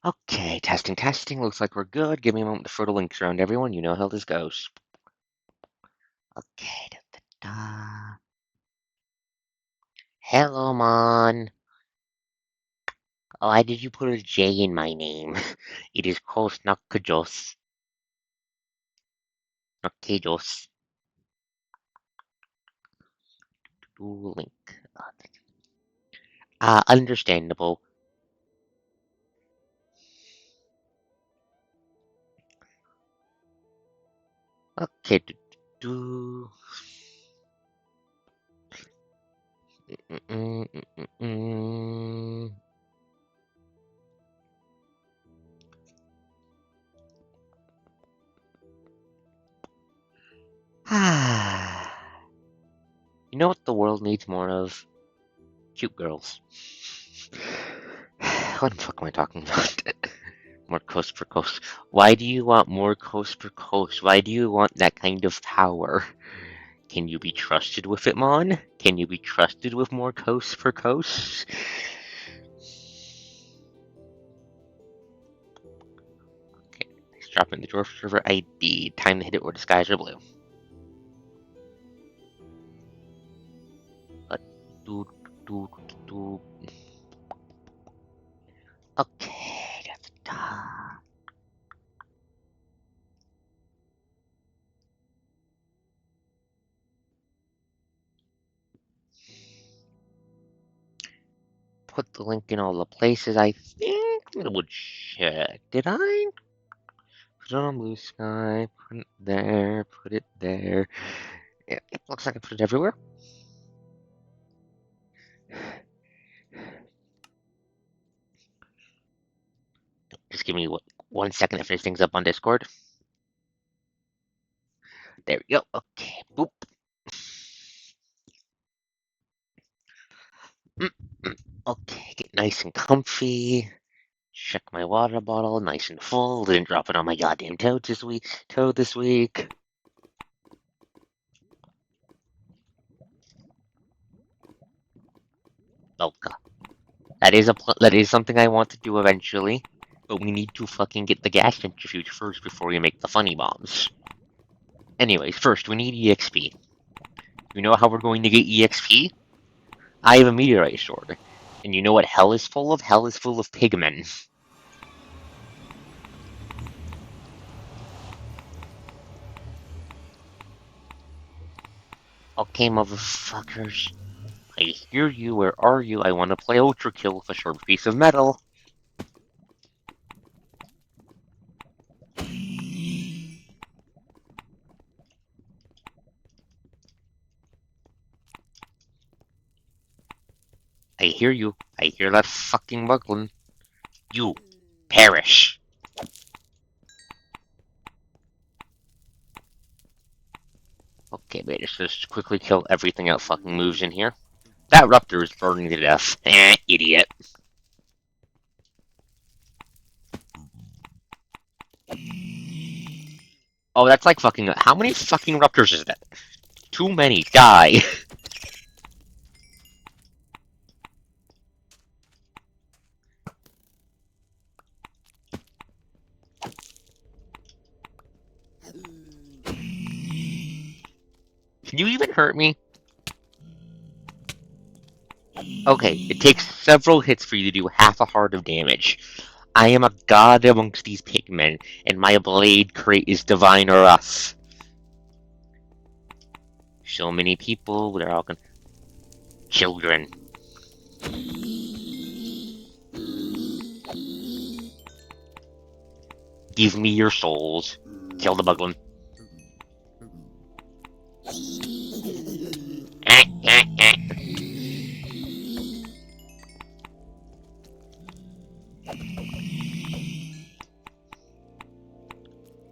Okay, testing, testing. Looks like we're good. Give me a moment to throw the links around everyone. You know how this goes. Okay, da. Hello, Mon. Why did you put a J in my name? It is Kosnakajos. Nakajos. Link. Understandable. Okay, do. Mm, mm, mm, mm. You know what the world needs more of? Cute girls. What the fuck am I talking about? More coast for coast. Why do you want more coast for coast? Why do you want that kind of power? Can you be trusted with it, Mon? Can you be trusted with more coast for coast? Okay, let's drop in the drawer server ID. Time to hit it where the skies are blue. Do, do, do. Okay, that's done. Put the link in all the places. I think I would check. Did I? Put it on blue sky. Put it there. Put it there. Yeah, it looks like I put it everywhere. Just give me 1 second to finish things up on Discord. There we go. Okay. Boop. Mm, mm. Okay. Get nice and comfy. Check my water bottle. Nice and full. Didn't drop it on my goddamn toe this week. Oh god. That is something I want to do eventually. But we need to fucking get the gas centrifuge first before we make the funny bombs. Anyways, first we need EXP. You know how we're going to get EXP? I have a meteorite sword. And you know what hell is full of? Hell is full of pigmen. Okay, motherfuckers. I hear you. Where are you? I want to play Ultra Kill with a sharp piece of metal. I hear you. I hear that fucking muglin. You perish. Okay, wait, let's just quickly kill everything that fucking moves in here. That Ruptor is burning to death. Idiot. Oh, that's like fucking. How many fucking Ruptors is that? Too many. Die. Can you even hurt me? Okay, it takes several hits for you to do half a heart of damage. I am a god amongst these pigmen, and my blade crate is divine wrath. So many people, they're all gonna. Children. Give me your souls. Kill the Buglin.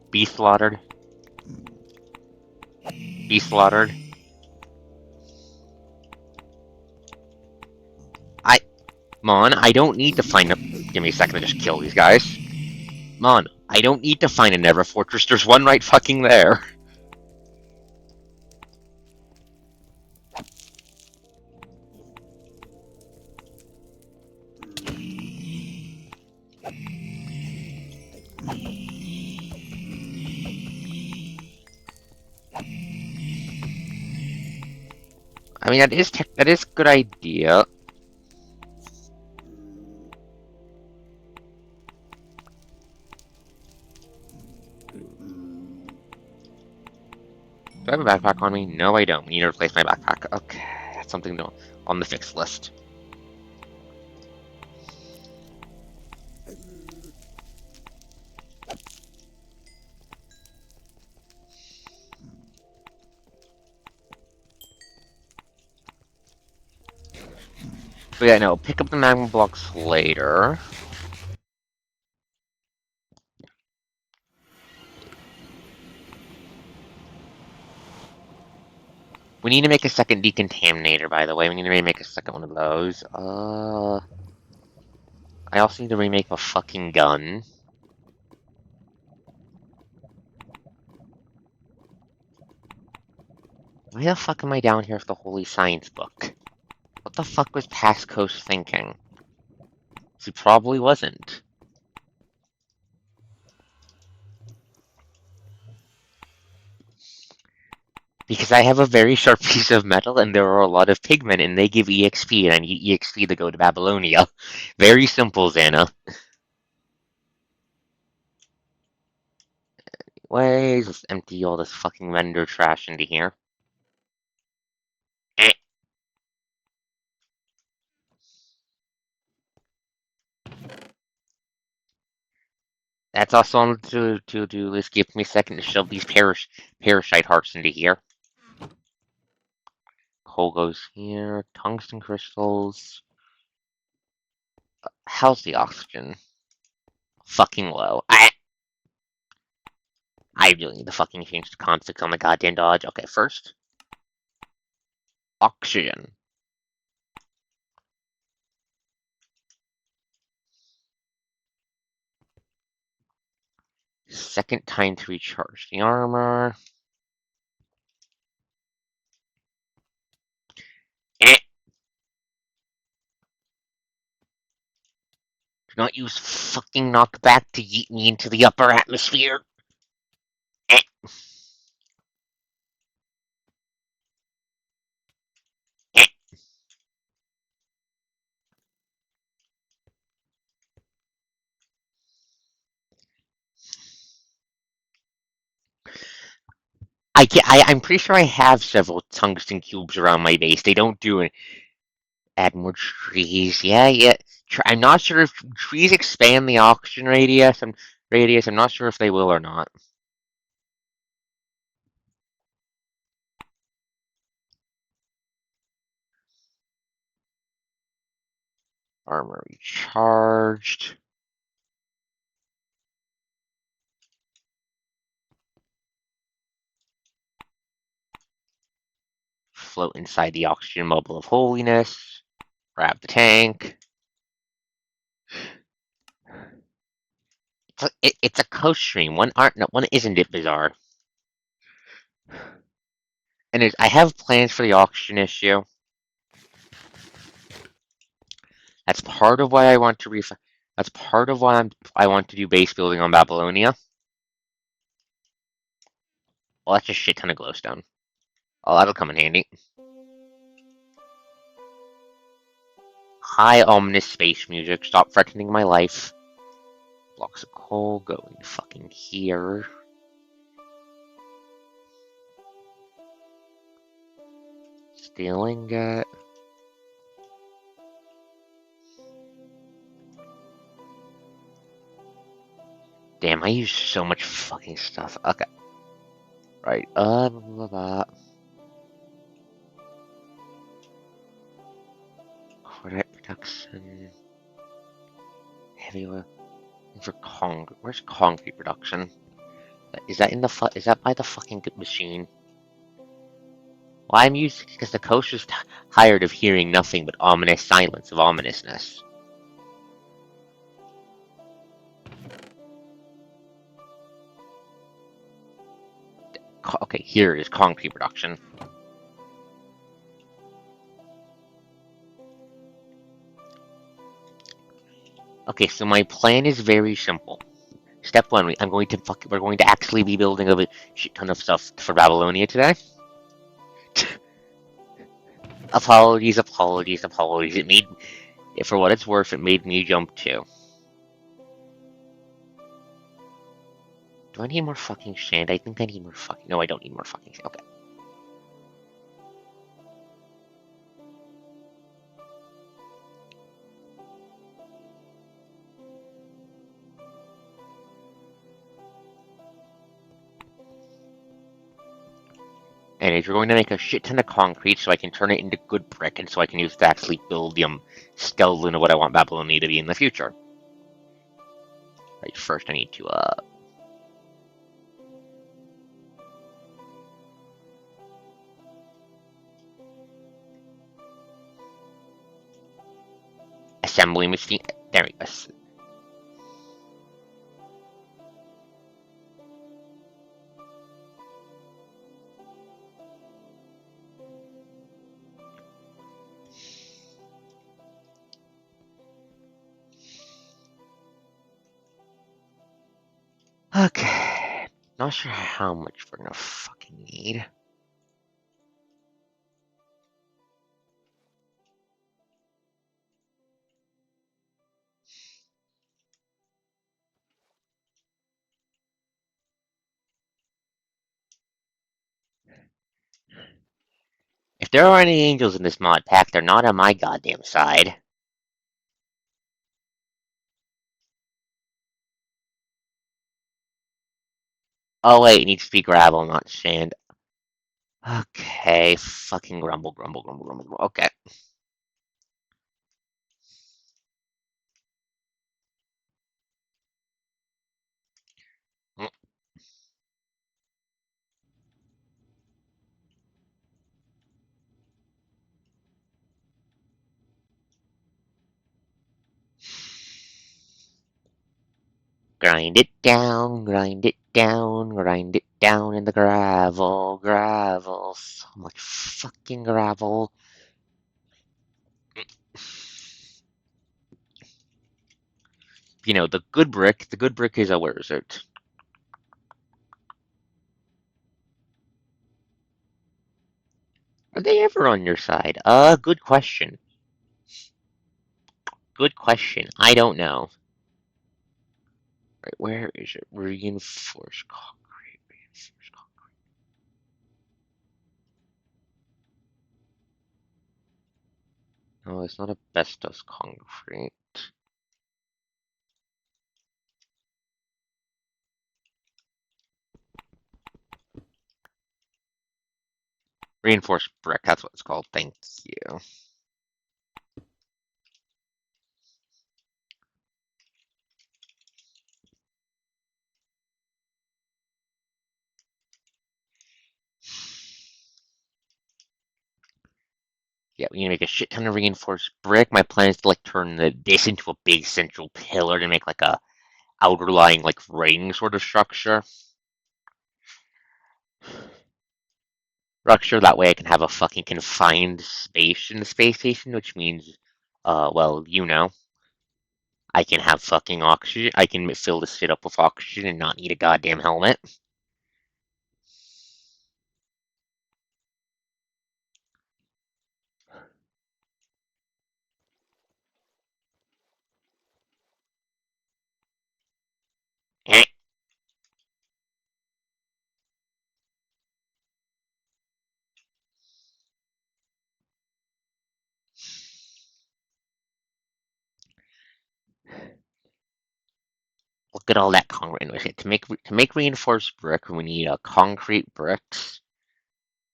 Be slaughtered. Be slaughtered. Mon, I don't need to find a. Give me a second to just kill these guys. Mon, I don't need to find a Never Fortress. There's one right fucking there. I mean, that is a good idea. Do I have a backpack on me? No, I don't. We need to replace my backpack. Okay, that's something on the fix list. But yeah, no, pick up the magma blocks later. We need to make a second decontaminator, by the way. We need to remake a second one of those. I also need to remake a fucking gun. Why the fuck am I down here with the Holy Science book? What the fuck was Pasco's thinking? She probably wasn't. Because I have a very sharp piece of metal and there are a lot of pigmen and they give EXP and I need EXP to go to Babylonia. Very simple, Xana. Ways, let's empty all this fucking render trash into here. Eh. That's also on the to-do list. Give me a second to shove these parasite hearts into here. Coal goes here. Tungsten crystals. How's the oxygen? Fucking low. I really need to fucking change the conflict on the goddamn dodge. Okay, first. Oxygen. Second time to recharge the armor. Eh. Do not use fucking knockback to yeet me into the upper atmosphere. Eh. Eh. I'm pretty sure I have several tungsten cubes around my base. They don't do it. Add more trees. Yeah. I'm not sure if trees expand the oxygen radius. I'm not sure if they will or not. Armor recharged. Float inside the oxygen bubble of holiness. Grab the tank. It's a coast stream. One isn't it bizarre? And I have plans for the auction issue. That's part of why I want to That's part of why I want to do base building on Babylonia. Well, that's a shit ton of glowstone. Oh, that'll come in handy. High ominous space music. Stop threatening my life. Blocks of coal going fucking here. Stealing it. Damn, I use so much fucking stuff. Okay. Right. Blah, blah, blah. Credit production. Heavy oil. For concrete. Where's concrete production? Is that in the is that by the fucking machine? Well, I'm used because the coast is tired of hearing nothing but ominous silence of ominousness. Okay, here is concrete production. Okay, so my plan is very simple. Step one, we're going to actually be building a shit ton of stuff for Babylonia today. Apologies, apologies, apologies. It made, for what it's worth, it made me jump too. Do I need more fucking sand? I think I need more fucking. No, I don't need more fucking sand. Okay. And if you're going to make a shit ton of concrete so I can turn it into good brick and so I can use it to actually build the skeleton of what I want Babylonia to be in the future. Right, first I need to assembly machine. There we go. Okay. Not sure how much we're gonna fucking need. If there are any angels in this mod pack, they're not on my goddamn side. Oh wait, it needs to be gravel, not sand. Okay, fucking grumble, grumble, grumble, grumble. Okay. Grind it down, grind it down, grind it down in the gravel, gravel. So much fucking gravel. You know, the good brick is a, where is it? Are they ever on your side? Good question. Good question. I don't know. Right, where is it? Reinforced concrete. Reinforced concrete. No, it's not asbestos concrete. Reinforced brick, that's what it's called. Thank you. Yeah, we need to make a shit ton of reinforced brick. My plan is to like turn this into a big central pillar to make like a outer lying like ring sort of structure. That way I can have a fucking confined space in the space station, which means, well, you know, I can have fucking oxygen. I can fill this shit up with oxygen and not need a goddamn helmet. Eh. Look at all that concrete. Okay, to make reinforced brick, we need a concrete bricks,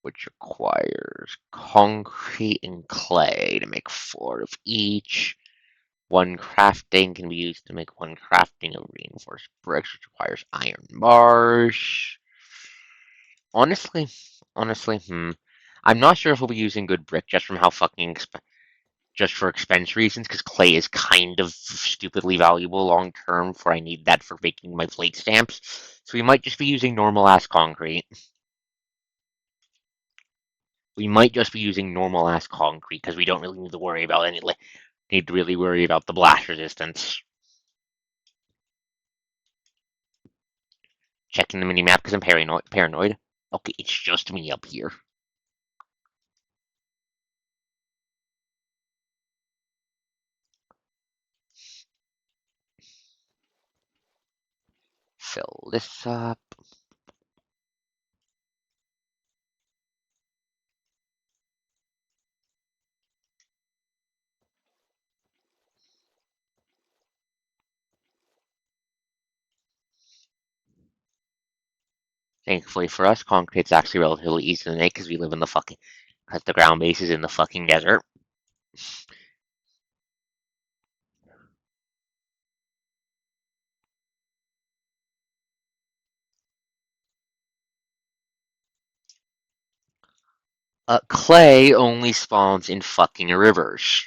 which requires concrete and clay to make 4 of each. One crafting can be used to make one crafting of reinforced bricks, which requires iron bars. Honestly, honestly, I'm not sure if we'll be using good brick just from how fucking just for expense reasons, because clay is kind of stupidly valuable long term. For I need that for making my plate stamps, so we might just be using normal ass concrete. We might just be using normal ass concrete because we don't really need to worry about any. Need to really worry about the blast resistance. Checking the mini map because I'm paranoid. Okay, it's just me up here. fill this up. Thankfully for us, concrete's actually relatively easy to make because we live in the fucking, because the ground base is in the fucking desert. Clay only spawns in fucking rivers.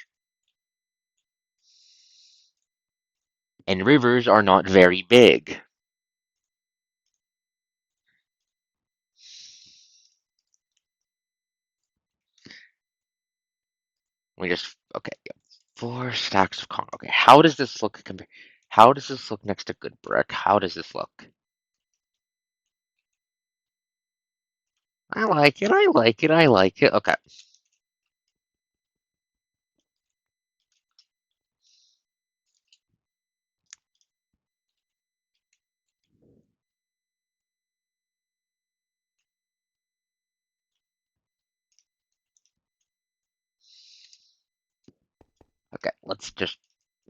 And rivers are not very big. We just, okay, yeah. 4 stacks of concrete. Okay, how does this look compared? How does this look next to good brick? How does this look? I like it, I like it, I like it. Okay. Okay, let's just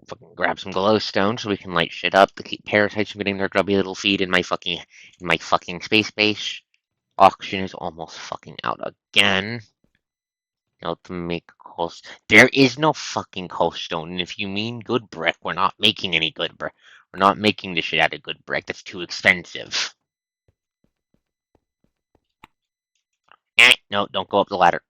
fucking grab some glowstone so we can light shit up to keep parasites from getting their grubby little feed in my fucking space base. Auction is almost fucking out again. Now to make coast. There is no fucking coaststone, and if you mean good brick, we're not making any good brick. We're not making this shit out of good brick. That's too expensive. No, don't go up the ladder.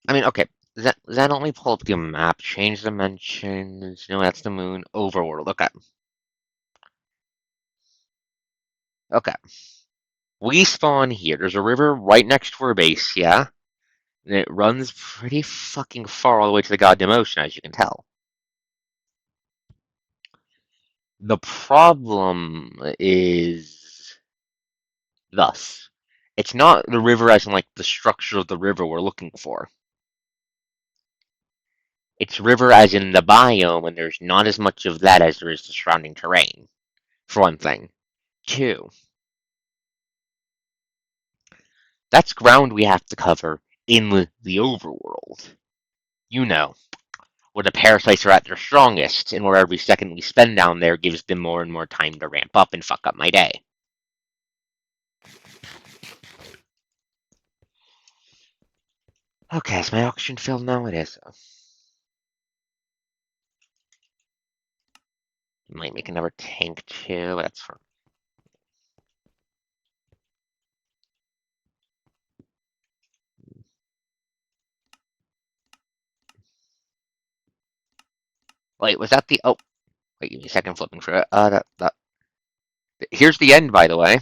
I mean, okay. That only pull up the map, change dimensions. No, that's the moon. Overworld. Okay. Okay. We spawn here. There's a river right next to our base, yeah? And it runs pretty fucking far all the way to the goddamn ocean, as you can tell. The problem is thus. It's not the river as in like the structure of the river we're looking for. It's river as in the biome, and there's not as much of that as there is the surrounding terrain, for one thing. Two, that's ground we have to cover in the overworld. You know, where the parasites are at their strongest, and where every second we spend down there gives them more and more time to ramp up and fuck up my day. Okay, is my oxygen filled now? It is. Might make another tank too, but that's for. Wait, was that the? Oh, wait, give me a second. Flipping through it. Here's the end, by the way.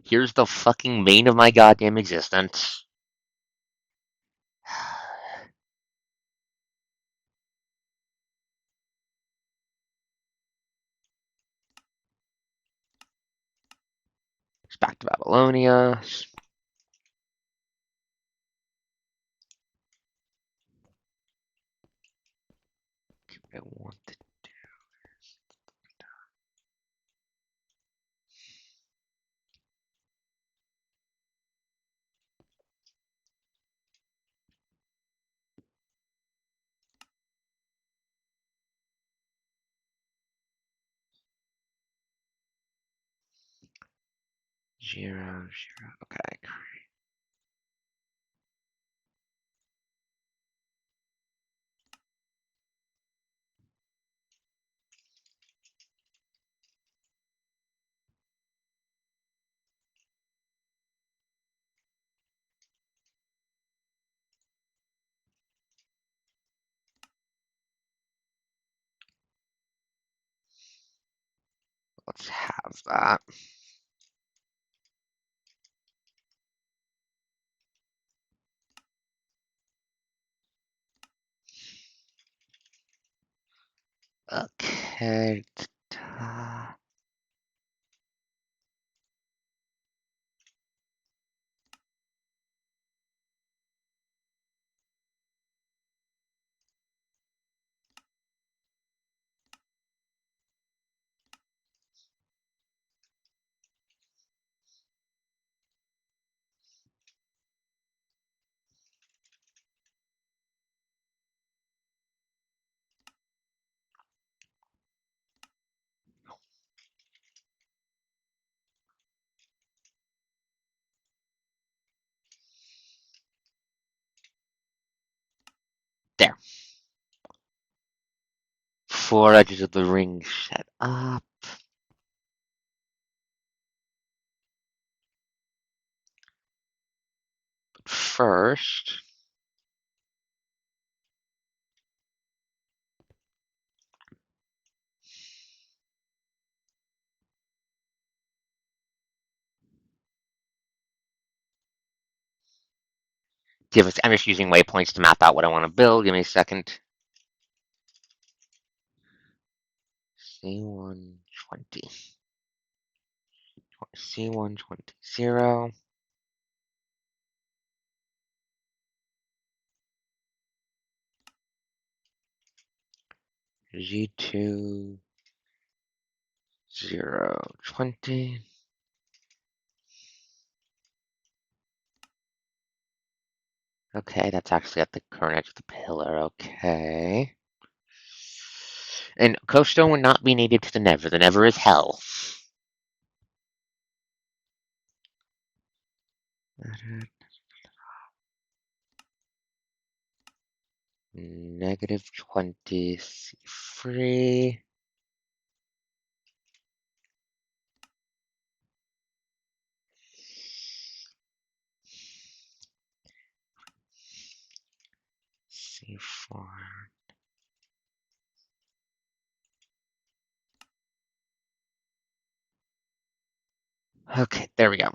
Here's the fucking bane of my goddamn existence. It's back to Babylonia. I want to. Zero. Okay. Let's have that. Okay. four edges of the ring set up. But first, I'm just using waypoints to map out what I want to build. Give me a second. C120. C120. G2 020. Okay, that's actually at the current edge of the pillar. Okay. And Coastone would not be needed to the Never. The Never is hell. -20 C3. C4. Okay, there we go.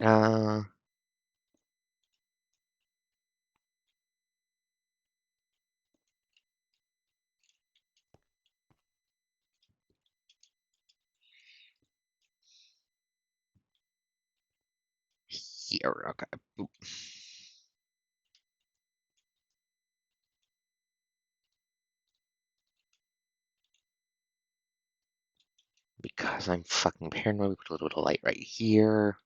Uh, Here, okay. Boop. Because I'm fucking paranoid, we put a little bit of light right here.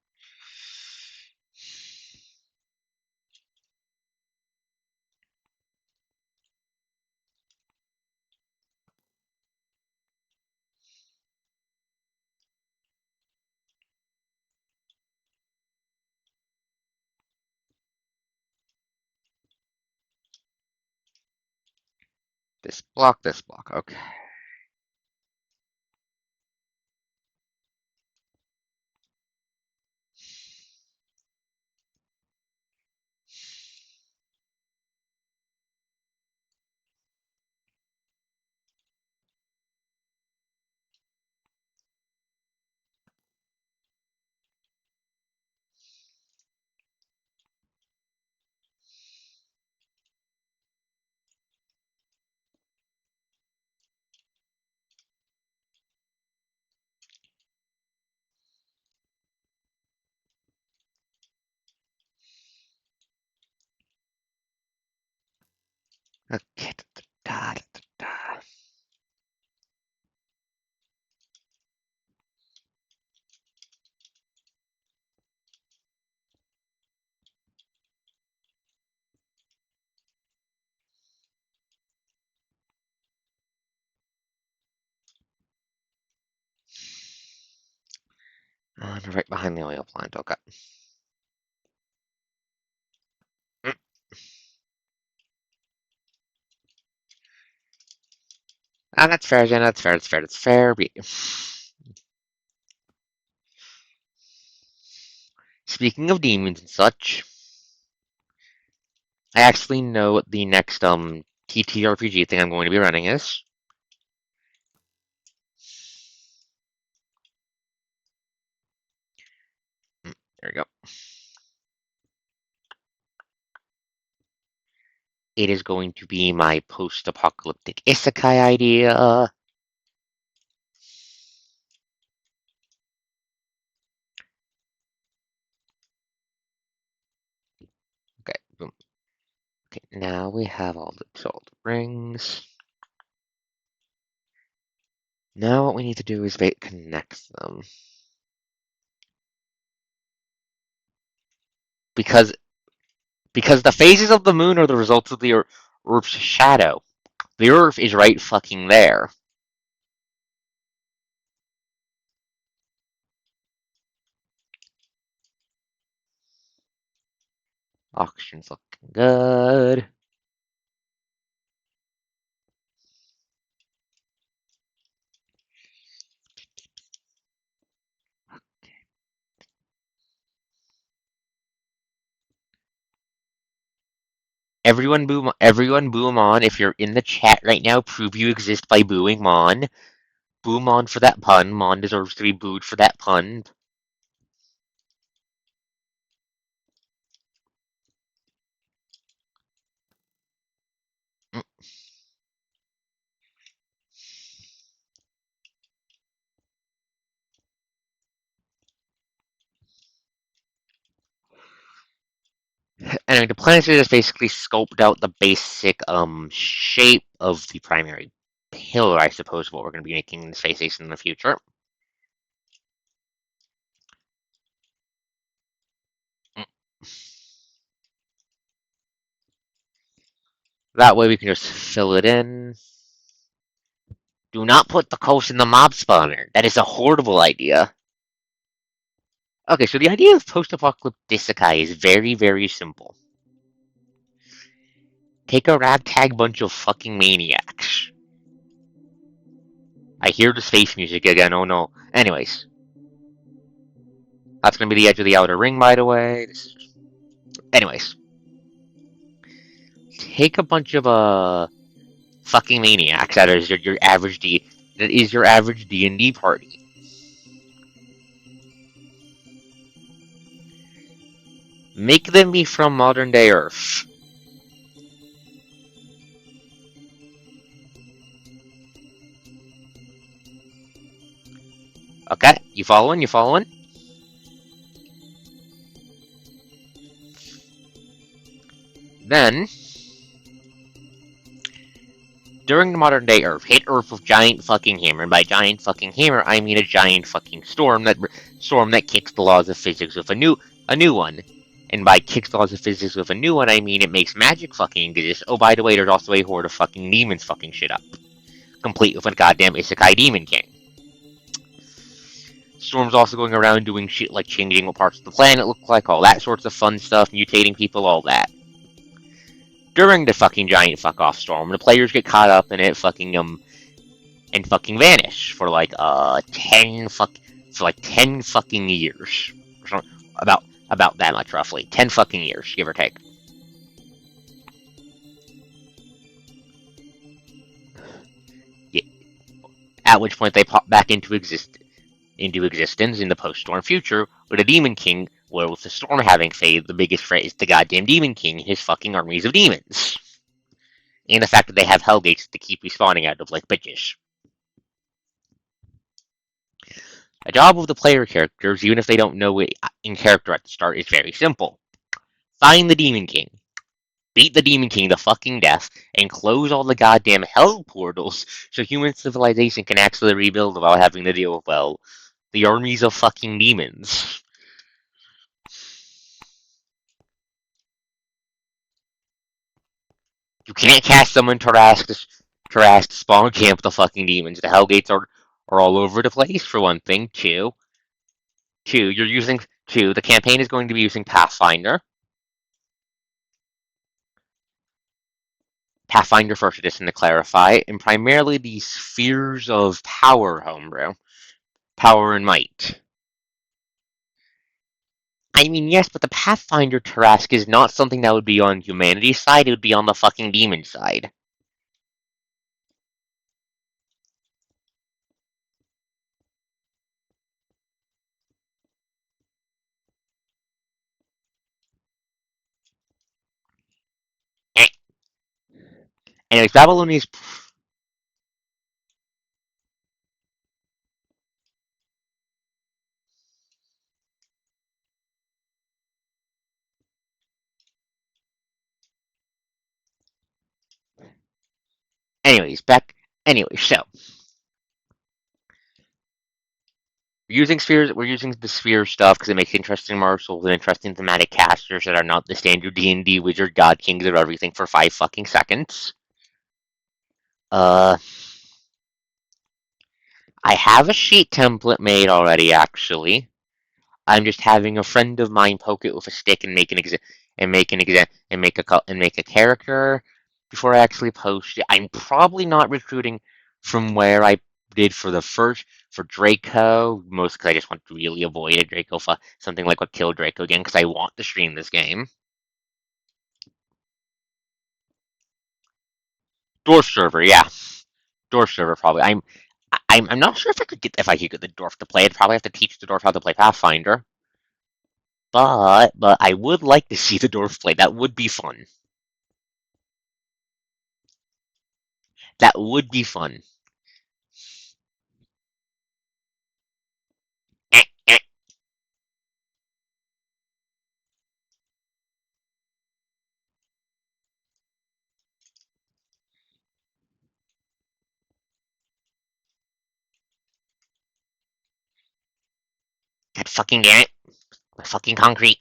This block, okay. Okay. Da, da, da, da. And right behind the oil plant, okay. Ah, that's fair, Jenna. That's fair. Speaking of demons and such, I actually know what the next TTRPG thing I'm going to be running is. There we go. It is going to be my post-apocalyptic isekai idea. Okay, boom. Okay, now we have all the rings. Now what we need to do is connect them. Because the phases of the moon are the results of the Earth's shadow. The Earth is right fucking there. Auction fucking good. Everyone boo Mon. If you're in the chat right now, prove you exist by booing Mon. Boo Mon for that pun. Mon deserves to be booed for that pun. Anyway, the plans are just basically scoped out the basic shape of the primary pillar, I suppose, what we're going to be making in the space station in the future. That way we can just fill it in. Do not put the coast in the mob spawner. That is a horrible idea. Okay, so the idea of post-apocalyptic isekai is very, very simple. Take a ragtag bunch of fucking maniacs. I hear the space music again, oh no. Anyways. That's gonna be the edge of the outer ring, by the way. Anyways. Take a bunch of, fucking maniacs that is your average D&D party. Make them be from modern day Earth. Okay, you following? You following? Then, during the modern day Earth, hit Earth with giant fucking hammer. And by giant fucking hammer, I mean a giant fucking storm that kicks the laws of physics with a new one. And by kicks the laws of physics with a new one, I mean it makes magic fucking exist. Oh, by the way, there's also a horde of fucking demons fucking shit up, complete with a goddamn isekai demon king. Storm's also going around doing shit like changing what parts of the planet look like, all that sorts of fun stuff, mutating people, all that. During the fucking giant fuck off storm, the players get caught up in it, and fucking vanish for like 10 fucking years. About that much roughly. 10 fucking years, give or take. Yeah. At which point they pop back into existence in the post-storm future with a demon king, where with the storm having faded, the biggest threat is the goddamn demon king and his fucking armies of demons. And the fact that they have hellgates to keep respawning out of like bitches. The job of the player characters, even if they don't know it in character at the start, is very simple. Find the Demon King, beat the Demon King to fucking death, and close all the goddamn hell portals so human civilization can actually rebuild without having to deal with, well, the armies of fucking demons. You can't cast someone to harass the spawn camp the fucking demons. The hellgates are all over the place, for one thing. The campaign is going to be using Pathfinder. Pathfinder First Edition to clarify, and primarily the spheres of power homebrew. Power and might. I mean, yes, but the Pathfinder Tarrasque is not something that would be on humanity's side, it would be on the fucking demon side. Anyways, Babylonia's. Anyways, back. Anyway, so. We're using the sphere stuff because it makes interesting morsels and interesting thematic casters that are not the standard D&D wizard god kings of everything for 5 fucking seconds. I have a sheet template made already, actually. I'm just having a friend of mine poke it with a stick and make and make an exam and make a character before I actually post it. I'm probably not recruiting from where I did for the first for Draco, most because I just want to really avoid a Draco something like what killed Draco again because I want to stream this game. Dwarf server, yeah, dwarf server probably. I'm not sure if I could get the dwarf to play. I'd probably have to teach the dwarf how to play Pathfinder. But I would like to see the dwarf play. That would be fun. That would be fun. Eh, eh. God fucking damn it. My fucking concrete.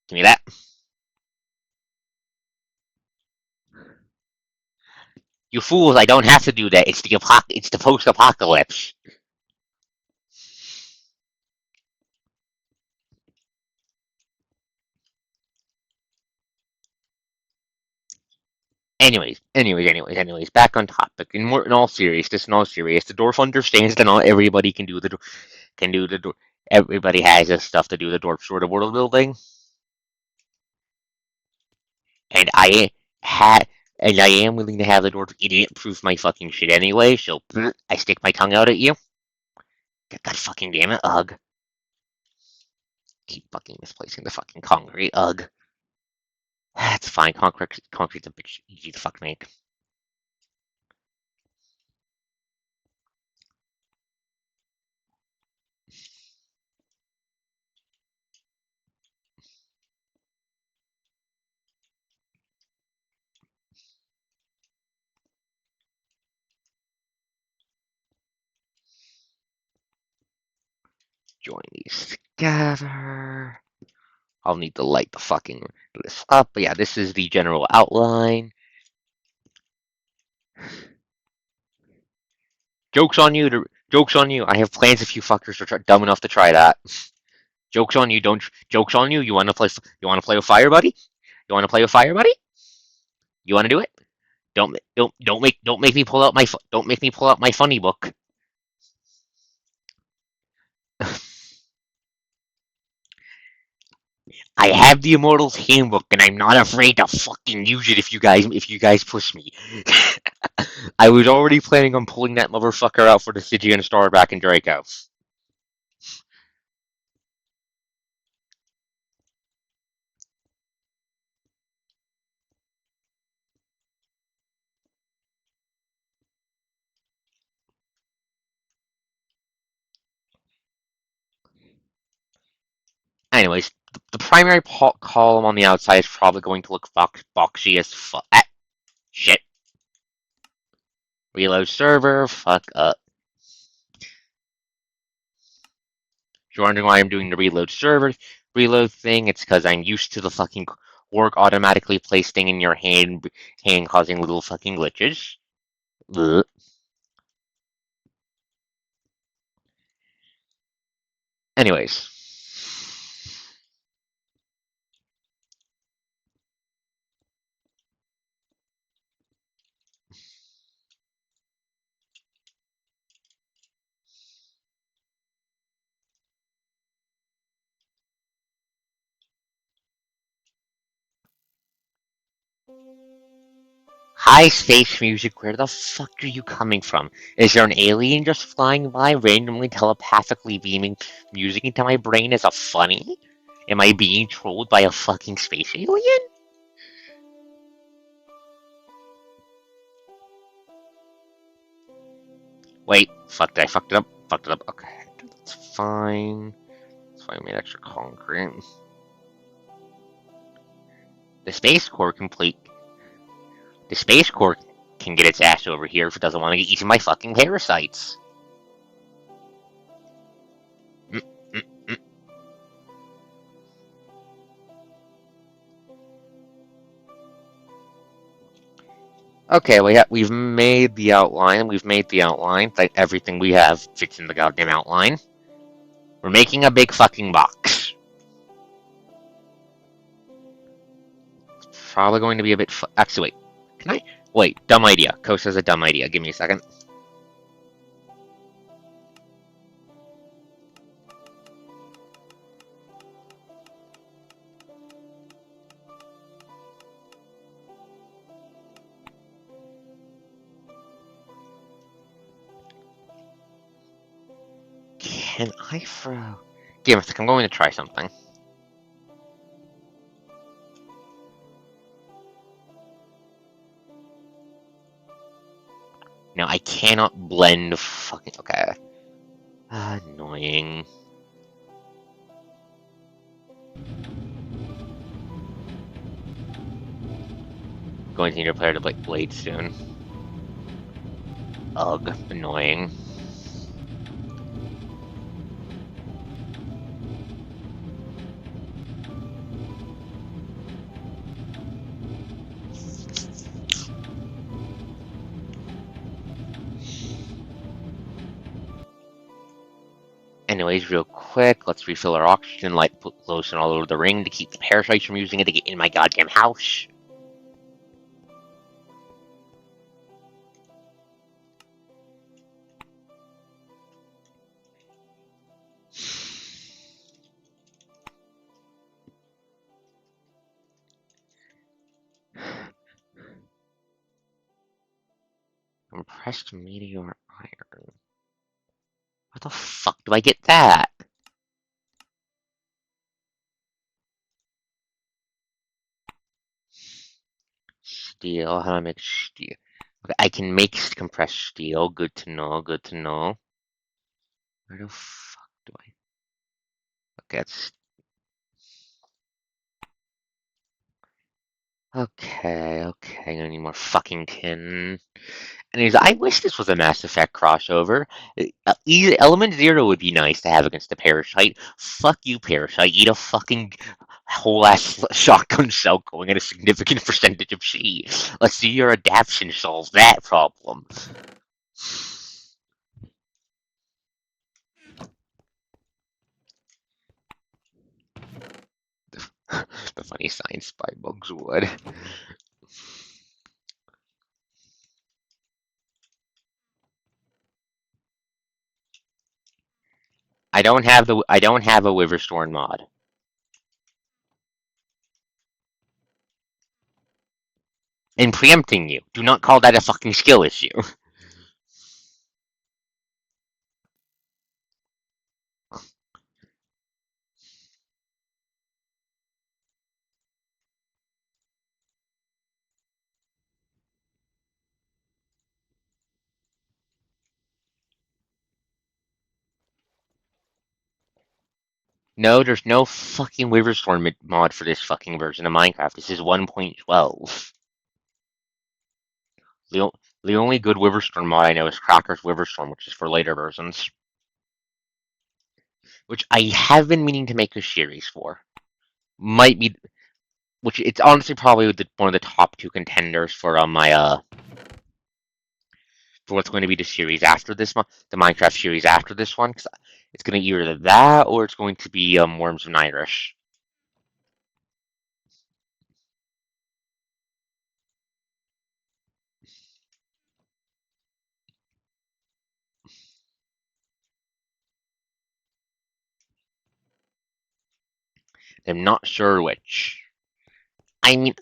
Give me that. You fools, I don't have to do that. It's the post-apocalypse. Anyways, back on topic. In all seriousness, the dwarf understands that not everybody can do the dwarf. Everybody has the stuff to do the dwarf sort of world building, and had and I am willing to have the dwarf idiot proof my fucking shit anyway. So I stick my tongue out at you. God fucking damn it, ugh. Keep fucking misplacing the fucking concrete, ugh. That's fine. Concrete's a bitch easy to fuck make. Join these together. I'll need to light the fucking this up. But yeah, this is the general outline. Jokes on you. I have plans if you fuckers are dumb enough to try that. Jokes on you. Don't. Jokes on you. You want to play? You want to play with Fire Buddy? You want to play with Fire Buddy? You want to do it? Don't make me pull out my funny book. I have the Immortals Handbook, and I'm not afraid to fucking use it if you guys push me. I was already planning on pulling that motherfucker out for the Stygian Star back in Draco. Anyways, the primary column on the outside is probably going to look boxy as fuck. Ah, shit. Reload server. Fuck up. If you're wondering why I'm doing the reload thing, it's because I'm used to the fucking work automatically placing in your hand causing little fucking glitches. Ugh. Anyways. High space music, where the fuck are you coming from? Is there an alien just flying by, randomly telepathically beaming music into my brain as a funny? Am I being trolled by a fucking space alien? Wait, fucked it, I fucked it up. Fucked it up. Okay, that's fine. That's why I made extra concrete. The Space Corps complete. The Space Corps can get its ass over here if it doesn't want to get eaten by fucking parasites. Mm, mm, mm. Okay, we've made the outline. We've made the outline. Like everything we have fits in the goddamn outline. We're making a big fucking box. Probably going to be a bit. Actually, wait. Can I? Wait. Dumb idea. Coast has a dumb idea. Give me a second. Can I throw? Give me a second. I'm going to try something. Now I cannot blend. Fucking okay. Annoying. Going to need a player to play Blade soon. Ugh, annoying. Anyways, real quick, let's refill our oxygen light, put lotion all over the ring to keep the parasites from using it to get in my goddamn house. Compressed meteor iron. Where the fuck do I get that? Steel, how do I make steel? Okay, I can make compressed steel. Good to know, good to know. Where the fuck do I? Okay, that's. Okay, I'm gonna need more fucking tin. Anyways, I wish this was a Mass Effect crossover. Element Zero would be nice to have against the Parasite. Fuck you, Parasite. Eat a fucking whole ass shotgun shell going at a significant percentage of chi. Let's see your adaptation solves that problem. The funny science by Bugs would. I don't have a Witherstorm mod. And preempting you. Do not call that a fucking skill issue. No, there's no fucking Witherstorm mod for this fucking version of Minecraft. This is 1.12. The, the only good Witherstorm mod I know is Cracker's Witherstorm, which is for later versions. Which I have been meaning to make a series for. Might be, which it's honestly probably one of the top two contenders for my for what's going to be the series after this one, the Minecraft series after this one, because it's going to be either that or it's going to be Worms of Irish. I'm not sure which. I mean,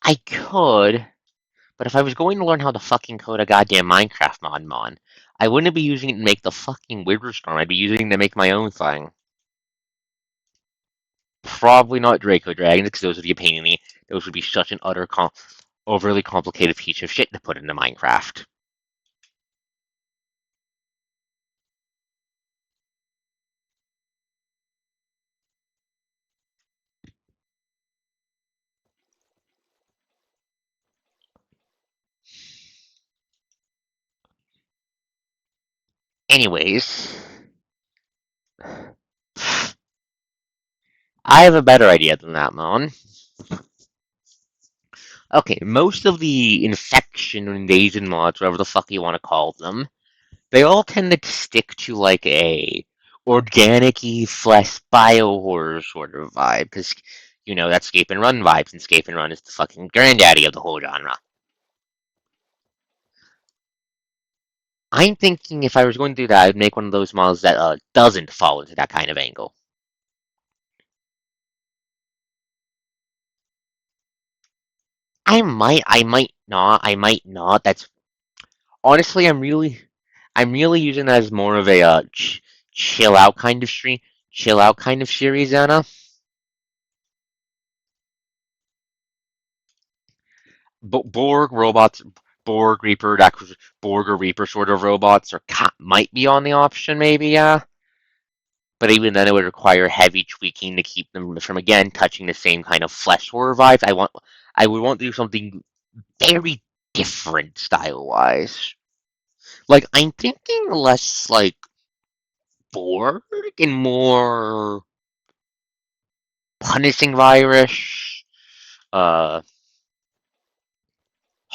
I could, but if I was going to learn how to fucking code a goddamn Minecraft mod, I wouldn't be using it to make the fucking Witherstorm. I'd be using it to make my own thing. Probably not Draco Dragons, because those would be a pain in the. Those would be such an overly complicated piece of shit to put into Minecraft. Anyways, I have a better idea than that, Mon. Okay, most of the infection or invasion mods, whatever the fuck you want to call them, they all tend to stick to like a organic-y flesh bio horror sort of vibe, because that's escape and run vibes, and escape and run is the fucking granddaddy of the whole genre. I'm thinking if I was going to do that, I'd make one of those models that doesn't fall into that kind of angle. I might not. That's honestly, I'm really using that as more of a chill out kind of stream, chill out kind of series, Anna. Borg robots, Borg Reaper, Borg or Reaper sort of robots, or might be on the option, maybe, yeah. But even then, it would require heavy tweaking to keep them from again touching the same kind of flesh horror vibes. I would want to do something very different style wise. Like I'm thinking less like Borg and more punishing virus, uh,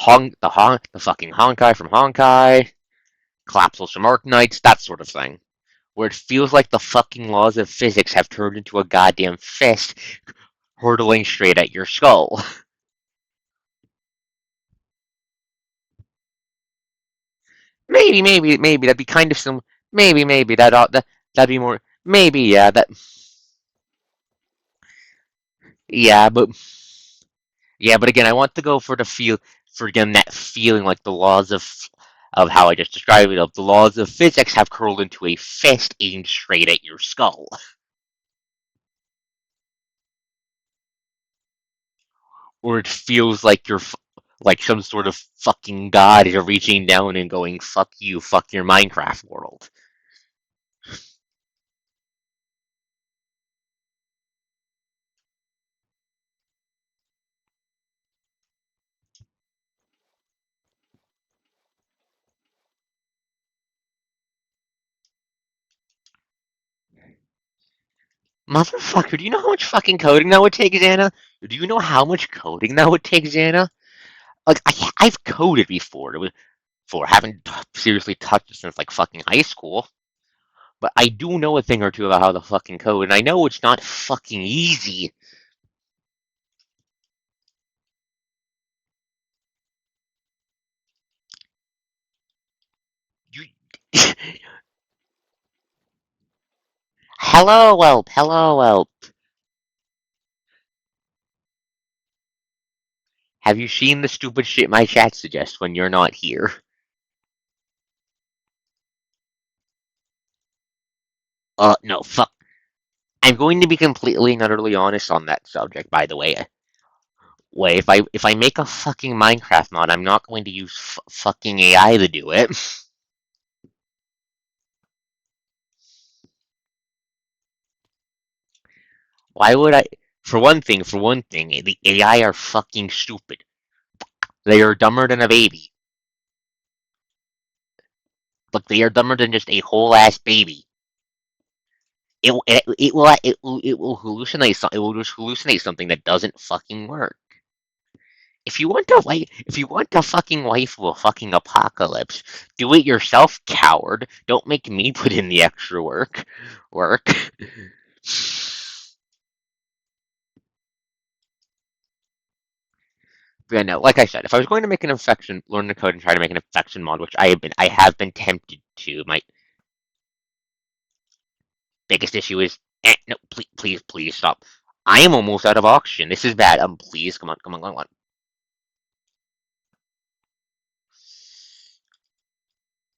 the fucking Honkai from Honkai, Collapsals from Arknights, that sort of thing. Where it feels like the fucking laws of physics have turned into a goddamn fist hurtling straight at your skull. Maybe that'd be kind of some. Maybe that'd be more. Maybe yeah, yeah, but yeah, but again, I want to go for the feel for again that feeling like the laws of how I just described it, of the laws of physics have curled into a fist aimed straight at your skull. Or it feels like you're like some sort of fucking god is reaching down and going, fuck you, fuck your Minecraft world. Motherfucker, do you know how much fucking coding that would take, Xana? Do you know how much coding that would take, Xana? Like, I've coded before. It was before. I haven't seriously touched it since like fucking high school. But I do know a thing or two about how to fucking code, and I know it's not fucking easy. You, hello, Welp. Hello, Welp. Have you seen the stupid shit my chat suggests when you're not here? No, fuck. I'm going to be completely and utterly honest on that subject, by the way. Wait, if I make a fucking Minecraft mod, I'm not going to use fucking AI to do it. Why would I? For one thing, the AI are fucking stupid. They are dumber than a baby. Look, they are dumber than just a whole ass baby. It will hallucinate. It will just hallucinate something that doesn't fucking work. If you want to fucking waifu a fucking apocalypse, do it yourself, coward. Don't make me put in the extra work. Yeah, no, like I said, if I was going to make an infection, learn the code and try to make an infection mod, which I have been tempted to. My biggest issue is, no, please stop. I am almost out of oxygen. This is bad. Please, come on.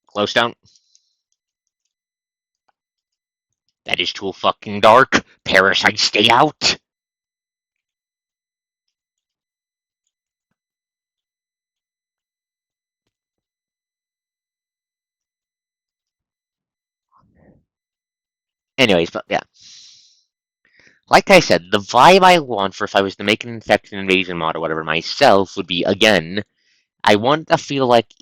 Close down. That is too fucking dark. Parasite, stay out. Anyways, but yeah. Like I said, the vibe I want for if I was to make an infection invasion mod or whatever myself would be again, I want to feel like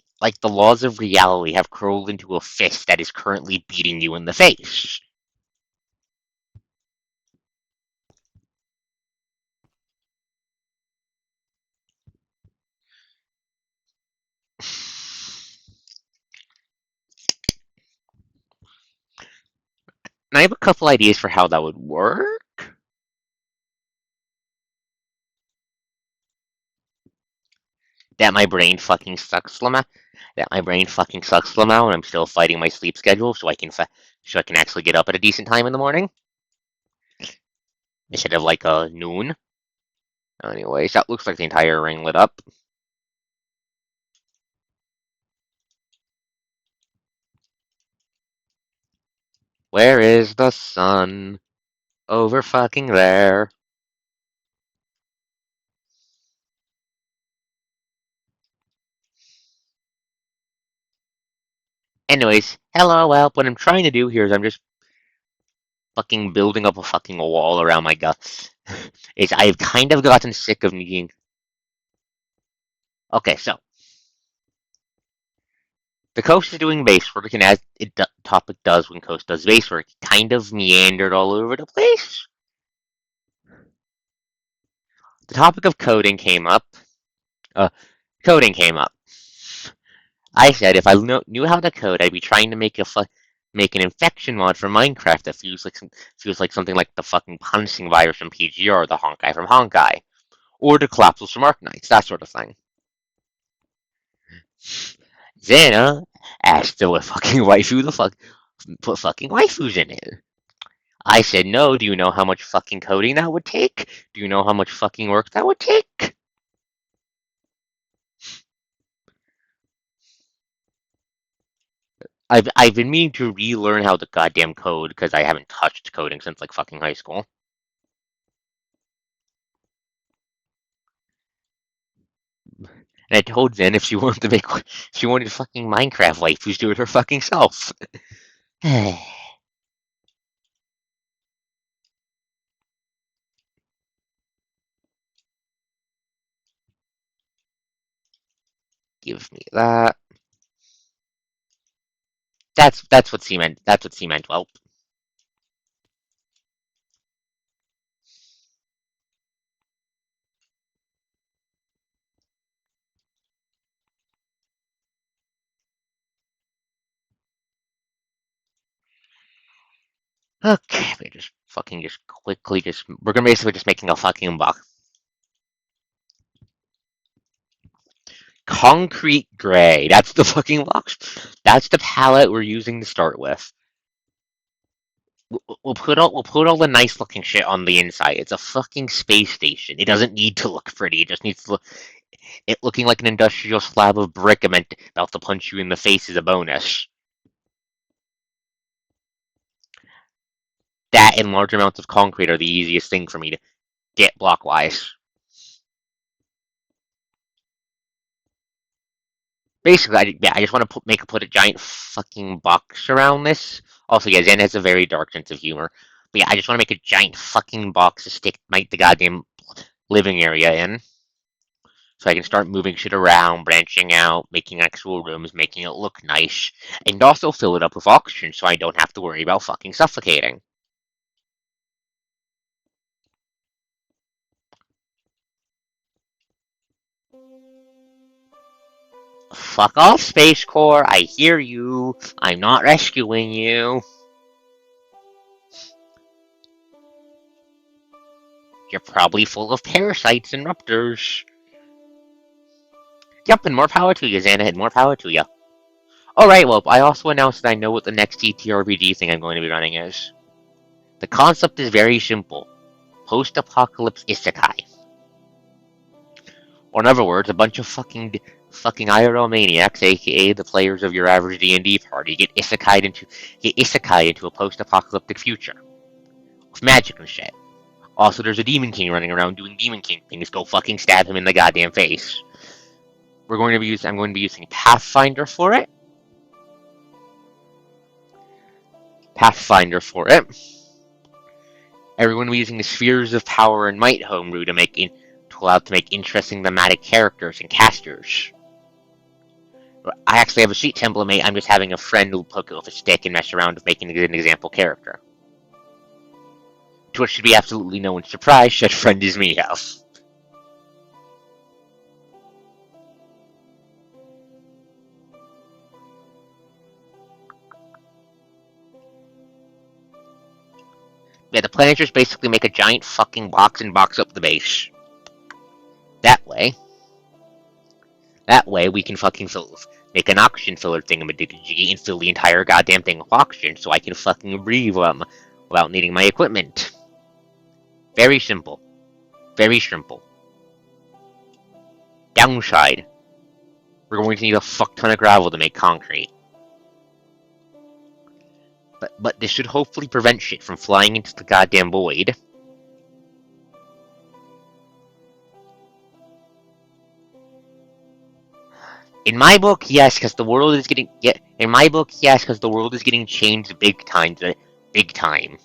the laws of reality have curled into a fist that is currently beating you in the face. I have a couple ideas for how that would work. That my brain fucking sucks, Lama. That my brain fucking sucks, Lama, and I'm still fighting my sleep schedule so I can actually get up at a decent time in the morning instead of like noon. Anyways, that looks like the entire ring lit up. Where is the sun? Over fucking there. Anyways, hello, well, what I'm trying to do here is I'm just fucking building up a fucking wall around my guts. Is I've kind of gotten sick of needing. Okay, so the coast is doing base work, and as topic does when coast does base work, it kind of meandered all over the place. The topic of coding came up. Uh, Coding came up. I said if I knew how to code, I'd be trying to make an infection mod for Minecraft that feels like something like the fucking punching virus from PGR, or the Honkai from Honkai, or the Collapsals from Arknights, that sort of thing. Xana asked the fucking waifu the fuck put fucking waifus in it. I said no. Do you know how much fucking coding that would take? Do you know how much fucking work that would take? I've been meaning to relearn how to goddamn code because I haven't touched coding since like fucking high school. And I told Zen if she wanted fucking Minecraft waifus, do it her fucking self. Give me that. That's what C meant. That's what C meant. Well, okay. We just fucking just quickly just we're gonna basically just making a fucking box. Concrete gray. That's the fucking box. That's the palette we're using to start with. We'll put all the nice looking shit on the inside. It's a fucking space station. It doesn't need to look pretty. It just needs to look. It looking like an industrial slab of brick about to punch you in the face is a bonus. That and large amounts of concrete are the easiest thing for me to get block wise. Basically, I just want to put a giant fucking box around this. Also, yeah, Zen has a very dark sense of humor. But yeah, I just want to make a giant fucking box to stick the goddamn living area in. So I can start moving shit around, branching out, making actual rooms, making it look nice, and also fill it up with oxygen so I don't have to worry about fucking suffocating. Fuck off, Space Corps. I hear you. I'm not rescuing you. You're probably full of parasites and raptors. Yep, and more power to you, Xana, and more power to you. Alright, well, I also announced that I know what the next TTRPG thing I'm going to be running is. The concept is very simple. Post-apocalypse isekai. Or in other words, a bunch of fucking IRL maniacs, aka the players of your average D&D party, get isekai into a post-apocalyptic future. With magic and shit. Also, there's a Demon King running around doing Demon King things. Go fucking stab him in the goddamn face. I'm going to be using Pathfinder for it. Pathfinder for it. Everyone will be using the Spheres of Power and Might homebrew to allow to make interesting thematic characters and casters. I actually have a sheet template made. I'm just having a friend who poke it with a stick and mess around with making an example character. To which should be absolutely no one's surprise, such friend is me, House. Yeah, the plan is just basically make a giant fucking box and box up the base. That way, we can fucking make an oxygen filler thingamajiggy and fill the entire goddamn thing with oxygen so I can fucking breathe without needing my equipment. Very simple. Very simple. Downside. We're going to need a fuck ton of gravel to make concrete. But this should hopefully prevent shit from flying into the goddamn void. In my book, yes, because the world is getting in my book, yes, because the world is getting changed big time. Big time.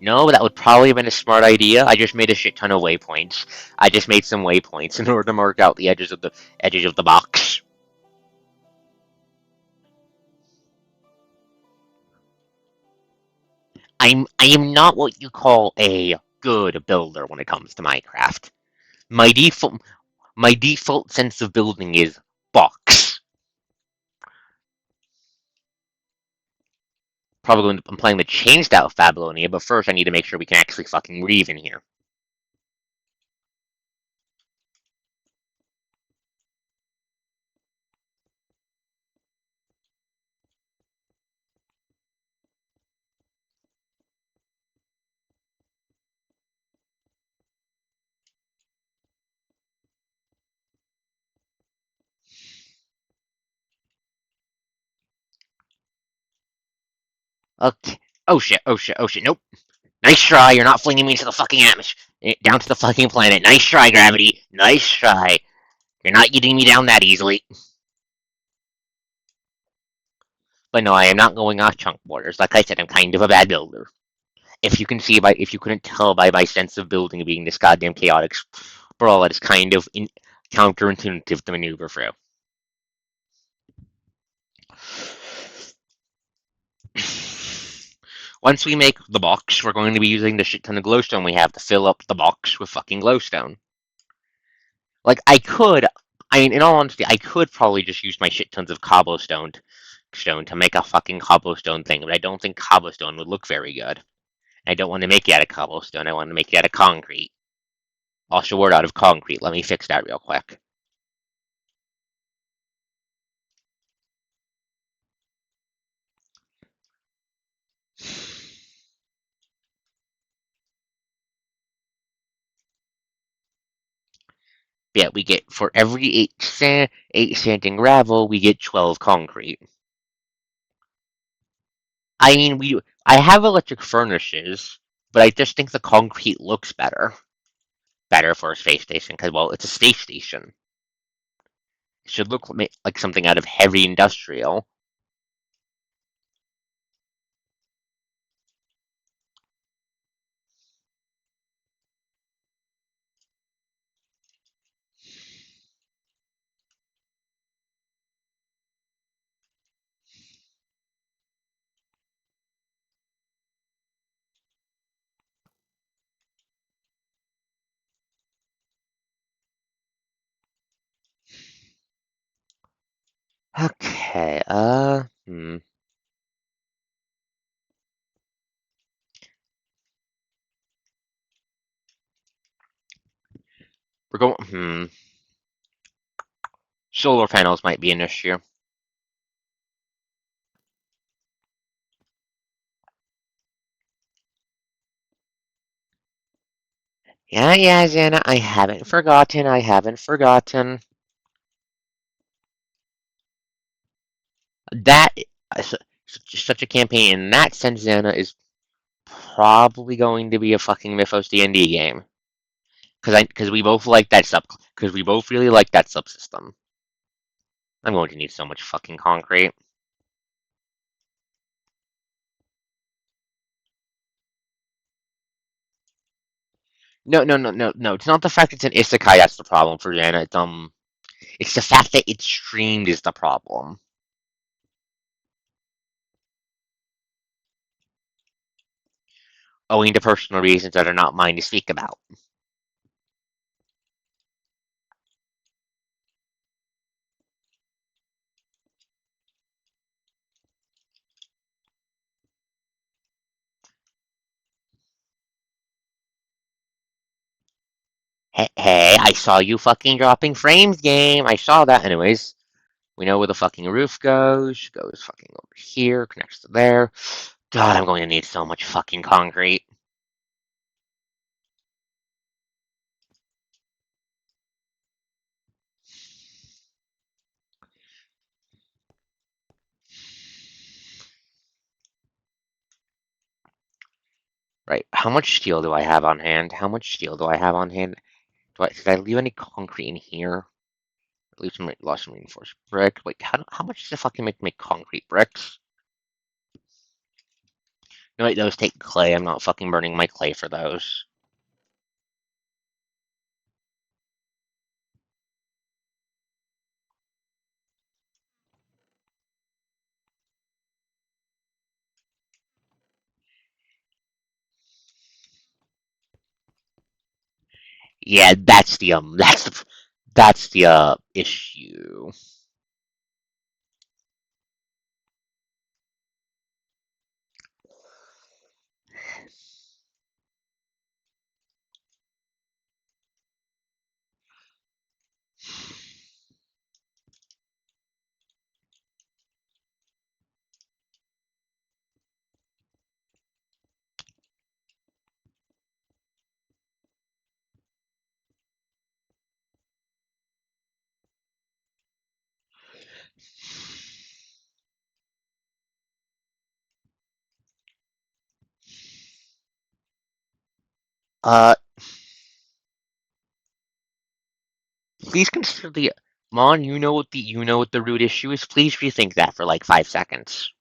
No, that would probably have been a smart idea. I just made a shit ton of waypoints. I just made some waypoints in order to mark out the edges of the box. I am not what you call a good builder when it comes to Minecraft. My default sense of building is box. Probably I'm planning to change that with Babylonia, but first I need to make sure we can actually fucking breathe in here. Okay. Oh shit, oh shit, oh shit, nope. Nice try, you're not flinging me to the fucking atmosphere. Down to the fucking planet. Nice try, gravity. Nice try. You're not getting me down that easily. But no, I am not going off chunk borders. Like I said, I'm kind of a bad builder. If you couldn't tell by my sense of building being this goddamn chaotic sprawl, it's kind of counterintuitive to maneuver through. Once we make the box, we're going to be using the shit ton of glowstone we have to fill up the box with fucking glowstone. Like, in all honesty, I could probably just use my shit tons of cobblestone to make a fucking cobblestone thing, but I don't think cobblestone would look very good. I don't want to make it out of cobblestone, I want to make it out of concrete. Also, word out of concrete, let me fix that real quick. Yeah, we get, for every 8 sand and gravel, we get 12 concrete. I mean, I have electric furnaces, but I just think the concrete looks better. Better for a space station, because, well, it's a space station. It should look like something out of heavy industrial. Okay, We're going, Solar panels might be an issue. Yeah, yeah, Xana, I haven't forgotten, I haven't forgotten. That, such a campaign in that sense, Xana, is probably going to be a fucking Mythos D&D game. Because we both like that because we both really like that subsystem. I'm going to need so much fucking concrete. No, no, no, no, no. It's not the fact it's an isekai that's the problem for Xana. It's the fact that it's streamed is the problem. Owing to personal reasons that are not mine to speak about. Hey, I saw you fucking dropping frames, game. I saw that. Anyways, we know where the fucking roof goes. Goes fucking over here, connects to there. God, I'm going to need so much fucking concrete. Right, how much steel do I have on hand? How much steel do I have on hand? Did I leave any concrete in here? Leave some lost some reinforced brick. Wait, how much does it fucking make concrete bricks? No, wait, those take clay. I'm not fucking burning my clay for those. Yeah, that's the issue. Uh, please consider the Mon. You know what the root issue is. Please rethink that for like 5 seconds.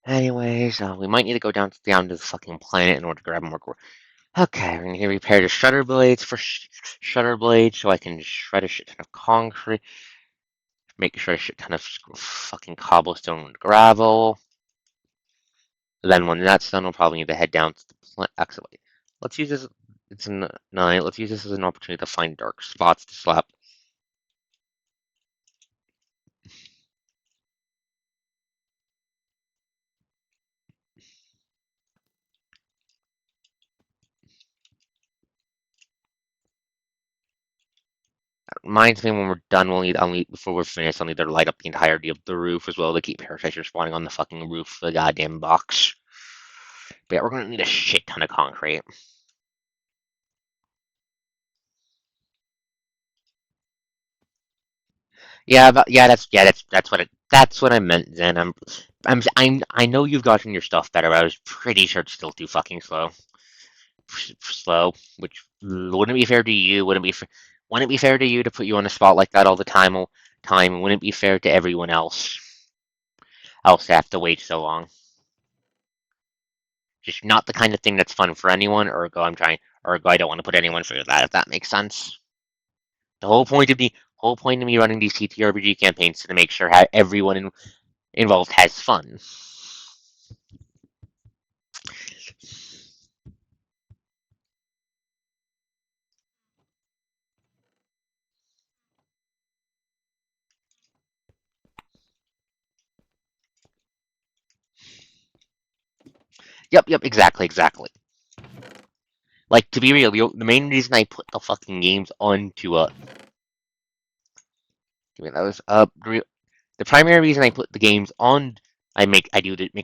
Anyways, we might need to go down to the fucking planet in order to grab more. Okay, we're gonna repair the shutter blades for shutter blades so I can shred a shit ton of concrete, make shred a shit ton of fucking cobblestone and gravel. Then when that's done, we'll probably need to head down to the planet. Actually, let's use this. It's a night. Let's use this as an opportunity to find dark spots to slap. Reminds me when we're done, I'll need before we're finished. I'll need to light up the entirety of the roof as well to keep parasites from spawning on the fucking roof of the goddamn box. But yeah, we're gonna need a shit ton of concrete. That's what I meant. Then I know you've gotten your stuff better. But I was pretty sure it's still too fucking slow. Which wouldn't be fair to you. Wouldn't be fair to you to put you on a spot like that all the time. Wouldn't be fair to everyone else. Else to have to wait so long. Just not the kind of thing that's fun for anyone. Ergo, I don't want to put anyone through that. If that makes sense. The whole point of me running these TTRPG campaigns is to make sure everyone involved has fun. Yep, exactly. Like, to be real, the main reason I put the fucking games onto I mean, that was the primary reason I put the games on. Make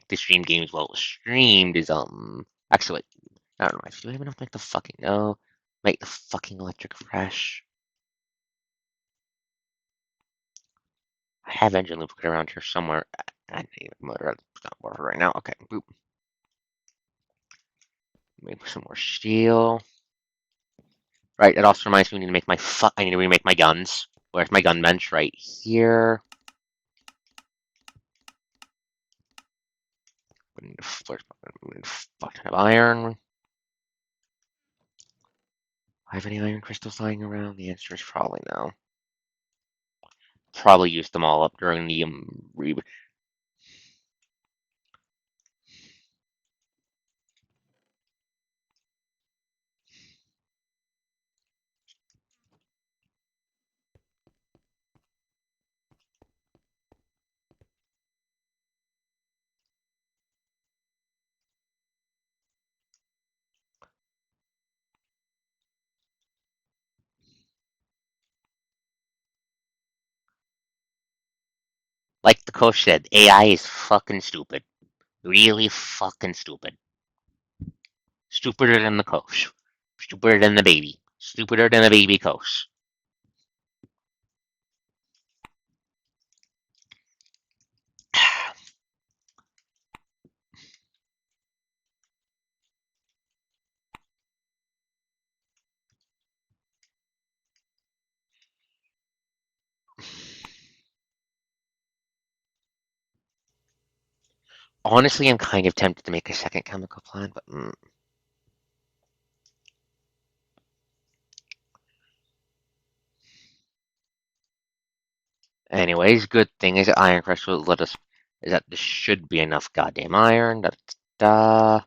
the stream games well streamed is actually I don't know. Do I even have to make the fucking no? Make the fucking electric fresh. I have engine lubricant around here somewhere. I need a motor. It's not working right now. Okay, boop. Maybe some more steel. Right, it also reminds me I need to make I need to remake my guns. Where's my gun bench? Right here. We need a fuck ton of iron. I have any iron crystals lying around? The answer is probably no. Probably used them all up during the Like the coach said, AI is fucking stupid. Really fucking stupid. Stupider than the coach. Stupider than the baby. Stupider than the baby coach. Honestly, I'm kind of tempted to make a second chemical plant, but anyways, good thing is that Iron Crest will let us. Is that this should be enough goddamn iron. Da, da, da.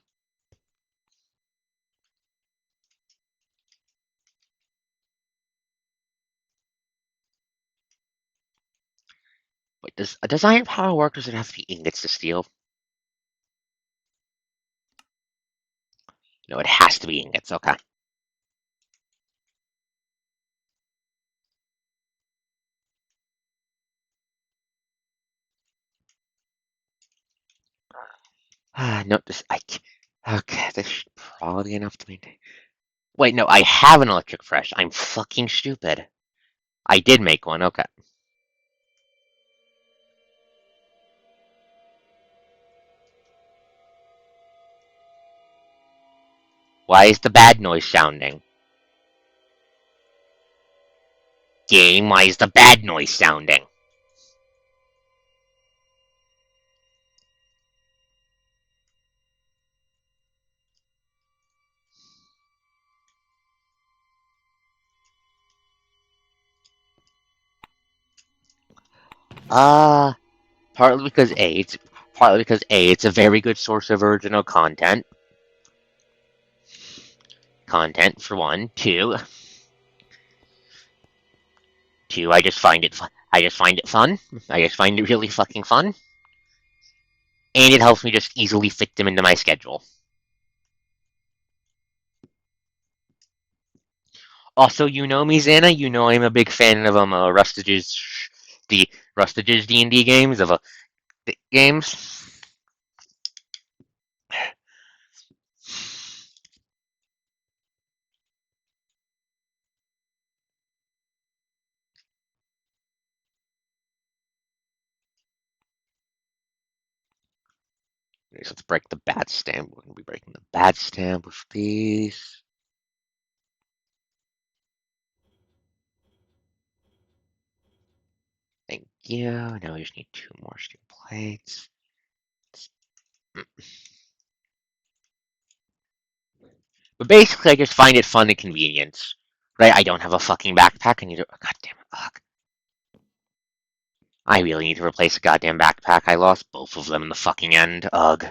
Wait, does iron power work, or does it have to be ingots to steel? No, it has to be ingots. Okay. No, okay, this should probably be enough to maintain. Wait, no, I have an electric fresh. I'm fucking stupid. I did make one. Okay. Why is the bad noise sounding? Game, why is the bad noise sounding? Uh, partly because it's a very good source of original content for one. Two, I just find it fun. I just find it fun. I just find it really fucking fun, and it helps me just easily fit them into my schedule. Also, you know me, Xana. You know I'm a big fan of the Rustage's D&D games games. So let's break the bad stamp. We're gonna be breaking the bad stamp with these. Thank you. Now we just need two more steel plates. But basically, I just find it fun and convenience. Right? I don't have a fucking backpack. I need to. God damn it. Ugh. I really need to replace a goddamn backpack. I lost both of them in the fucking end. Ugh.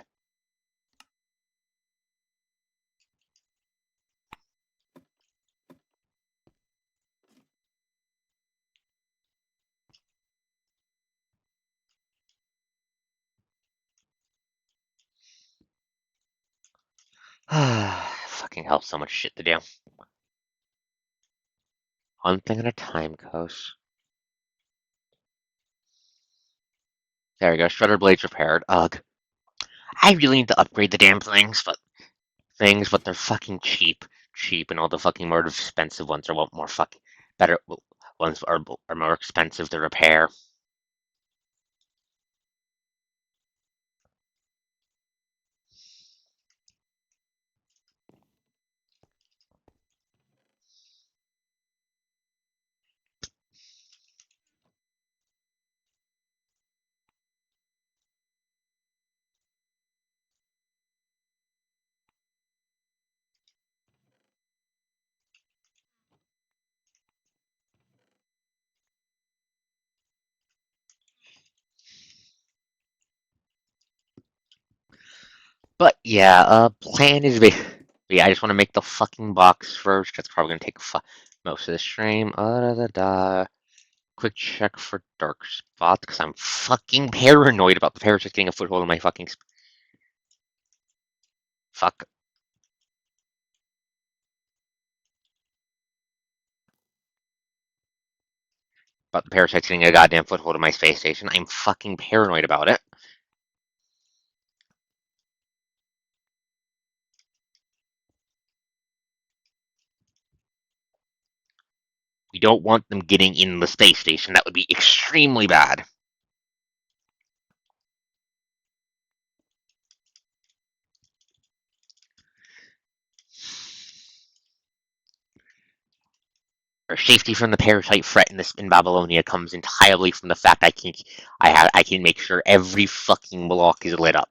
Fucking hell, so much shit to do. One thing at a time, Coast. There we go. Shredder blades repaired. Ugh. I really need to upgrade the damn things, but they're fucking cheap, and all the fucking more expensive ones are what more fucking better ones are more expensive to repair. But yeah, plan is yeah. I just want to make the fucking box first. That's probably gonna take most of the stream. Quick check for dark spots because I'm fucking paranoid about the parasites getting a foothold in my fucking fuck. about the parasites getting a goddamn foothold in my space station. I'm fucking paranoid about it. We don't want them getting in the space station. That would be extremely bad. Our safety from the parasite threat in Babylonia comes entirely from the fact I can make sure every fucking block is lit up.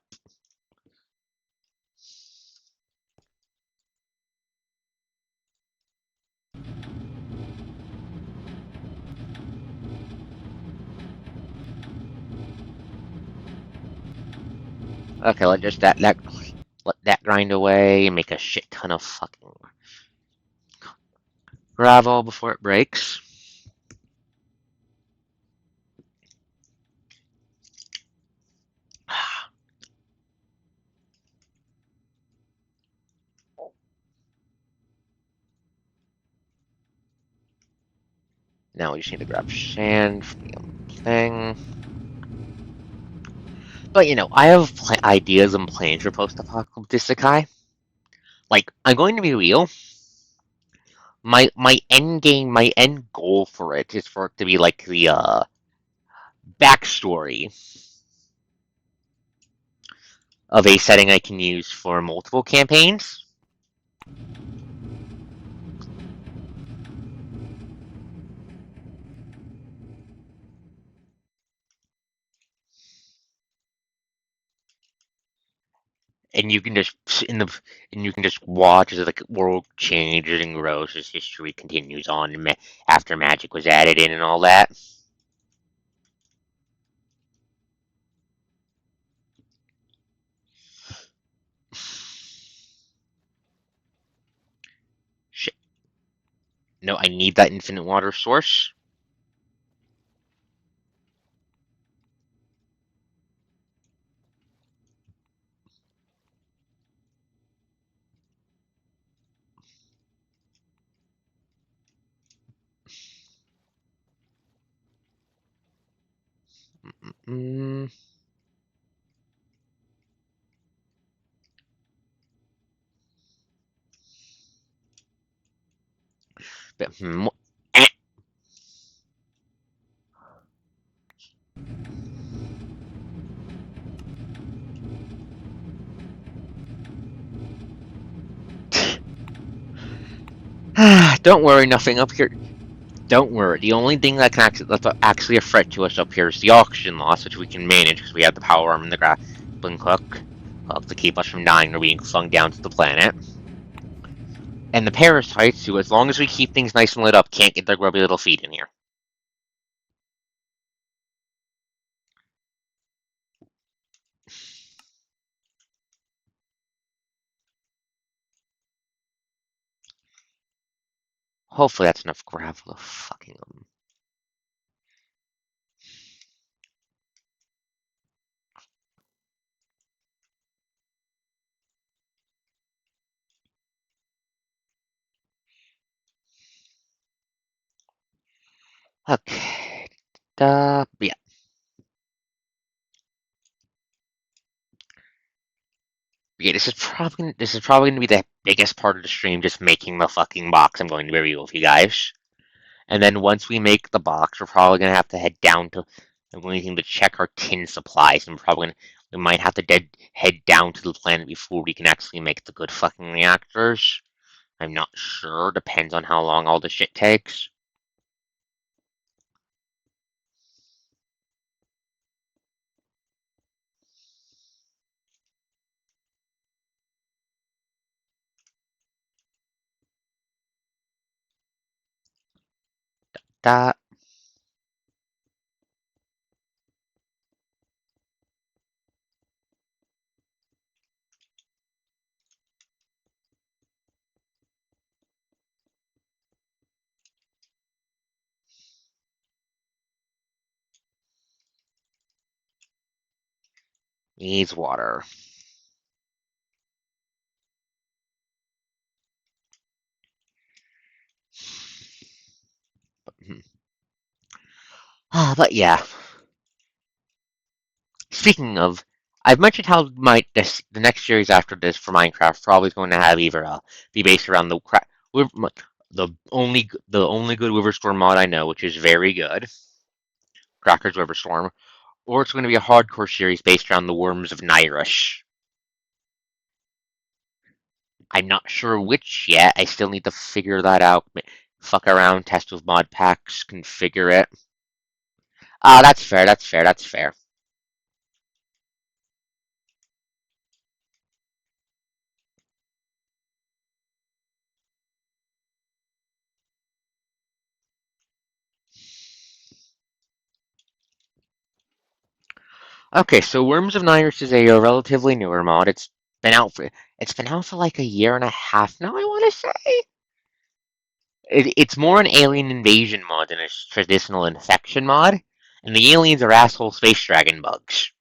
Okay, let that grind away and make a shit ton of fucking gravel before it breaks. Now we just need to grab sand from the thing. But I have ideas and plans for post-apocalyptic isekai. Like, I'm going to be real. My end game, my end goal for it is for it to be like the backstory of a setting I can use for multiple campaigns. And you can just watch as the world changes and grows as history continues on after magic was added in and all that. Shit. No, I need that infinite water source. Mm, but, eh. Don't worry, nothing up here. Don't worry. The only thing that's actually a threat to us up here is the oxygen loss, which we can manage because we have the power arm and the grappling hook to keep us from dying or being flung down to the planet. And the parasites, who, as long as we keep things nice and lit up, can't get their grubby little feet in here. Hopefully that's enough gravel to fucking them. Okay. Yeah. Yeah, this is probably gonna be the biggest part of the stream, just making the fucking box. I'm going to be real with you guys. And then once we make the box, we're probably gonna have to head down to. I'm going to check our tin supplies, and we might have to head down to the planet before we can actually make the good fucking reactors. I'm not sure. Depends on how long all the shit takes. That needs water. But yeah, speaking of, I've mentioned how the next series after this for Minecraft probably is going to have either be based around the only good Witherstorm mod I know, which is very good, Cracker's Witherstorm, or it's going to be a hardcore series based around the Worms of Nyrish. I'm not sure which yet. I still need to figure that out. Fuck around, test with mod packs, configure it. Ah, that's fair. That's fair. That's fair. Okay, so Worms of Nyrish is a relatively newer mod. It's been out for like a year and a half now, I want to say. It's more an alien invasion mod than a traditional infection mod, and the aliens are asshole space dragon bugs.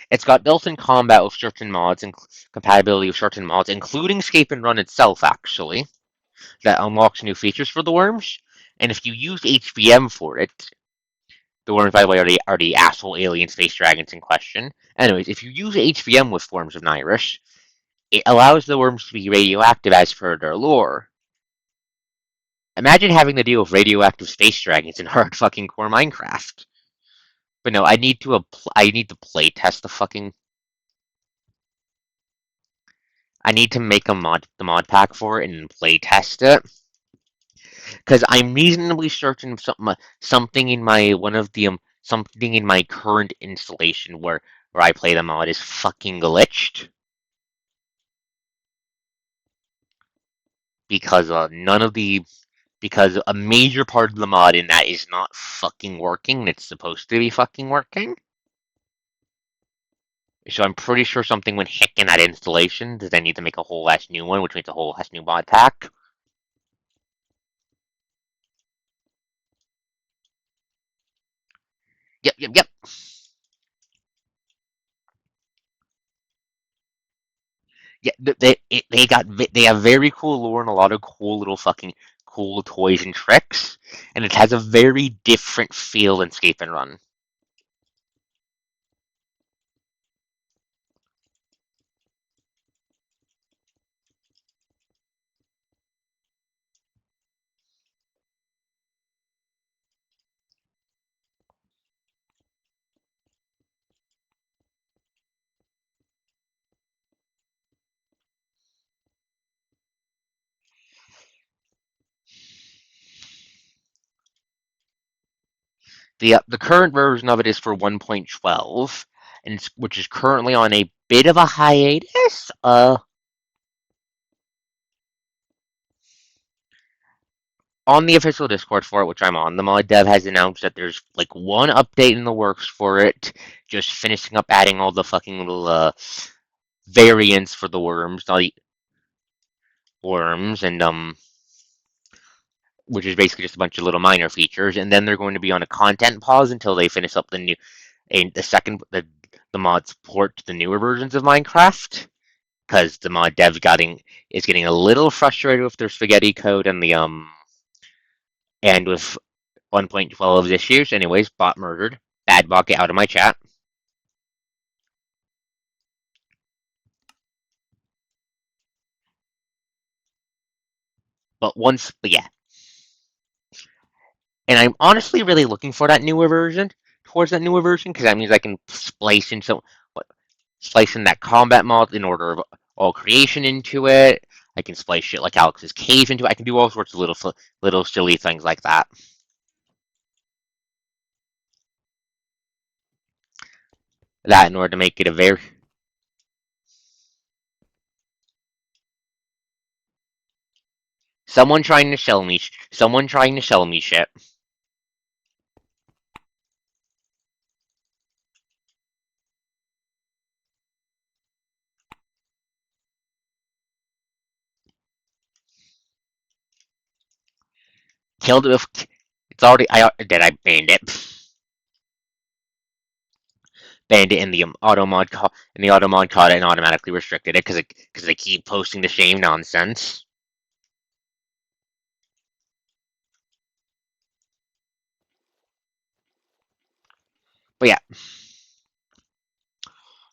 It's got built-in combat with certain mods and compatibility with certain mods, including Escape and Run itself, actually, that unlocks new features for the worms. And if you use HVM for it, the worms, by the way, are the asshole alien space dragons in question. Anyways, if you use HVM with forms of Nyrish, it allows the worms to be radioactive as per their lore. Imagine having to deal with radioactive space dragons in hard fucking core Minecraft. But no, I need to play test the fucking. I need to make the mod pack for it and play test it because I'm reasonably certain something in my one of the something in my current installation where I play the mod is fucking glitched because because a major part of the mod in that is not fucking working and it's supposed to be fucking working. So I'm pretty sure something went hick in that installation. Does I need to make a whole ass new one, which means a whole ass new mod pack? Yep, yep, yep. Yeah, they have very cool lore and a lot of cool little fucking cool toys and tricks, and it has a very different feel than Escape and Run. The current version of it is for 1.12, and which is currently on a bit of a hiatus. On the official Discord for it, which I'm on, the mod dev has announced that there's like one update in the works for it, just finishing up adding all the fucking little variants for the worms, not the worms, and which is basically just a bunch of little minor features, and then they're going to be on a content pause until they finish up the mod support to the newer versions of Minecraft, because the mod dev is getting a little frustrated with their spaghetti code and with 1.12 issues. Anyways, bot murdered. Bad bot, get out of my chat. But yeah, and I'm honestly really looking for that newer version, because that means I can slice in that combat mod in order of all creation into it. I can splice shit like Alex's cave into it. I can do all sorts of little silly things like that. That in order to make it a very someone trying to sell me shit. Killed it with it's already I banned it. Banned it in the auto mod caught it and automatically restricted it because they keep posting the shame nonsense. But yeah,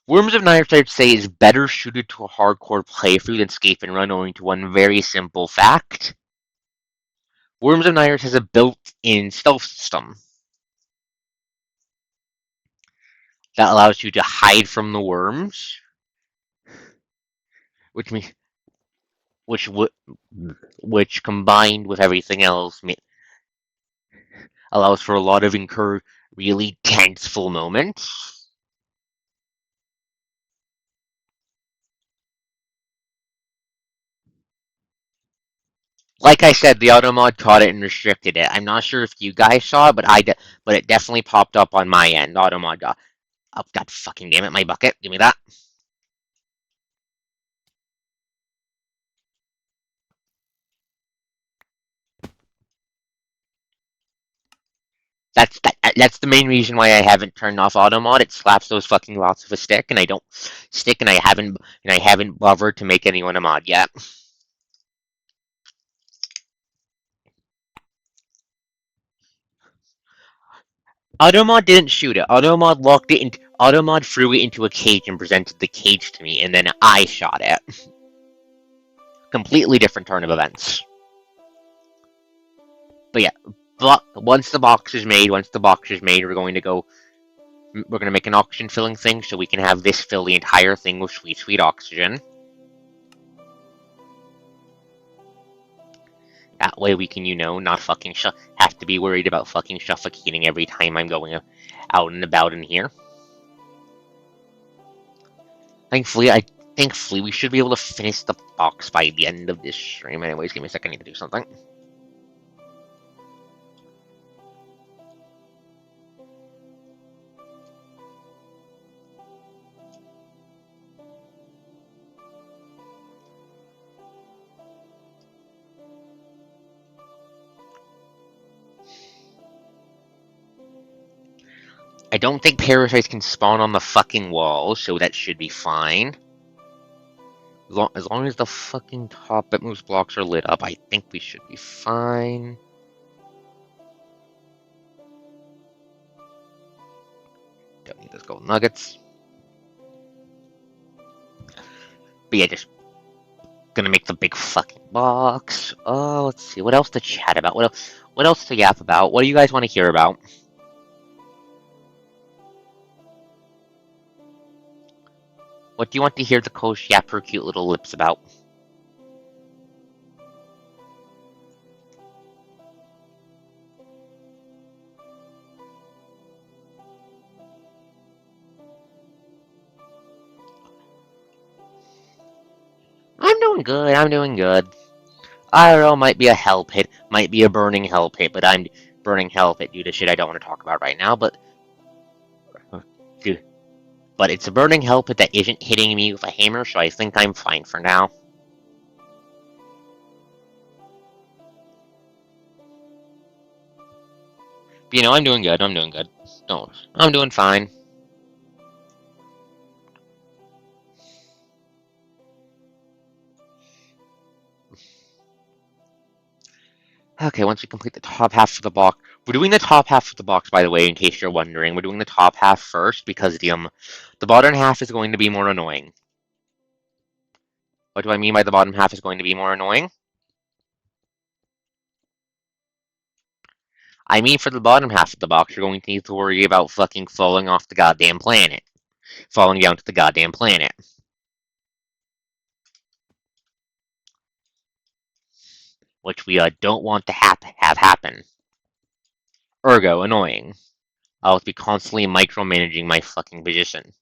Worms of Knives, I'd say, is better suited to a hardcore playthrough than Escape and Run, owing to one very simple fact. Worms of Knives has a built-in stealth system that allows you to hide from the worms, which means which which combined with everything else allows for a lot of really tenseful moments. Like I said, the auto mod caught it and restricted it. I'm not sure if you guys saw it, but it definitely popped up on my end. Auto mod got. Oh god, fucking damn it! My bucket, give me that. That's the main reason why I haven't turned off auto mod. It slaps those fucking lots of a stick, and I don't stick, and I haven't bothered to make anyone a mod yet. Automod didn't shoot it. Automod threw it into a cage and presented the cage to me, and then I shot it. Completely different turn of events. But yeah, once the box is made, we're going to go. We're going to make an oxygen filling thing so we can have this fill the entire thing with sweet, sweet oxygen. That way we can, not fucking have to be worried about fucking suffocating every time I'm going out and about in here. Thankfully, we should be able to finish the box by the end of this stream. Anyways, give me a second, I need to do something. I don't think parasites can spawn on the fucking wall, so that should be fine. As long as the fucking top Bitmove's blocks are lit up, I think we should be fine. Don't need those gold nuggets. But yeah, just gonna make the big fucking box. Oh, let's see. What else to chat about? What else to yap about? What do you guys want to hear about? What do you want to hear the coach yap her cute little lips about? I'm doing good, I'm doing good. IRL might be a hell pit, might be a burning hell pit, but I'm burning hell pit due to shit I don't want to talk about right now, dude, but it's a burning hell pit that isn't hitting me with a hammer, so I think I'm fine for now. But, I'm doing good, I'm doing good. No, I'm doing fine. Okay, once we complete the top half of the box, we're doing the top half of the box, by the way, in case you're wondering. We're doing the top half first because the bottom half is going to be more annoying. What do I mean by the bottom half is going to be more annoying? I mean for the bottom half of the box, you're going to need to worry about fucking falling off the goddamn planet. Falling down to the goddamn planet. Which we don't want to have happen. Ergo, annoying. I'll be constantly micromanaging my fucking position.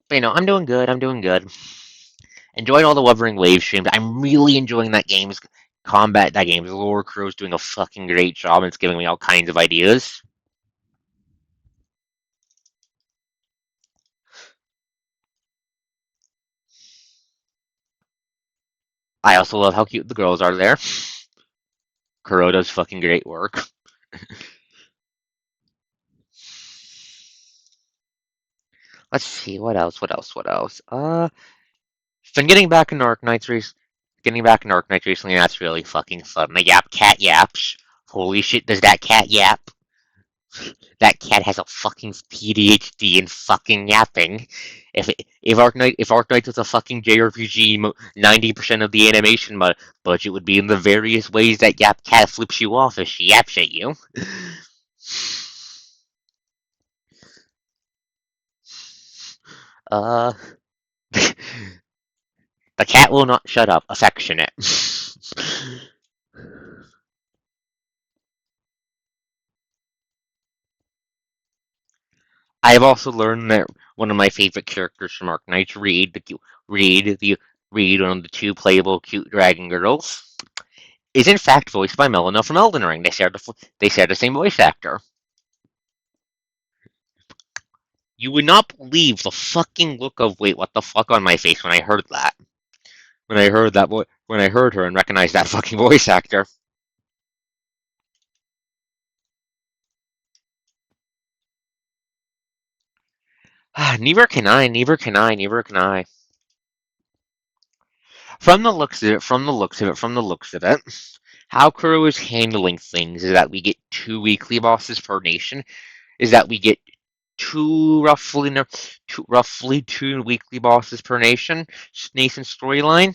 But I'm doing good, I'm doing good. Enjoying all the Wuthering Waves streams. I'm really enjoying that game's combat, that game's lore crew is doing a fucking great job, and it's giving me all kinds of ideas. I also love how cute the girls are there. Kuro does fucking great work. Let's see, what else, what else, what else? Been getting back in Arknights recently. Getting back in Arknights recently, that's really fucking fun. The cat yaps. Holy shit, does that cat yap? That cat has a fucking PhD in fucking yapping. If Arknight was a fucking JRPG, 90% of the animation budget would be in the various ways that Yap Cat flips you off as she yaps at you. Uh, the cat will not shut up. Affectionate. I have also learned that one of my favorite characters from Arknights, Reed, one of the two playable cute dragon girls, is in fact voiced by Melina from Elden Ring. They share the same voice actor. You would not believe the fucking look of wait, what the fuck on my face when I heard that. When I heard her and recognized that fucking voice actor. Neither can I. From the looks of it, how Kuro is handling things is that we get two weekly bosses per nation. Is that we get roughly two weekly bosses per nation storyline.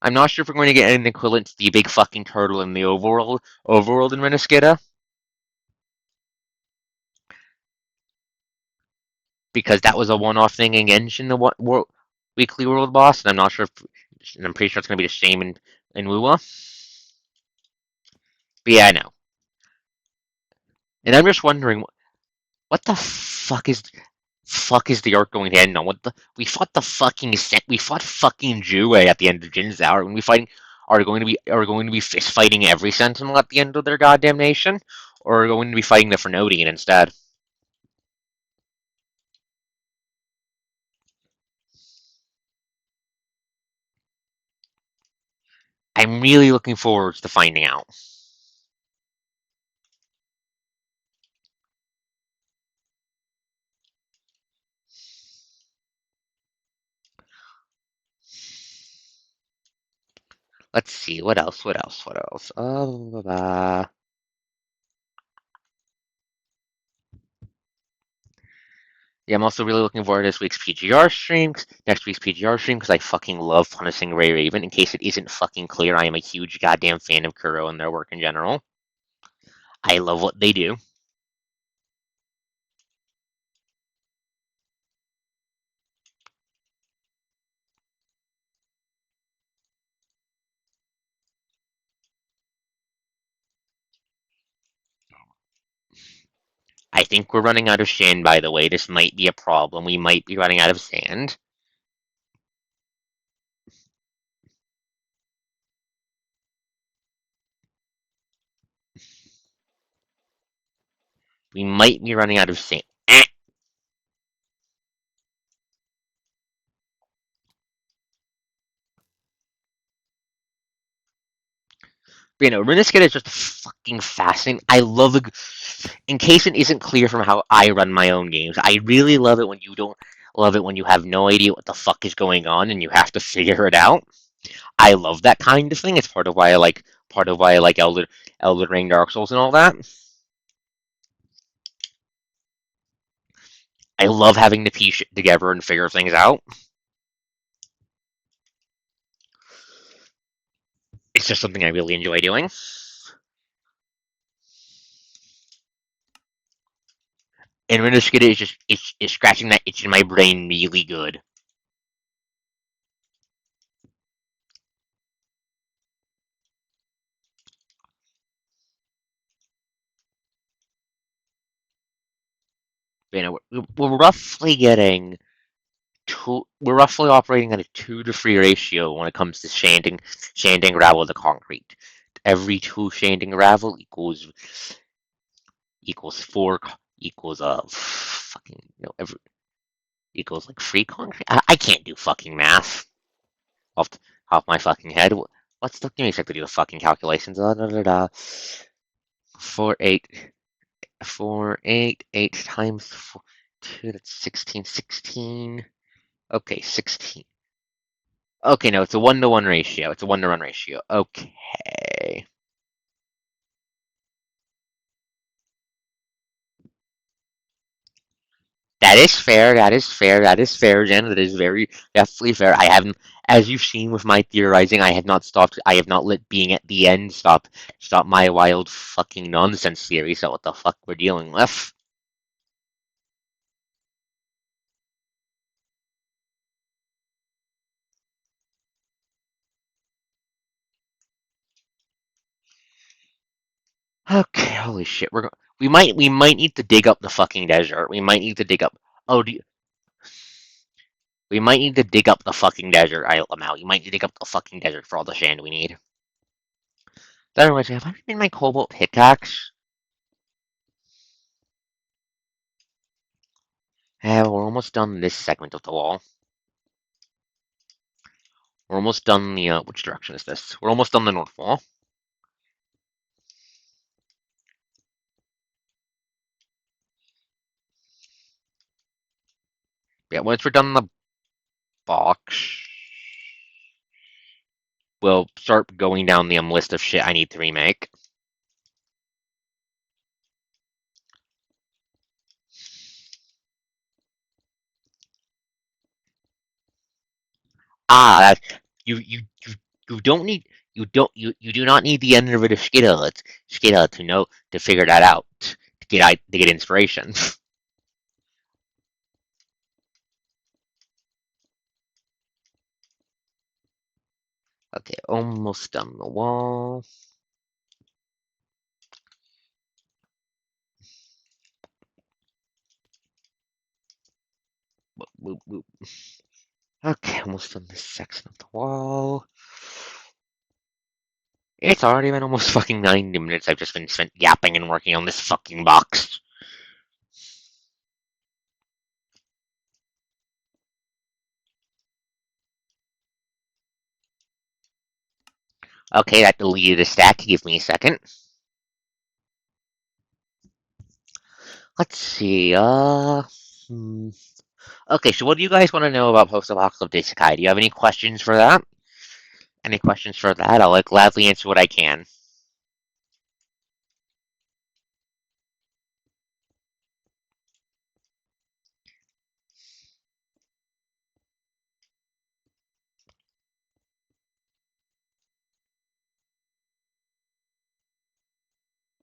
I'm not sure if we're going to get an equivalent to the big fucking turtle in the overworld in Reniscida, because that was a one-off thing in Genshin, the weekly world boss, and I'm not sure if, and I'm pretty sure it's going to be the same in Wuwa. But yeah, I know. And I'm just wondering, what the fuck is the arc going to end on? We fought fucking Jue at the end of Jin's Hour, and we fighting are going to be fist fighting every Sentinel at the end of their goddamn nation, or are going to be fighting the Fernodian instead? I'm really looking forward to finding out. Let's see, what else? What else? What else? Yeah, I'm also really looking forward to this week's PGR stream, next week's PGR stream, because I fucking love punishing Ray Raven. In case it isn't fucking clear, I am a huge goddamn fan of Kuro and their work in general. I love what they do. I think we're running out of sand, by the way. This might be a problem. We might be running out of sand. We might be running out of sand. But, Runescape is just fucking fascinating. I love it. In case it isn't clear from how I run my own games, I really love it when you don't love it when you have no idea what the fuck is going on and you have to figure it out. I love that kind of thing. It's part of why I like Elden Ring, Dark Souls, and all that. I love having to piece shit together and figure things out. It's just something I really enjoy doing. And Reniscida is just it's scratching that itch in my brain really good. We're roughly getting we're roughly operating at a 2 to 3 ratio when it comes to sanding gravel to concrete. Every two sanding gravel equals four equals fucking every equals like free concrete. I can't do fucking math off off my fucking head. Give me a sec to do the fucking calculations. 4 8 4 8 8 times 2, that's 16, 16. Okay, 16. Okay, no, it's a 1-to-1 ratio. It's a 1-to-1 ratio. Okay. That is fair. That is fair. That is fair, Jen. That is very definitely fair. I haven't, as you've seen with my theorizing, I have not stopped. I have not let being at the end stop my wild fucking nonsense theory. So what the fuck we're dealing with? Okay, holy shit. We might need to dig up the fucking desert. We might need to dig up. Oh, we might need to dig up the fucking desert. I'm out. You might need to dig up the fucking desert for all the sand we need. Otherwise, have I made my cobalt pickaxe? Yeah, we're almost done this segment of the wall. We're almost done the, which direction is this? We're almost done the north wall. Yeah, once we're done the box, we'll start going down the list of shit I need to remake. Ah, you don't need you do not need the end of a skittle to know to figure that out to get inspiration. Okay, almost done the wall. Boop, boop, boop. Okay, almost done this section of the wall. It's already been almost fucking 90 minutes. I've just been spent yapping and working on this fucking box. Okay, that deleted a stack. Give me a second. Let's see. Okay, so what do you guys want to know about post-apocalyptic isekai? Do you have any questions for that? Any questions for that? I'll gladly answer what I can.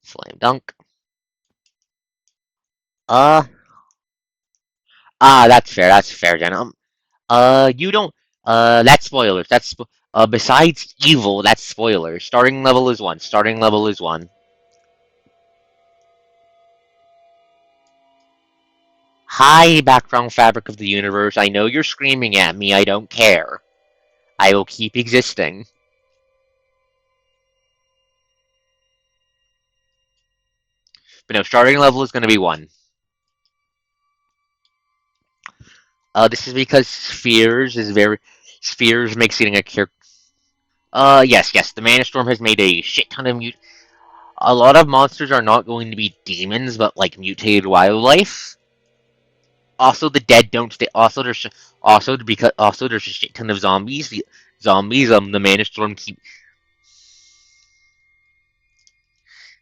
Slam dunk. Uh, that's fair. That's fair, Jen. You don't. That's spoilers. Besides evil, that's spoilers. Starting level is one. Starting level is one. Hi, background fabric of the universe. I know you're screaming at me. I don't care. I will keep existing. But no, starting level is going to be one. This is because spheres makes getting a character. Yes. The Mana Storm has made a shit ton of A lot of monsters are not going to be demons, but like mutated wildlife. Also, the dead don't stay. Also there's a shit ton of zombies. The zombies, the Mana Storm keep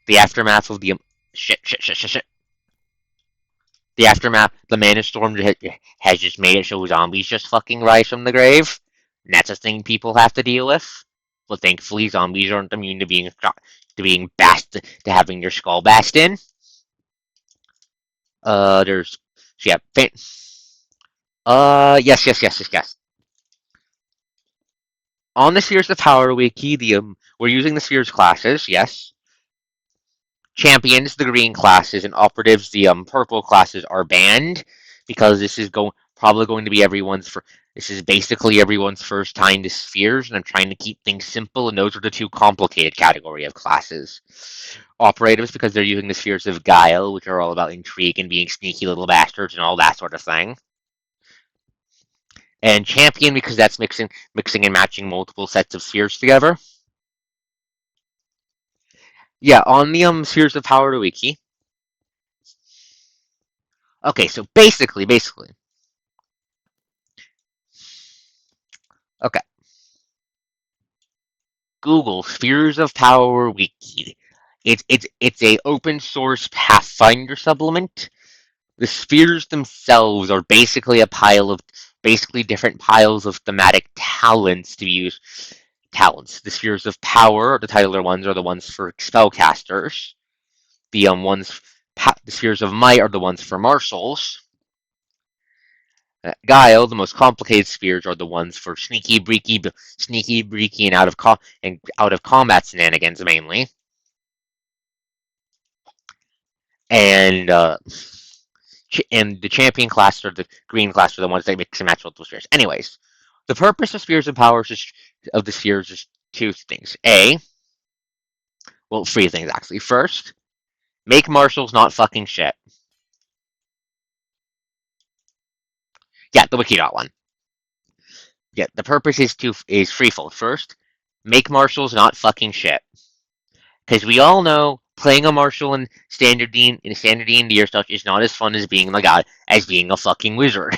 the aftermath of the shit. The aftermath, the Mana Storm has just made it so zombies just fucking rise from the grave. And that's a thing people have to deal with. But thankfully, zombies aren't immune to being bashed to having their skull bashed in. There's so yeah, yes. On the Spheres of Power wiki, we're using the Spheres classes. Yes, champions, the green classes, and operatives, the purple classes, are banned because probably going to be everyone's for. This is basically everyone's first time to spheres, and I'm trying to keep things simple, and those are the two complicated category of classes. Operatives because they're using the spheres of guile, which are all about intrigue and being sneaky little bastards and all that sort of thing. And champion because that's mixing and matching multiple sets of spheres together. Yeah, on the spheres of power wiki. Okay, so basically, okay. Google Spheres of Power Wiki. It's a open source Pathfinder supplement. The spheres themselves are basically a pile of basically different piles of thematic talents to use. Talents. The spheres of power, or the titular ones, are the ones for spellcasters. The spheres of might are the ones for marshals. Guile, the most complicated spheres, are the ones for sneaky, breaky, and out of combat shenanigans mainly. And the champion class or the green class are the ones that mix and match multiple spheres. Anyways, the purpose of spheres and powers of the spheres is two things. Three things actually. First, make marshals not fucking shit. Yeah, the wiki one. Yeah, the purpose is threefold. First, make marshals not fucking shit. Because we all know playing a marshal in standard D&D or such is not as fun as being the god as being a fucking wizard.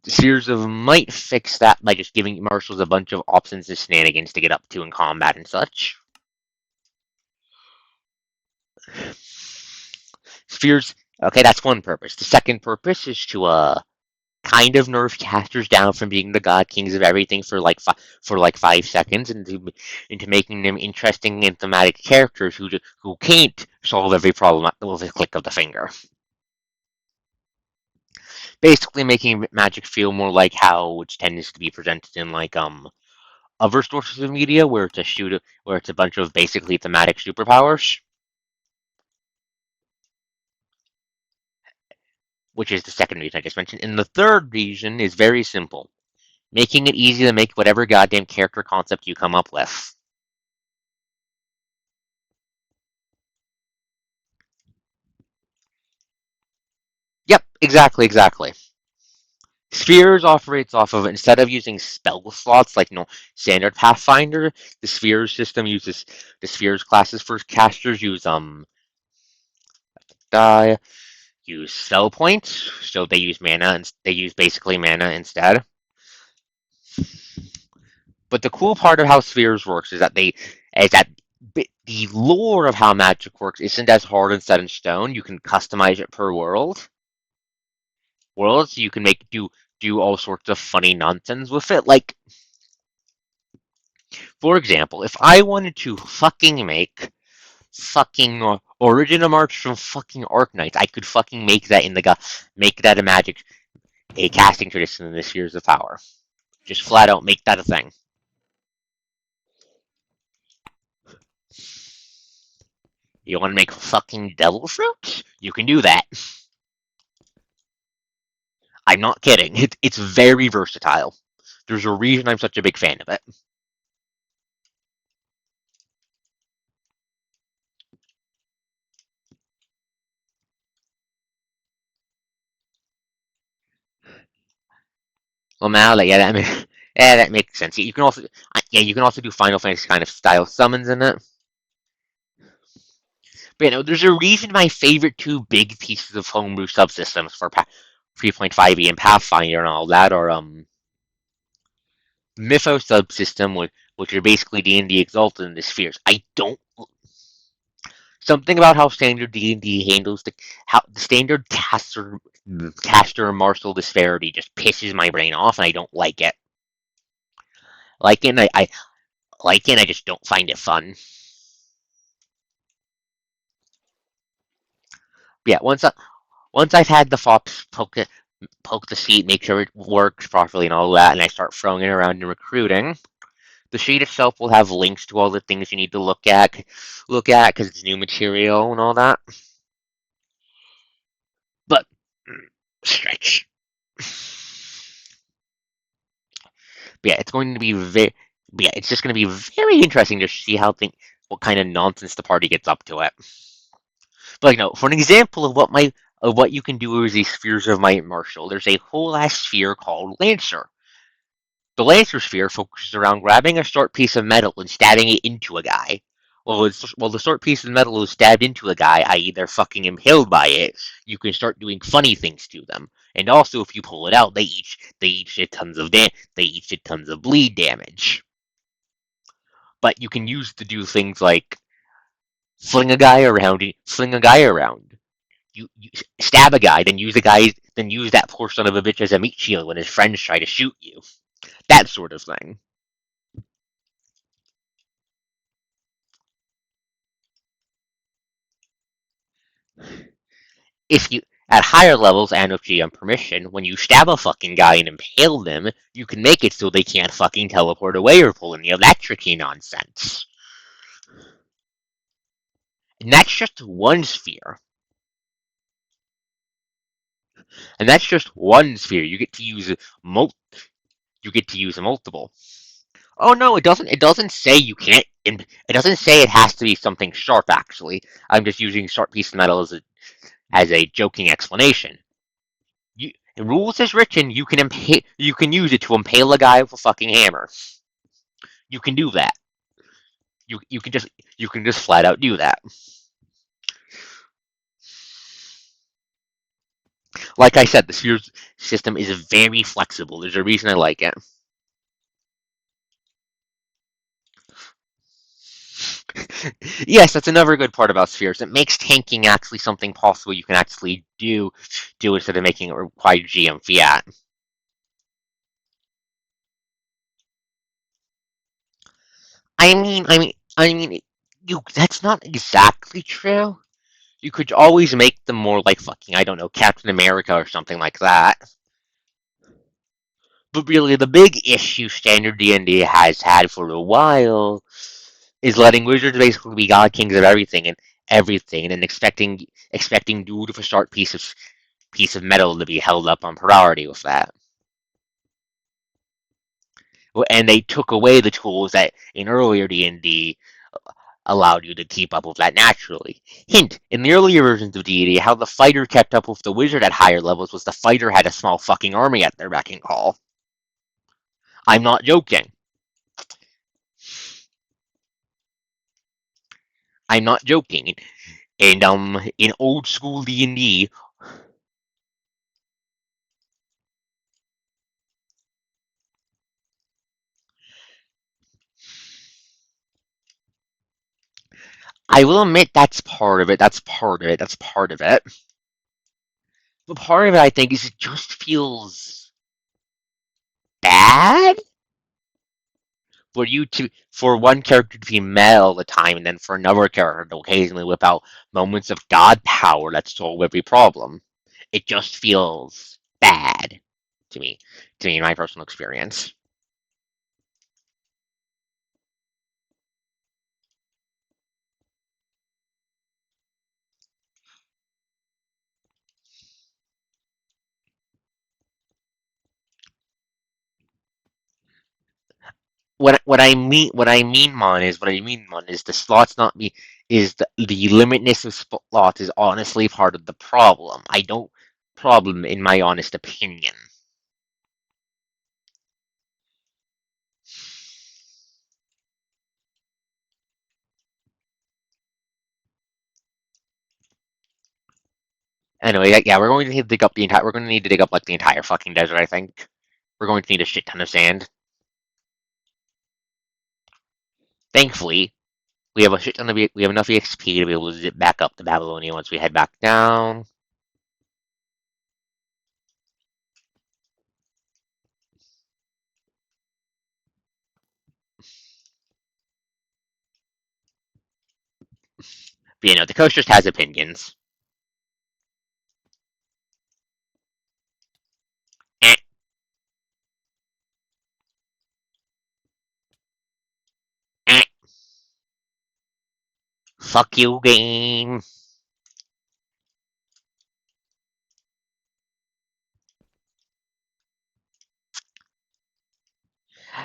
The Sears of Might fix that by just giving marshals a bunch of options and shenanigans to get up to in combat and such. Spheres. Okay, that's one purpose. The second purpose is to kind of nerf casters down from being the god kings of everything for like 5 seconds into making them interesting and thematic characters who can't solve every problem with a click of the finger. Basically, making magic feel more like how it tends to be presented in like other sources of media, where it's a bunch of basically thematic superpowers, which is the second reason I just mentioned. And the third reason is very simple: making it easy to make whatever goddamn character concept you come up with. Yep, exactly. Spheres operates off of instead of using spell slots like no standard Pathfinder, the Spheres system uses the Spheres classes for casters uh, use spell points, so they use mana and they use basically mana instead. But the cool part of how Spheres works is that the lore of how magic works isn't as hard and set in stone. You can customize it per world, so you can do all sorts of funny nonsense with it. Like, for example, if I wanted to fucking make fucking Origin of March from fucking Arknights, I could fucking make that a casting tradition in the Spheres of Power. Just flat out make that a thing. You want to make fucking devil fruit? You can do that. I'm not kidding. It's very versatile. There's a reason I'm such a big fan of it. Well, now that yeah, that makes sense. You can also do Final Fantasy kind of style summons in it. But there's a reason my favorite two big pieces of homebrew subsystems for 3.5e and Pathfinder and all that are Mythos subsystem, which are basically D&D Exalted and the Spheres. I don't something about how standard D&D handles how the standard caster martial disparity just pisses my brain off, and I don't like it. I like it, and I just don't find it fun. But yeah, once I've had the fops poke the seat, make sure it works properly and all that, and I start throwing it around in recruiting. The sheet itself will have links to all the things you need to look at because it's new material and all that. But stretch. But yeah, it's going to be very. Yeah, it's just going to be very interesting to see what kind of nonsense the party gets up to it. But for an example of what you can do with these spheres of might martial, there's a whole ass sphere called Lancer. The Lancer sphere focuses around grabbing a short piece of metal and stabbing it into a guy. the short piece of metal is stabbed into a guy, i.e., they're fucking impaled by it. You can start doing funny things to them, and also if you pull it out, they each get tons of they each get tons of bleed damage. But you can use to do things like fling a guy around. You stab a guy, then use that poor son of a bitch as a meat shield when his friends try to shoot you. That sort of thing. If you At higher levels and with GM permission, when you stab a fucking guy and impale them, you can make it so they can't fucking teleport away or pull any of that tricky nonsense. And that's just one sphere. And that's just one sphere. Mul- you get to use multiple. Oh no, it doesn't. It doesn't say you can't. It doesn't say it has to be something sharp. Actually, I'm just using sharp piece of metal as a joking explanation. The rules is written. You can use it to impale a guy with a fucking hammer. You can do that. You can just flat out do that. Like I said, the sphere system is very flexible. There's a reason I like it. Yes, that's another good part about spheres. It makes tanking actually something possible you can actually do instead of making it require GM fiat. That's not exactly true. You could always make them more like fucking, I don't know, Captain America or something like that. But really, the big issue standard D&D has had for a while is letting wizards basically be god kings of everything, and expecting dude for start piece of metal to be held up on priority with that. And they took away the tools that in earlier D&D allowed you to keep up with that naturally. Hint, in the earlier versions of D&D, how the fighter kept up with the wizard at higher levels was the fighter had a small fucking army at their beck and call. I'm not joking. I'm not joking. And in old school D&D, I will admit that's part of it. That's part of it. That's part of it. But part of it, I think, is it just feels bad for one character to be mad all the time, and then for another character to occasionally whip out moments of god power that solve every problem. It just feels bad to me. To me, in my personal experience. What I mean, Mon, is the slots not be is the limitness of slots is honestly part of the problem. I don't problem in my honest opinion. Anyway, yeah, we're going to need to dig up the entire. We're going to need to dig up like the entire fucking desert. I think we're going to need a shit ton of sand. Thankfully, we have a shit ton of we have enough EXP to be able to zip back up to Babylonia once we head back down. But the coast just has opinions. Eh, eh, fuck you, game.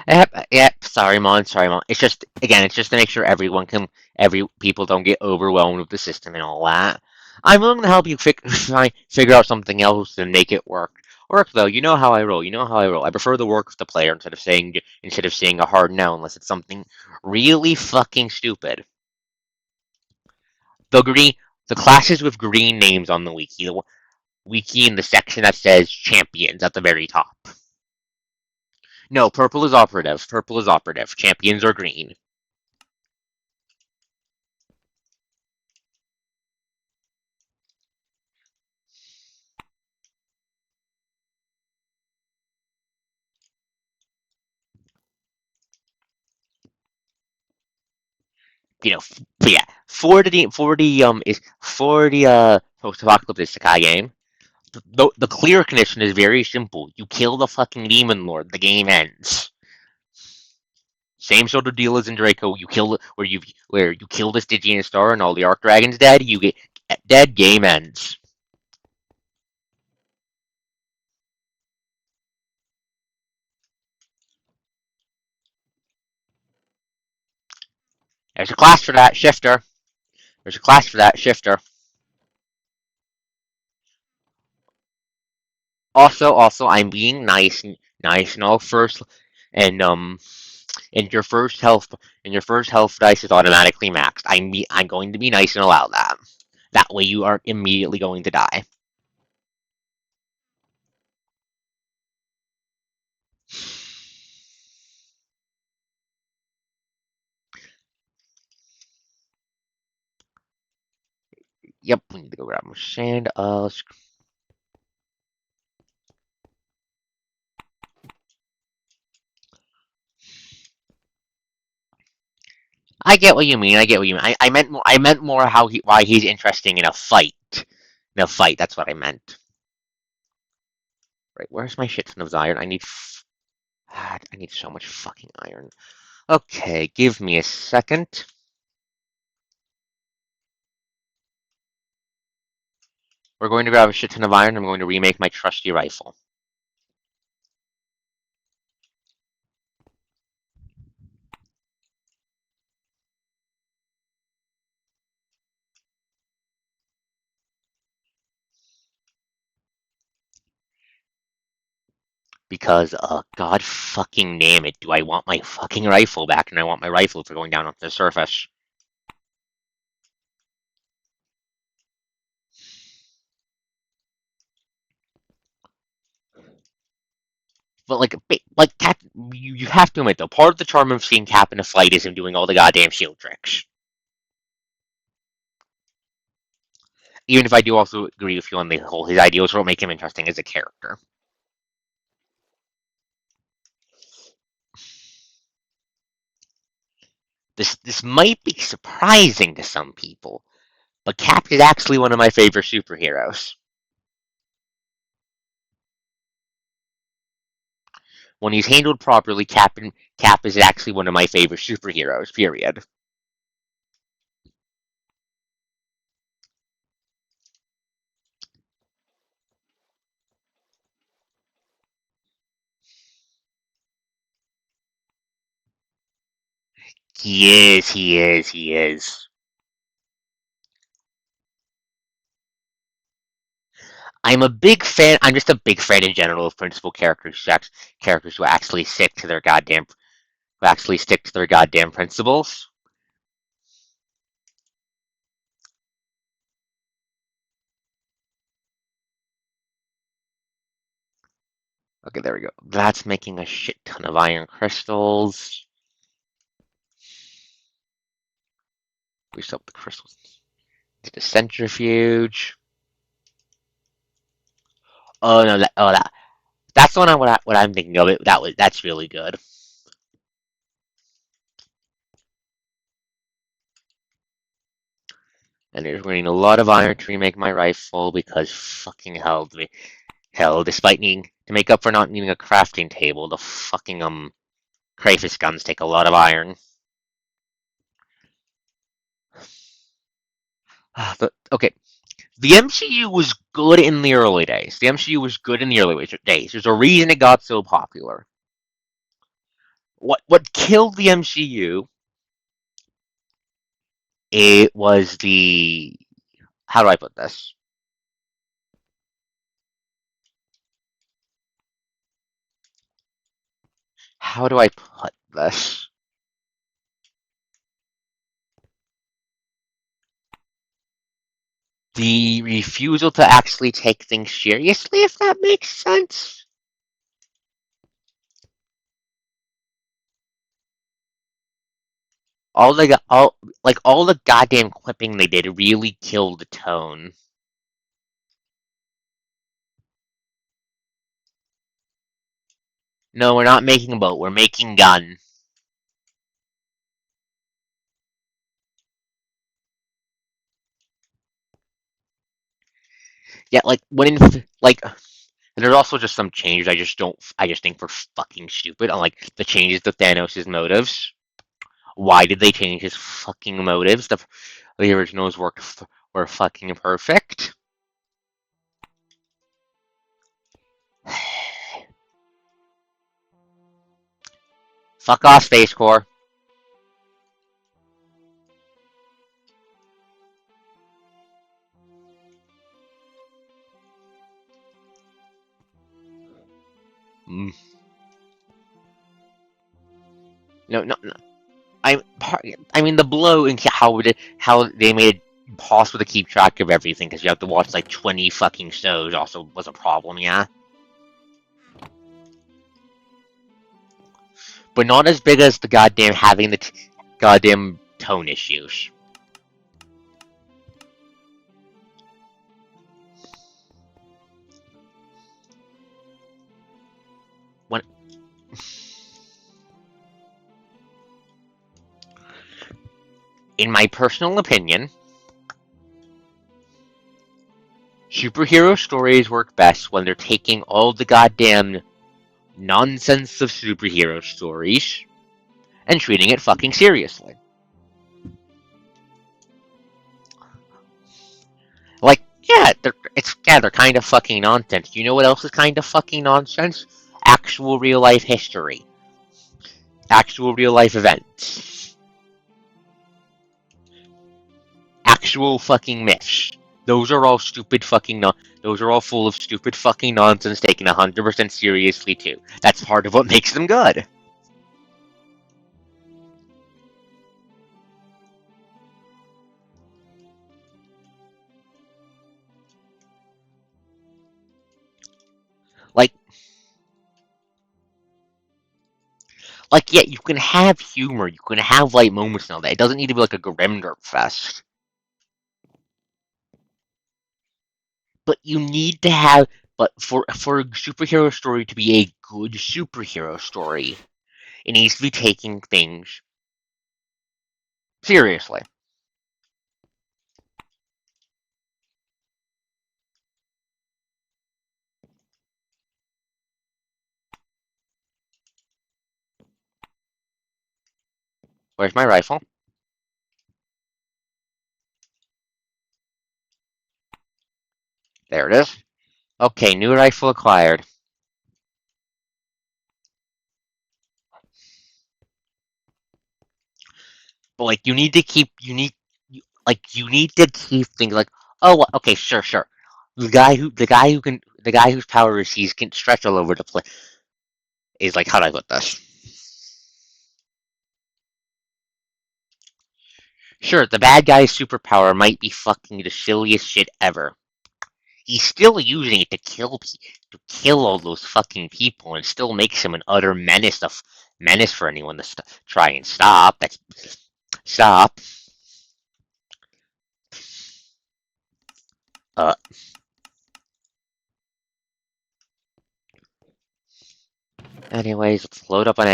Yep, yep. Sorry, Mon. Sorry, Mon. It's just to make sure every people don't get overwhelmed with the system and all that. I'm willing to help you figure out something else and make it work. Work though, you know how I roll. You know how I roll. I prefer the work of the player instead of saying a hard no unless it's something really fucking stupid. The green, the classes with green names on the wiki in the section that says champions at the very top. No, purple is operative. Purple is operative. Champions are green. You know, but yeah, for the post-apocalyptic Sakai game. The clear condition is very simple. You kill the fucking demon lord, the game ends. Same sort of deal as in Draco. You kill where you kill the Stygian star and all the Arc Dragons dead. You get dead. Game ends. There's a class for that shifter. There's a class for that shifter. Also, I'm being nice and all first, and and your first health dice is automatically maxed. I'm going to be nice and allow that. That way, you aren't immediately going to die. Yep, we need to go grab more sand. I get what you mean. I get what you mean. I meant more why he's interesting in a fight. In a fight, that's what I meant. Right, where's my shit ton of iron? I need so much fucking iron. Okay, give me a second. We're going to grab a shit ton of iron. I'm going to remake my trusty rifle. Because, god fucking name it, do I want my fucking rifle back, and I want my rifle for going down onto the surface. But Cap, you have to admit though, part of the charm of seeing Cap in a fight is him doing all the goddamn shield tricks. Even if I do also agree with you on the whole, his ideals will make him interesting as a character. This might be surprising to some people, but Cap is actually one of my favorite superheroes. When he's handled properly, Cap is actually one of my favorite superheroes. Period. He is. He is. He is. I'm a big fan. I'm just a big fan in general of principal characters who actually stick to their goddamn principles. Okay, there we go. That's making a shit ton of iron crystals. We still have the crystals to the centrifuge. Oh no, that's the one what I'm thinking of. That's really good. And there's running a lot of iron to remake my rifle because fucking hell, despite needing to make up for not needing a crafting table, the fucking crayfish guns take a lot of iron. Okay, the MCU was good in the early days. The MCU was good in the early days. There's a reason it got so popular. What killed the MCU? It was the how do I put this? How do I put this? The refusal to actually take things seriously, if that makes sense. All the goddamn clipping they did really killed the tone. No, we're not making a boat. We're making gun. Yeah, like when in, like and there's also just some changes I just don't. I just think were fucking stupid. Unlike the changes to Thanos' motives. Why did they change his fucking motives? The originals were fucking perfect. Fuck off, Space Corps. Mm. No, no, no. I, I mean, the blow and how they made it possible to keep track of everything because you have to watch like 20 fucking shows also was a problem, yeah. But not as big as the goddamn having the goddamn tone issues. When, in my personal opinion, superhero stories work best when they're taking all the goddamn nonsense of superhero stories and treating it fucking seriously. Like, yeah, they're kind of fucking nonsense. You know what else is kind of fucking nonsense? Actual real life history, actual real life events, actual fucking myths. Those are all stupid fucking Those are all full of stupid fucking nonsense taken 100% seriously too. That's part of what makes them good. Like, yeah, you can have humor, you can have light moments and all that. It doesn't need to be like a Grimdark fest. But you need to have, but for a superhero story to be a good superhero story, it needs to be taking things seriously. Where's my rifle? There it is. Okay, new rifle acquired. But like, you need to keep things like, oh, okay, sure, sure. The guy whose power is he can stretch all over the place is like, how do I put this? Sure, the bad guy's superpower might be fucking the silliest shit ever. He's still using it to kill all those fucking people, and still makes him an utter menace for anyone to try and stop. That's stop. Uh, Anyways, let's load up on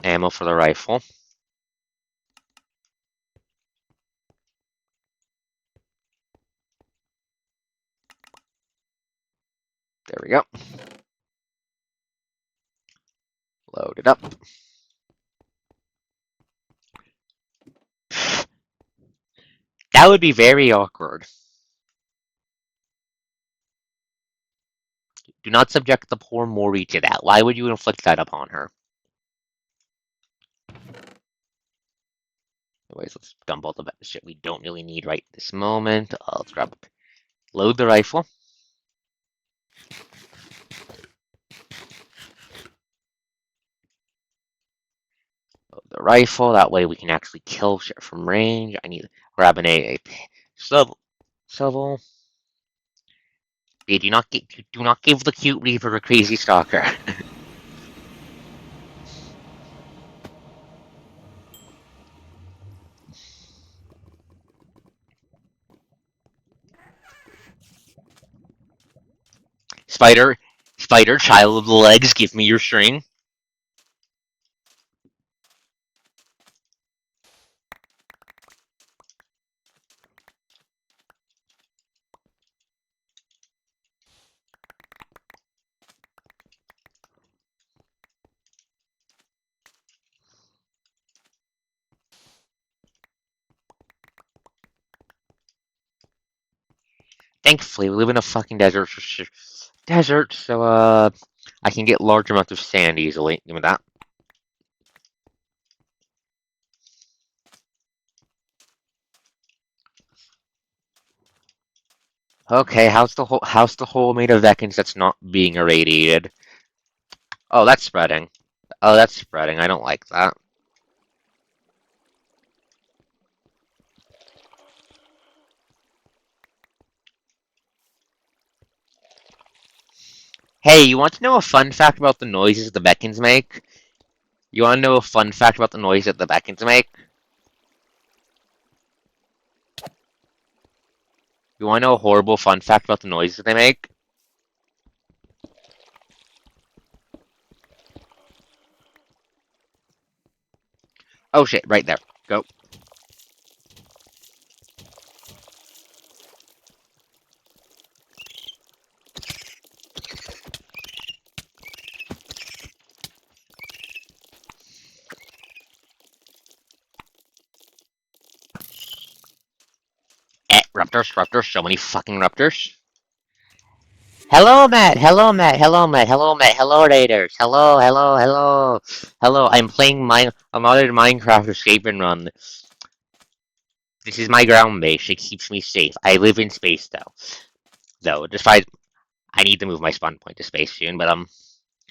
ammo for the rifle. There we go. Load it up. That would be very awkward. Do not subject the poor Mori to that. Why would you inflict that upon her? Anyways, let's dump all the shit we don't really need right this moment. Let's load the rifle. Load the rifle. That way we can actually kill shit from range. I need to grab an AA sub. Shovel. Do not give the cute Reaper a crazy stalker. Spider, child of the legs, give me your string. Thankfully, we live in a fucking desert. So I can get large amounts of sand easily. Give me that. Okay, how's the hole made of Vekins that's not being irradiated? Oh, that's spreading. Oh, that's spreading. I don't like that. Hey, you want to know a fun fact about the noises the Vekins make? You want to know a fun fact about the noise that the Vekins make? You want to know a horrible fun fact about the noises they make? Oh shit, right there. Go. Raptors, so many fucking raptors. Hello, Matt. Hello, Matt. Hello, Matt. Hello, Matt. Hello, Raiders. Hello. I'm playing a modded Minecraft Escape and Run. This is my ground base. It keeps me safe. I live in space, despite I need to move my spawn point to space soon, but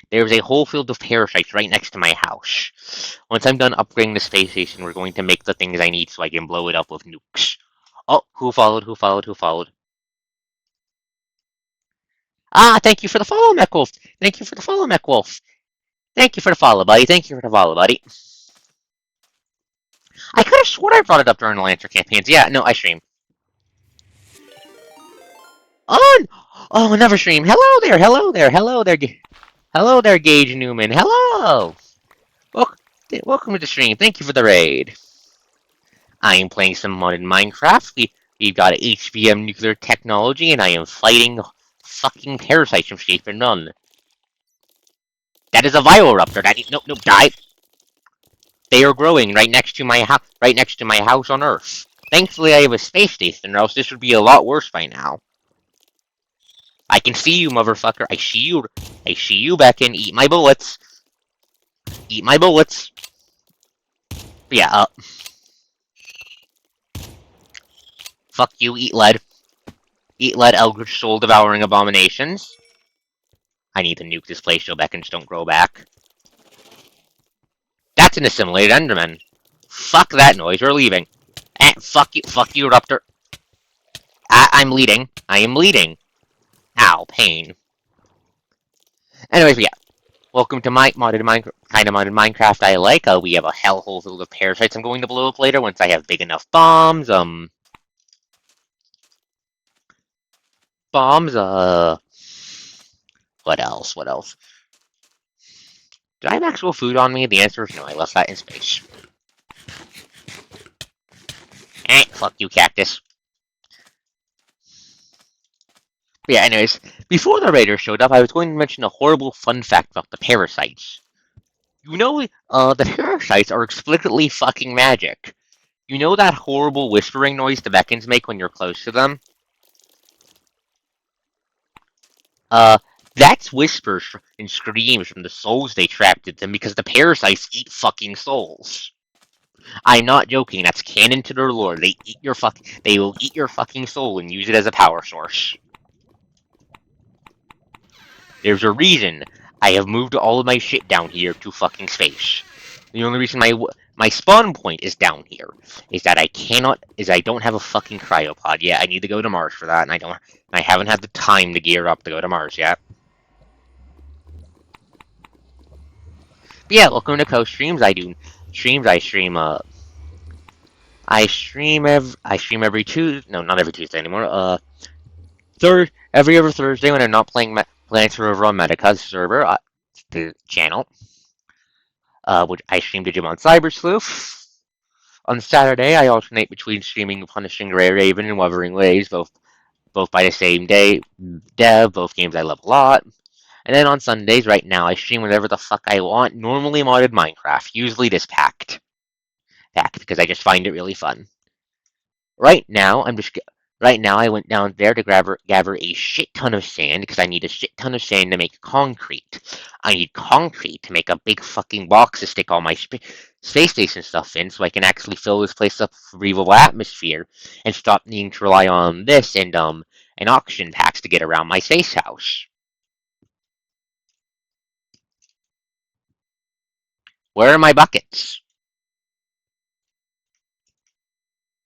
there's a whole field of parasites right next to my house. Once I'm done upgrading the space station, we're going to make the things I need so I can blow it up with nukes. Oh, who followed? Who followed? Who followed? Ah, thank you for the follow, MechWolf. Thank you for the follow, MechWolf. Thank you for the follow, buddy. Thank you for the follow, buddy. I could have sworn I brought it up during the Lancer campaigns. Yeah, no, I stream. On! Oh, another stream. Hello there, hello there, hello there. Hello there, Gage Newman. Hello! Welcome to the stream. Thank you for the raid. I am playing some modded Minecraft. We've got HVM nuclear technology, and I am fighting fucking parasites from Shape and None. That is a Viroraptor. Nope, die. They are growing right next to my house, on Earth. Thankfully, I have a space station, or else this would be a lot worse by now. I can see you, motherfucker. I see you. Beckon. Eat my bullets. Eat my bullets. Yeah, fuck you, eat lead. Eat lead, eldritch soul devouring abominations. I need to nuke this place so Beckons don't grow back. That's an assimilated Enderman. Fuck that noise, we're leaving. Fuck you, Ruptor. I'm bleeding. I am bleeding. Ow, pain. Anyways, yeah. Welcome to my kind of modded Minecraft I like. We have a hellhole filled with parasites I'm going to blow up later once I have big enough bombs. Bombs, what else? Do I have actual food on me? The answer is no, I left that in space. Fuck you, cactus. But yeah, anyways, before the raiders showed up, I was going to mention a horrible fun fact about the parasites. You know, the parasites are explicitly fucking magic. You know that horrible whispering noise the Beckons make when you're close to them? That's whispers and screams from the souls they trapped in them because the parasites eat fucking souls. I'm not joking. That's canon to their lore. They will eat your fucking soul and use it as a power source. There's a reason I have moved all of my shit down here to fucking space. The only reason My spawn point is down here. Is that I don't have a fucking cryopod yet. I need to go to Mars for that, and I haven't had the time to gear up to go to Mars yet. But yeah, welcome to Co-Streams. I do streams. I stream every Tuesday. No, not every Tuesday anymore. Every other Thursday when I'm not playing Plants over on Medica's server, the channel. Which I stream Digimon Cyber Sleuth. On Saturday, I alternate between streaming Punishing Grey Raven and Wuthering Waves, both by the same day. Both games I love a lot. And then on Sundays, right now, I stream whatever the fuck I want. Normally modded Minecraft, usually this pack because I just find it really fun. Right now, I went down there to gather a shit ton of sand because I need a shit ton of sand to make concrete. I need concrete to make a big fucking box to stick all my space station stuff in so I can actually fill this place up with breathable atmosphere and stop needing to rely on this and auction packs to get around my space house. Where are my buckets?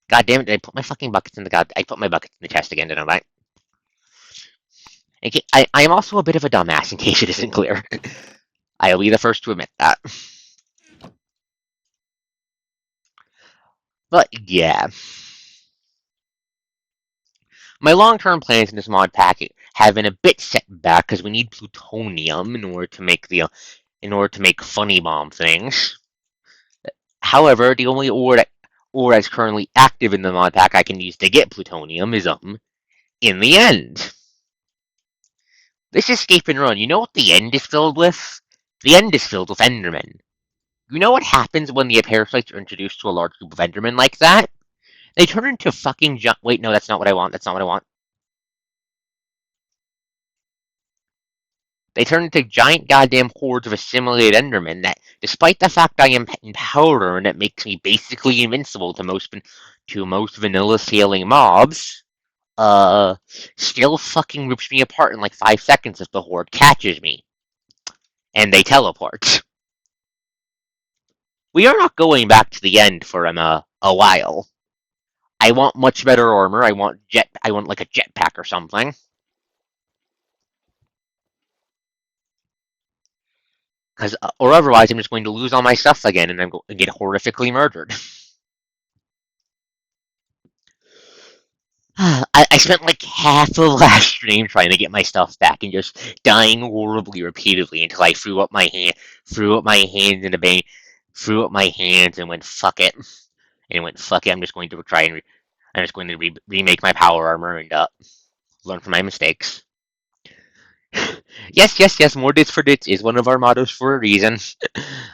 God damn it, did I put my fucking buckets in I put my buckets in the chest again, didn't I? I am also a bit of a dumbass, in case it isn't clear. I'll be the first to admit that. But yeah. My long-term plans in this mod pack have been a bit set back because we need plutonium in order to make funny bomb things. However, the only ore that's currently active in the mod pack I can use to get plutonium is in the end. This escape and run, you know what the end is filled with? The end is filled with Endermen. You know what happens when the parasites are introduced to a large group of Endermen like that? They turn into fucking wait, no, that's not what I want. That's not what I want. They turn into giant goddamn hordes of assimilated Endermen that, despite the fact I am in powder and it makes me basically invincible to most vanilla scaling mobs, still fucking rips me apart in like 5 seconds if the horde catches me. And they teleport. We are not going back to the end for a while. I want much better armor. I want like a jetpack or something. Or otherwise, I'm just going to lose all my stuff again, and I'm going to get horrifically murdered. I spent like half of last stream trying to get my stuff back and just dying horribly repeatedly until I threw up my hands in a bang, threw up my hands and went fuck it, I'm just going to I'm just going to remake my power armor and learn from my mistakes. Yes. More dits for dits is one of our mottos for a reason.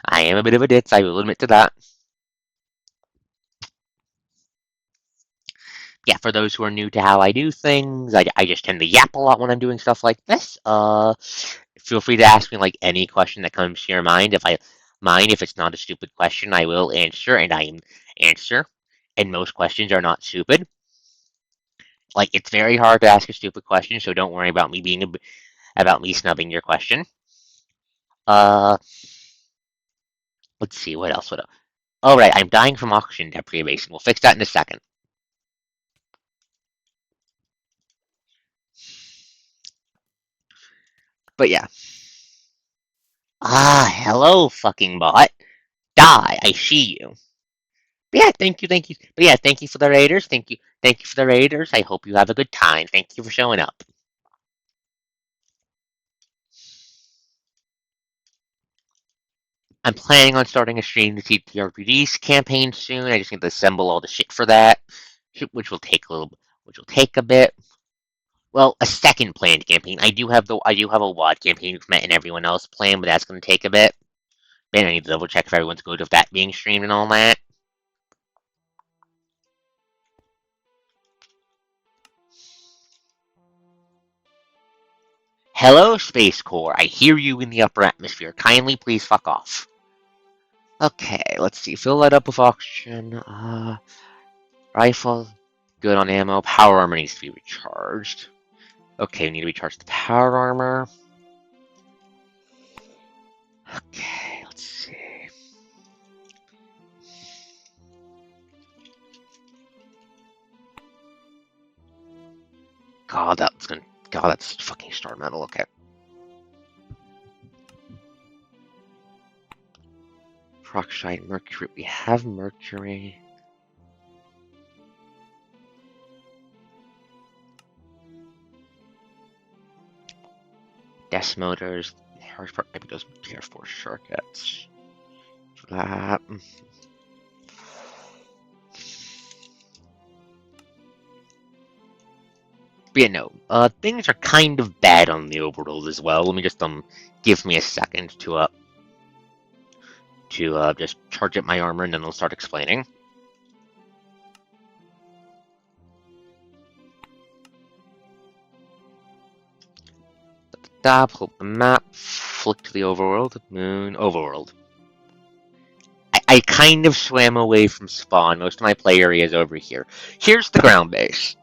I am a bit of a ditz, I will admit to that. Yeah, for those who are new to how I do things, I just tend to yap a lot when I'm doing stuff like this. Feel free to ask me like any question that comes to your mind. If it's not a stupid question, I will answer, and I answer. And most questions are not stupid. Like it's very hard to ask a stupid question, so don't worry about about me snubbing your question. Uh, let's see what else. All right, I'm dying from oxygen deprivation. We'll fix that in a second. But yeah. Hello, fucking bot. Die, I see you. But yeah, thank you. But yeah, thank you for the raiders. Thank you for the raiders. I hope you have a good time. Thank you for showing up. I'm planning on starting a stream to TTRPGs campaign soon. I just need to assemble all the shit for that, which will take a bit. Well, a second planned campaign. I do have a WAD campaign with Matt and everyone else planned, but that's going to take a bit. Then I need to double check if everyone's good with that being streamed and all that. Hello, Space Core. I hear you in the upper atmosphere. Kindly please fuck off. Okay, let's see. Fill that up with oxygen. Rifle. Good on ammo. Power armor needs to be recharged. Okay, we need to recharge the power armor. Okay, let's see. God, that's fucking star metal. Okay. Peroxide, mercury. We have mercury. Death motors. Harsh part maybe those Air Force circuits. That. But yeah, no. Things are kind of bad on the overworld as well. Let me just give me a second to just charge up my armor and then I'll start explaining. Stop, pull up the map, flick to the overworld, moon, overworld. I kind of swam away from spawn. Most of my play area is over here. Here's the ground base.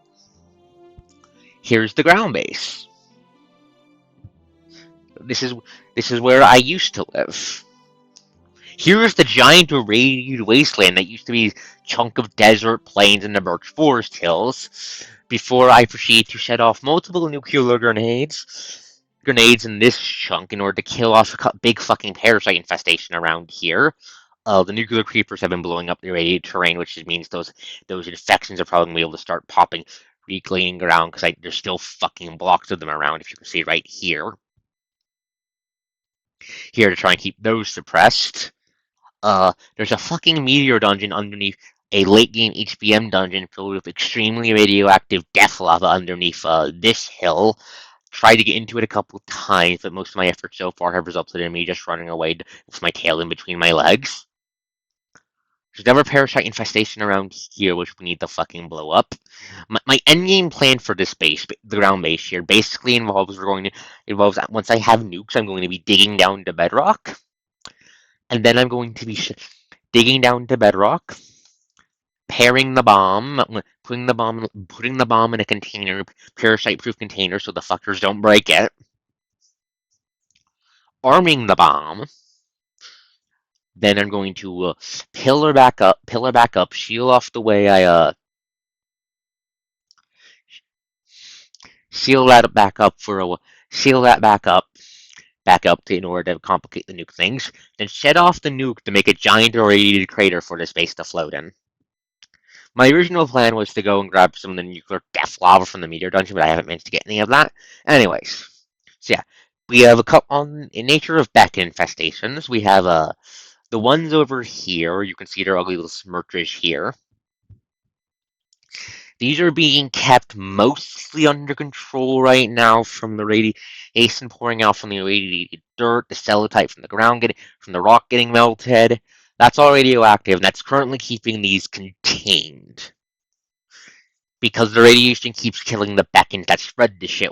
Here's the ground base. This is where I used to live. Here's the giant irradiated wasteland that used to be a chunk of desert plains in the birch forest hills. Before I proceed to set off multiple nuclear grenades in this chunk in order to kill off a big fucking parasite infestation around here. The nuclear creepers have been blowing up the irradiated terrain, which means those infections are probably going to be able to start popping, reclaiming ground because there's still fucking blocks of them around. If you can see right here, to try and keep those suppressed. There's a fucking meteor dungeon underneath a late game HBM dungeon filled with extremely radioactive death lava underneath this hill. Tried to get into it a couple times, but most of my efforts so far have resulted in me just running away with my tail in between my legs. There's never a parasite infestation around here, which we need to fucking blow up. My endgame plan for this base, the ground base here, basically involves once I have nukes, I'm going to be digging down to bedrock, and then I'm going to be digging down to bedrock, pairing the bomb, putting the bomb in a container, parasite-proof container, so the fuckers don't break it, arming the bomb. Then I'm going to pillar back up, seal off the way seal that back up seal that back up in order to complicate the nuke things. Then set off the nuke to make a giant irradiated crater for the space to float in. My original plan was to go and grab some of the nuclear death lava from the meteor dungeon, but I haven't managed to get any of that. Anyways, so yeah, we have a couple in nature of back infestations. We have the ones over here. You can see their ugly little smirches here. These are being kept mostly under control right now from the radiation pouring out from the irradiated dirt, the celluloid from the ground from the rock getting melted. That's all radioactive, and that's currently keeping these contained. Because the radiation keeps killing the beckons that spread the shit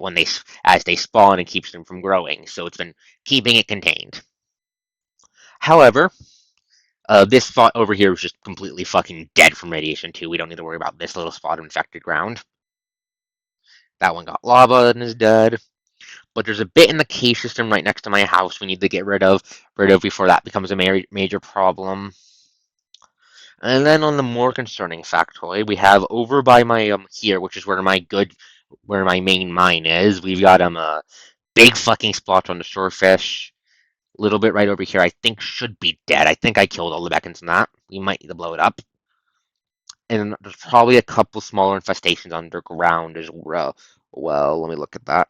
as they spawn and keeps them from growing, so it's been keeping it contained. However, this spot over here is just completely fucking dead from radiation too. We don't need to worry about this little spot of infected ground. That one got lava and is dead. But there's a bit in the cave system right next to my house we need to get rid of before that becomes a major problem. And then on the more concerning factoid, we have over by my here, which is where my main mine is. We've got a big fucking splotch on the surface. A little bit right over here, I think should be dead. I think I killed all the beacons in that. We might need to blow it up. And there's probably a couple smaller infestations underground as well. Well, let me look at that.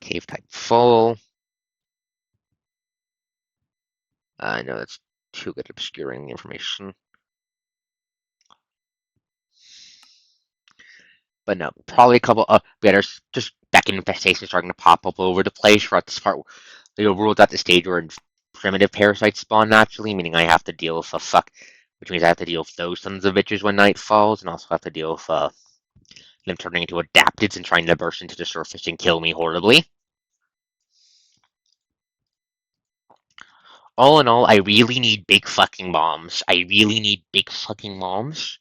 Cave type full. I know that's too good at obscuring the information. But no, probably a couple there's just Beacon infestations starting to pop up all over the place. We're at this part, the overworld's at the stage where primitive parasites spawn naturally, meaning I have to deal with which means I have to deal with those sons of bitches when night falls, and also have to deal with them turning into adaptids and trying to burst into the surface and kill me horribly. All in all, I really need big fucking bombs. I really need big fucking bombs.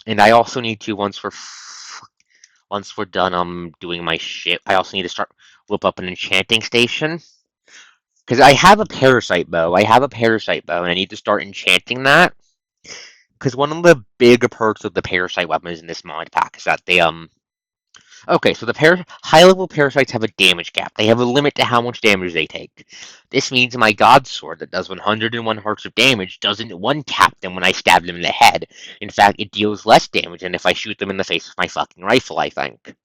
And I also need to once we're done doing my shit, I also need to start whip up an enchanting station. Because I have a parasite bow. I have a parasite bow, and I need to start enchanting that. Because one of the big perks of the parasite weapons in this mod pack is that they Okay, so the high-level parasites have a damage cap. They have a limit to how much damage they take. This means my god sword that does 101 hearts of damage doesn't one-tap them when I stab them in the head. In fact, it deals less damage than if I shoot them in the face with my fucking rifle, I think.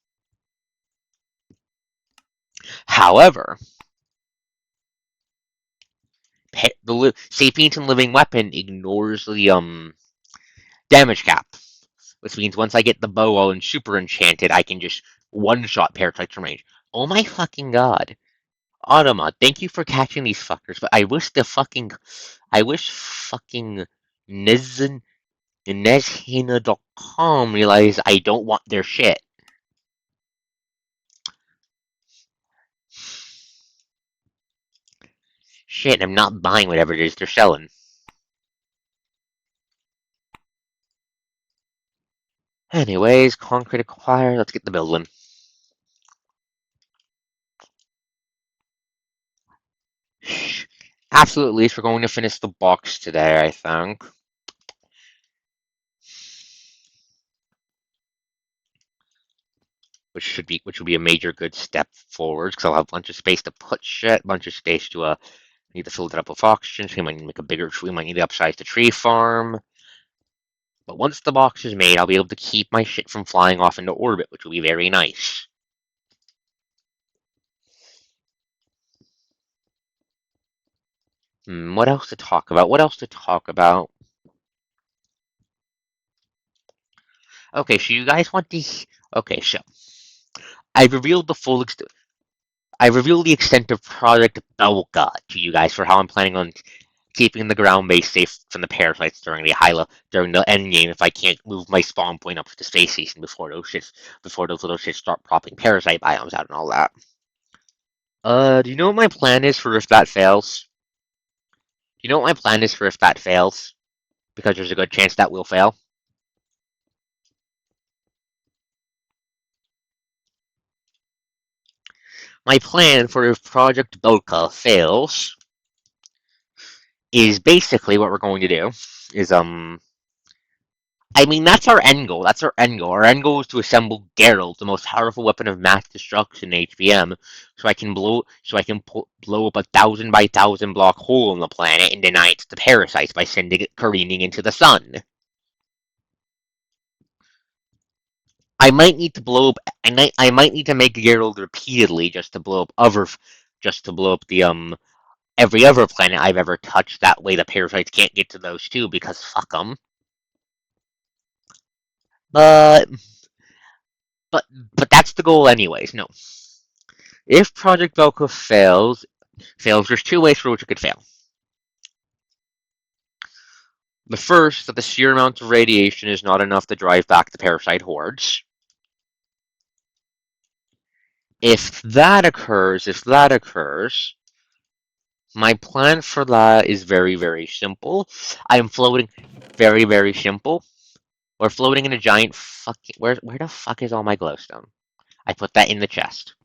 However, the Sapient's and Living Weapon ignores the damage cap. Which means once I get the bow all and super enchanted, I can just one-shot parasites from range. Oh my fucking god. Automa, thank you for catching these fuckers, but I wish fucking Nezhina Nezhina.com realized I don't want their shit. Shit, I'm not buying whatever it is they're selling. Anyways, concrete acquired, let's get the building. Absolute least, we're going to finish the box today, I think. Which will be a major good step forward, because I'll have a bunch of space to put shit, a bunch of space to need to fill it up with oxygen, so we might need to make a bigger tree, we might need to upsize the tree farm. But once the box is made, I'll be able to keep my shit from flying off into orbit, which will be very nice. What else to talk about? What else to talk about? Okay, so you guys want to... Okay, so I've revealed the full extent. I revealed the extent of Project Belka to you guys for how I'm planning on keeping the ground base safe from the parasites during the end game if I can't move my spawn point up to the space station before those little shits start popping parasite biomes out and all that. Do you know what my plan is for if that fails? Do you know what my plan is for if that fails? Because there's a good chance that will fail. My plan for if Project Boca fails is basically what we're going to do. Is I mean that's our end goal. That's our end goal. Our end goal is to assemble Geralt, the most powerful weapon of mass destruction in HBM, so I can blow up a 1,000 by 1,000 block hole in the planet and deny it to the parasites by sending it careening into the sun. I might need to blow up. I might need to make Geralt repeatedly just to blow up the every other planet I've ever touched. That way, the parasites can't get to those too because fuck them. But but but that's the goal, anyways. No, if Project Velcro fails, there's two ways for which it could fail. The first, that the sheer amount of radiation is not enough to drive back the parasite hordes. If that occurs, my plan for that is very, very simple. I am floating, very, very simple. We're floating in a giant fucking. Where the fuck is all my glowstone? I put that in the chest.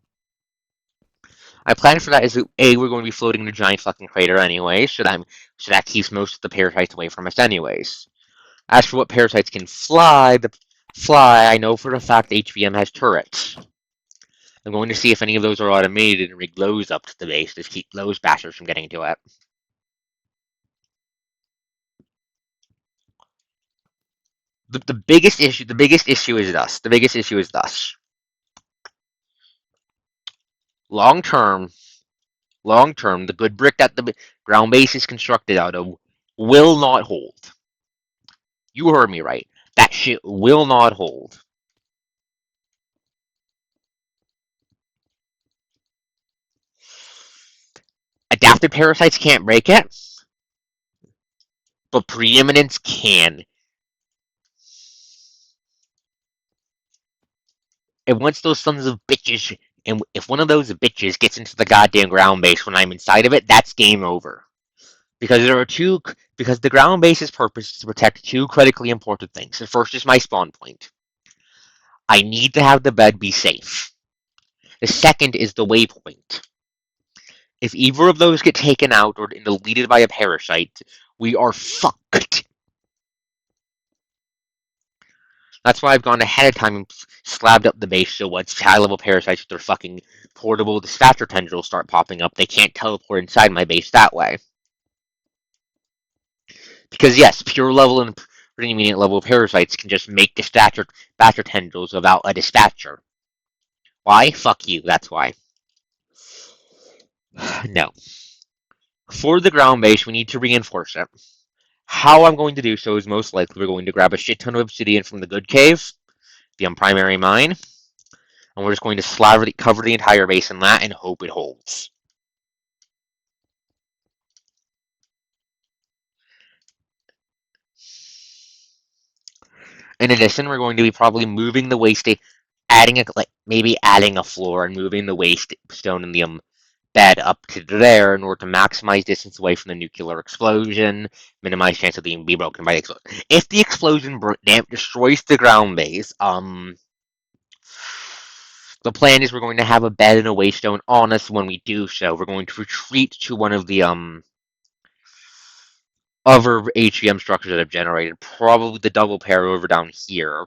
My plan for that is that A, we're going to be floating in a giant fucking crater anyway, so that keeps most of the parasites away from us anyways. As for what parasites can fly, I know for a fact HVM has turrets. I'm going to see if any of those are automated and rig those up to the base to keep those bastards from getting to it. The biggest issue is thus. The biggest issue is thus. Long term, the good brick that the ground base is constructed out of will not hold. You heard me right. That shit will not hold. Adapted parasites can't break it, but preeminence can. And once those sons of bitches, and if one of those bitches gets into the goddamn ground base when I'm inside of it, that's game over. Because the ground base's purpose is to protect two critically important things. The first is my spawn point. I need to have the bed be safe. The second is the waypoint. If either of those get taken out or deleted by a parasite, we are fucked. That's why I've gone ahead of time and slabbed up the base so once high-level parasites with their fucking portable dispatcher tendrils start popping up, they can't teleport inside my base that way. Because yes, pure level and intermediate level parasites can just make dispatcher tendrils without a dispatcher. Why? Fuck you, that's why. No. For the ground base, we need to reinforce it. How I'm going to do so is most likely we're going to grab a shit ton of obsidian from the good cave, the primary mine, and we're just going to cover the entire base in that and hope it holds. In addition, we're going to be probably moving the waste, maybe adding a floor and moving the waste stone in the bed up to there in order to maximize distance away from the nuclear explosion, minimize chance of being broken by the explosion. If the explosion destroys the ground base, the plan is we're going to have a bed and a waste stone on us when we do so. We're going to retreat to one of the other HEM structures that have generated, probably the double pair over down here,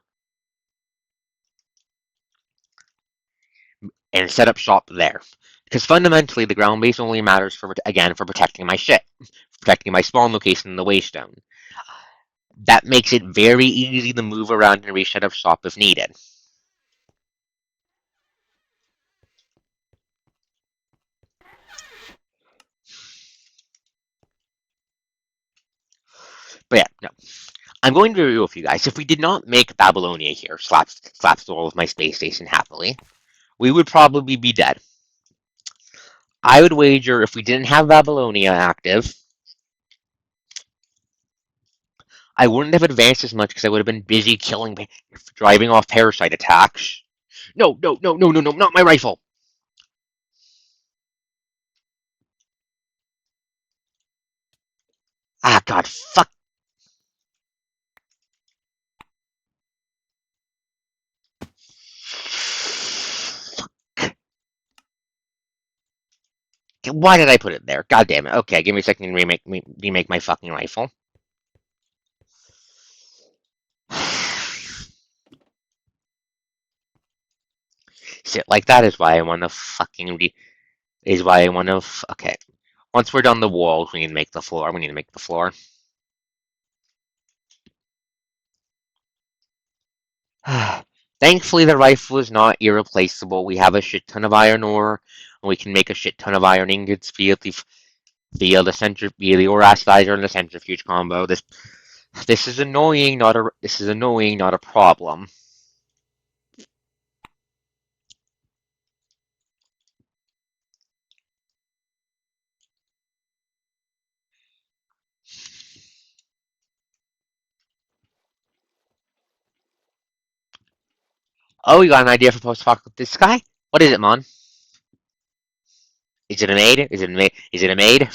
and set up shop there. Because fundamentally, the ground base only matters for protecting my shit, protecting my spawn location in the waste stone. That makes it very easy to move around and reset up shop if needed. But yeah, no. I'm going to review with you guys. If we did not make Babylonia here, slaps all of my space station happily, we would probably be dead. I would wager if we didn't have Babylonia active, I wouldn't have advanced as much because I would have been busy driving off parasite attacks. No, no, no, no, no, no, not my rifle. Ah, God, fuck. Why did I put it there? God damn it. Okay, give me a second to remake my fucking rifle. Shit like that is why I want to okay. Once we're done the walls, we need to make the floor. We need to make the floor. Thankfully, the rifle is not irreplaceable. We have a shit ton of iron ore, and we can make a shit ton of iron ingots via the ore acidizer and the centrifuge combo. This is annoying, not a problem. Oh, you got an idea for post-apocalyptic sky? What is it, Mon? Is it a maid? Is it a maid? Is it a maid?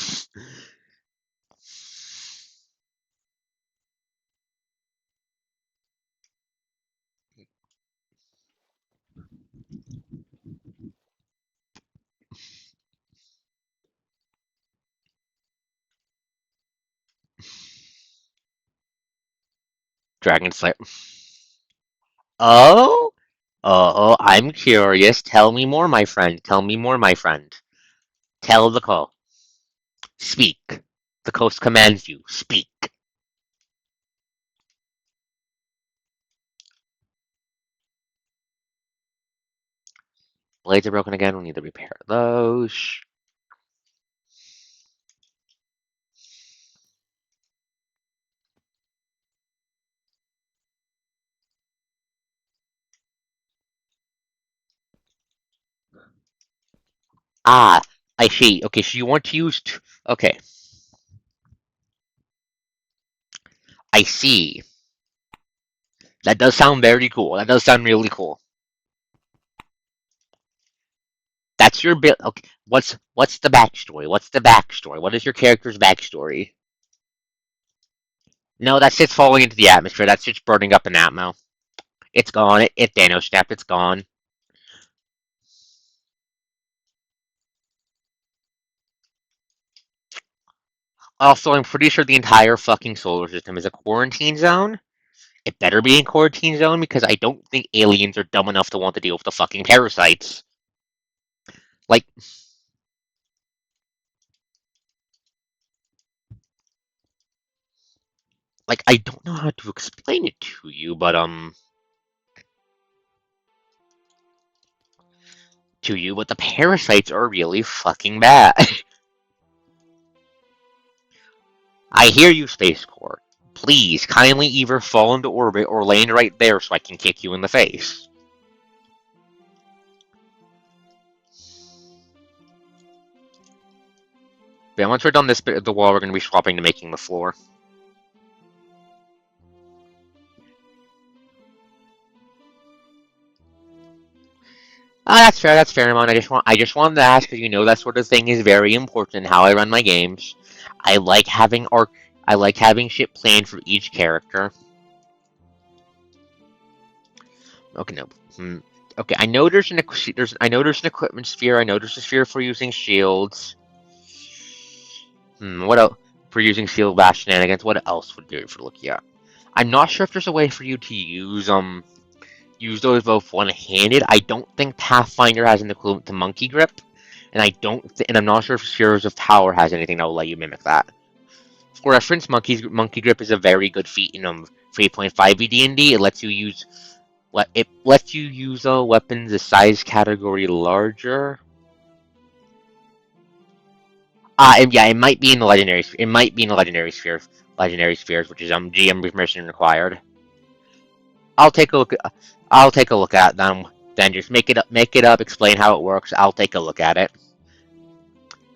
Dragon Slayer. Oh? Oh, I'm curious. Tell me more, my friend. Tell me more, my friend. Tell the call. Speak. The coast commands you. Speak. Blades are broken again. We need to repair those. Ah, I see. Okay, so you want to use... Okay, I see. That does sound very cool. That does sound really cool. That's your build. Okay, what's the backstory? What's the backstory? What is your character's backstory? No, that's just falling into the atmosphere. That's just burning up an atmo. It's gone. It Thanos snapped. It's gone. Also, I'm pretty sure the entire fucking solar system is a quarantine zone. It better be a quarantine zone because I don't think aliens are dumb enough to want to deal with the fucking parasites. Like, I don't know how to explain it to you, but the parasites are really fucking bad. I hear you, Space Corps. Please, kindly either fall into orbit or land right there so I can kick you in the face. But once we're done this bit of the wall, we're going to be swapping to making the floor. That's fair. That's fair, man. I just wanted to ask because you know that sort of thing is very important in how I run my games. I like having arc. I like having shit planned for each character. Okay, no. Okay, I know I know there's an equipment sphere. I know there's a sphere for using shields. What else? For using shield bash shenanigans. What else would do for looking at? I'm not sure if there's a way for you to use those both one-handed. I don't think Pathfinder has an equivalent to Monkey Grip, and and I'm not sure if Spheres of Power has anything that will let you mimic that. For reference, Monkey Grip is a very good feat in 3.5 D&D. It lets you use weapons a size category larger. Yeah, it might be in the legendary. It might be in the legendary spheres, which is GM permission required. I'll take a look. I'll take a look at them. Then just make it up. Explain how it works. I'll take a look at it.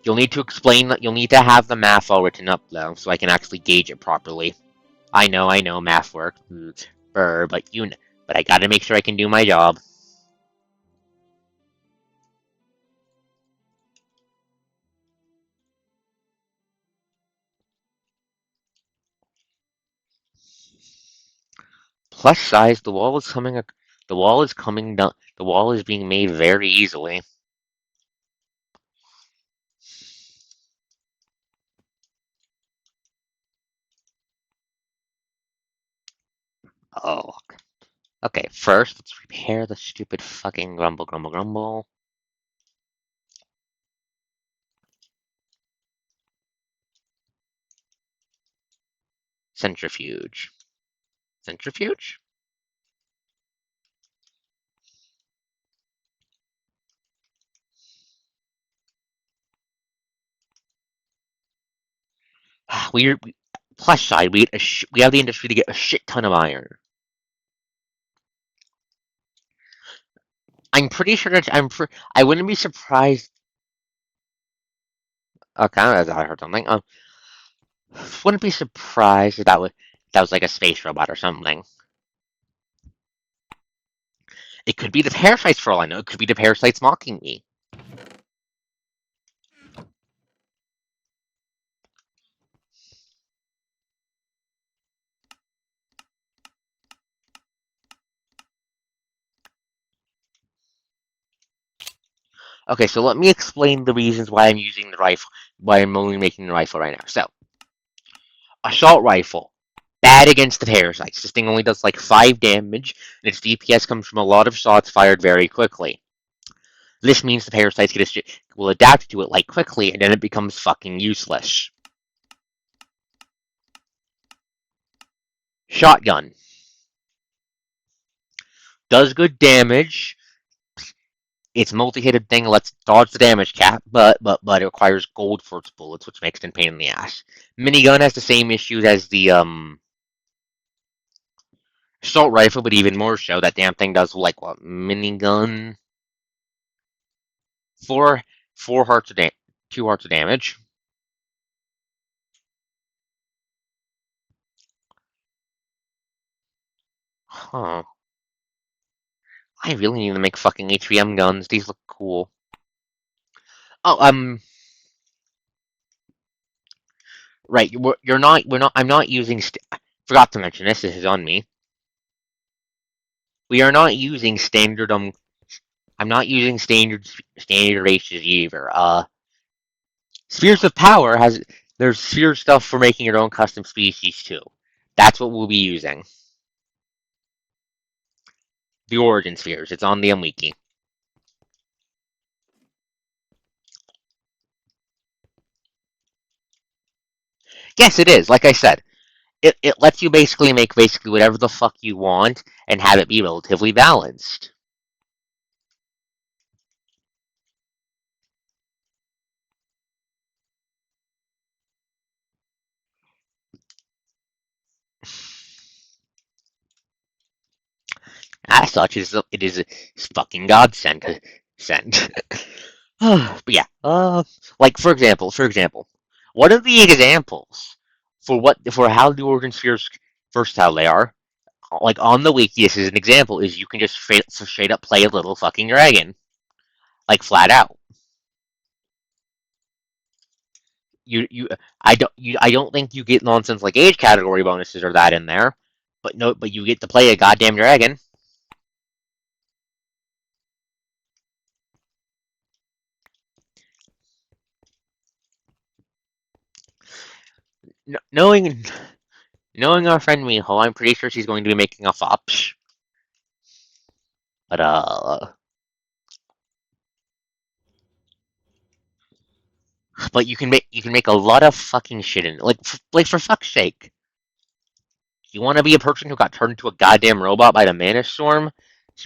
You'll need to explain that. You'll need to have the math all written up though, so I can actually gauge it properly. I know, math works, but I gotta make sure I can do my job. Plus size, the wall is coming. The wall is coming down. The wall is being made very easily. Oh, okay. First, let's repair the stupid fucking grumble. Centrifuge. Centrifuge? We plus side. We have the industry to get a shit ton of iron. I'm pretty sure that I wouldn't be surprised. Okay, I heard something. Wouldn't be surprised if that was like a space robot or something. It could be the parasites for all I know. It could be the parasites mocking me. Okay, so let me explain the reasons why I'm using the rifle, why I'm only making the rifle right now. So, assault rifle, bad against the parasites. This thing only does like 5 damage, and its DPS comes from a lot of shots fired very quickly. This means the parasites will adapt to it like quickly, and then it becomes fucking useless. Shotgun does good damage. Its multi-hitted thing lets dodge the damage cap, but it requires gold for its bullets, which makes it a pain in the ass. Minigun has the same issues as the assault rifle, but even more so. That damn thing does like what minigun? Four four hearts of 2 hearts of damage. Huh. I really need to make fucking HVM guns. These look cool. Oh, right. You're not. We're not. I'm not using. Forgot to mention this. This is on me. We are not using standard. I'm not using standard races either. Spheres of Power has There's sphere stuff for making your own custom species too. That's what we'll be using. The origin spheres. It's on the wiki. Yes, it is. Like I said, it lets you basically make basically whatever the fuck you want and have it be relatively balanced. As such, it is a fucking godsend. Send. But yeah, like for example, one of the examples for how the origin spheres versatile they are, like on the wiki, this is an example, is you can just straight up play a little fucking dragon, like flat out. I don't think you get nonsense like age category bonuses or that in there, but no, but you get to play a goddamn dragon. Knowing our friend Miho, I'm pretty sure she's going to be making a fops. But but you can make a lot of fucking shit in it. Like for fuck's sake, you want to be a person who got turned into a goddamn robot by the Mana Storm?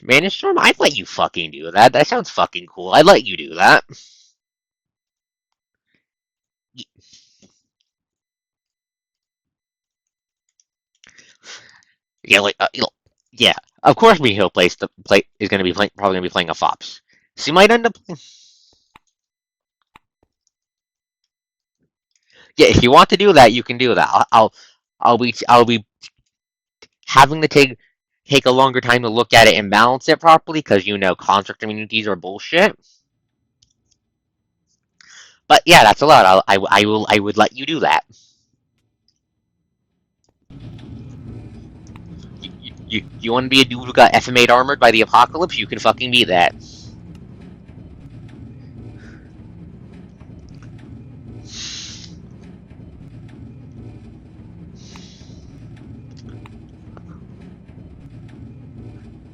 Mana Storm, I'd let you fucking do that. That sounds fucking cool. I'd let you do that. Yeah, yeah. Of course, Miho plays the play is going to be probably going to be playing a fops. She might end up. Yeah, if you want to do that, you can do that. I'll be having to take a longer time to look at it and balance it properly because construct immunities are bullshit. But yeah, that's allowed. I would let you do that. You want to be a dude who got FMA'd armored by the apocalypse? You can fucking be that.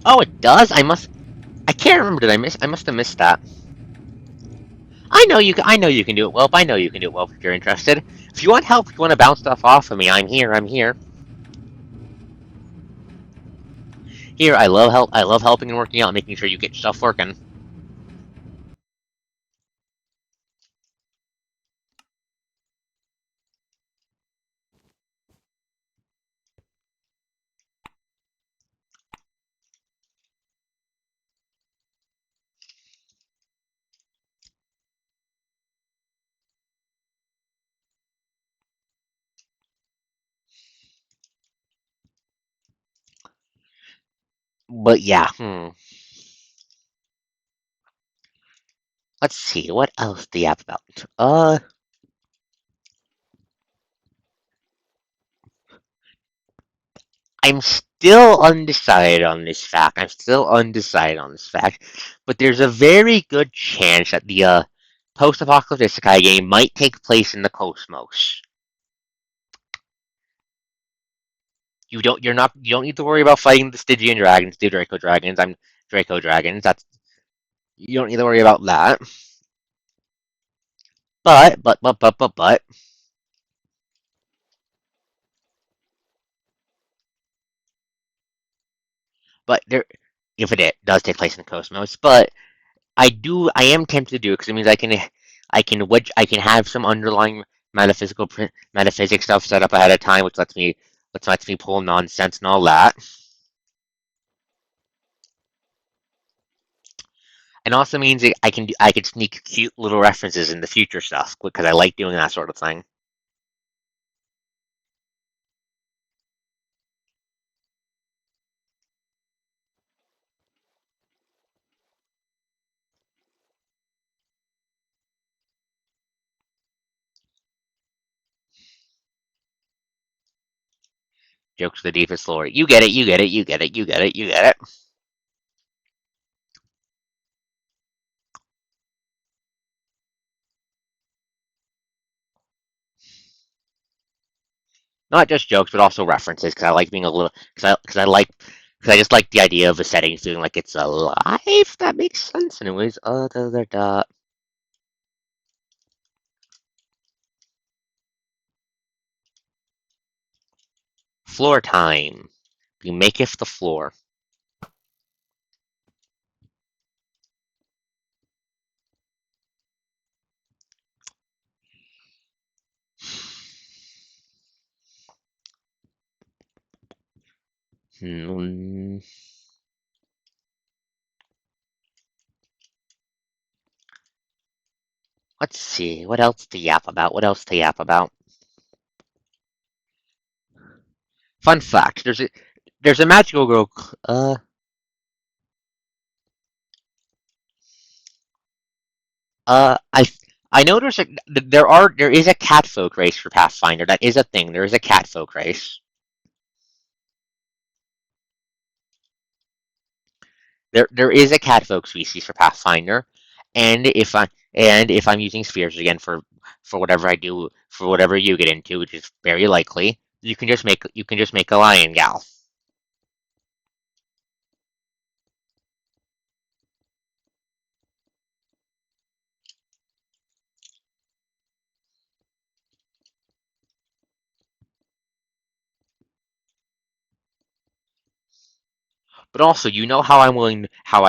Oh, it does. I can't remember. Did I miss? I must have missed that. I know you. I know you can do it well. I know you can do it well if you're interested. If you want help, if you want to bounce stuff off of me, I'm here. I'm here. Here, I love help. I love helping and working out, and making sure you get stuff working. But yeah, let's see. What else do you have about? I'm still undecided on this fact. I'm still undecided on this fact, but there's a very good chance that the post-apocalyptic isekai game might take place in the cosmos. You don't need to worry about fighting the Stygian dragons, the Draco dragons. I'm Draco dragons. That's You don't need to worry about that. But there, if it does take place in the cosmos, but I am tempted to do it because it means I can have some underlying metaphysics stuff set up ahead of time, which lets me pull nonsense and all that, and also means that I can sneak cute little references in the future stuff because I like doing that sort of thing. Jokes to the deepest lore. You get it. You get it. You get it. You get it. You get it. Not just jokes, but also references, because I like being a little, because I just like the idea of the settings feeling like it's alive. If that makes sense. Anyways, floor time. We maketh the floor. Hmm. Let's see. What else to yap about? What else to yap about? Fun fact: there's a magical girl. I know there is a catfolk race for Pathfinder. That is a thing. There is a catfolk race. There is a catfolk species for Pathfinder, and if I'm using spheres again for whatever I do for whatever you get into, which is very likely, you can just make a lion gal. But also, you know how I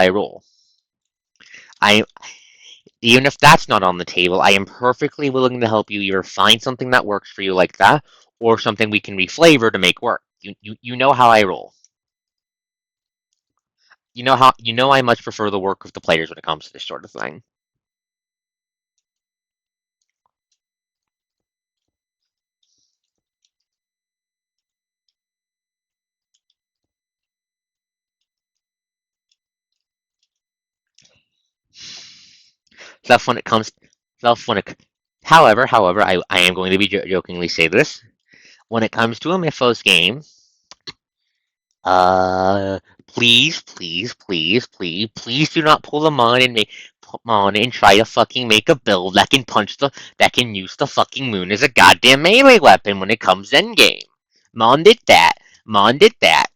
roll. I Even if that's not on the table, I am perfectly willing to help you either find something that works for you like that, or something we can reflavor to make work. You know how I roll. You know I much prefer the work of the players when it comes to this sort of thing. Stuff when it comes stuff when it however, I am going to be jokingly say this. When it comes to a Mythos game, please do not pull them on and try to fucking make a build that can use the fucking moon as a goddamn melee weapon when it comes end game. Mon did that. Mon did that.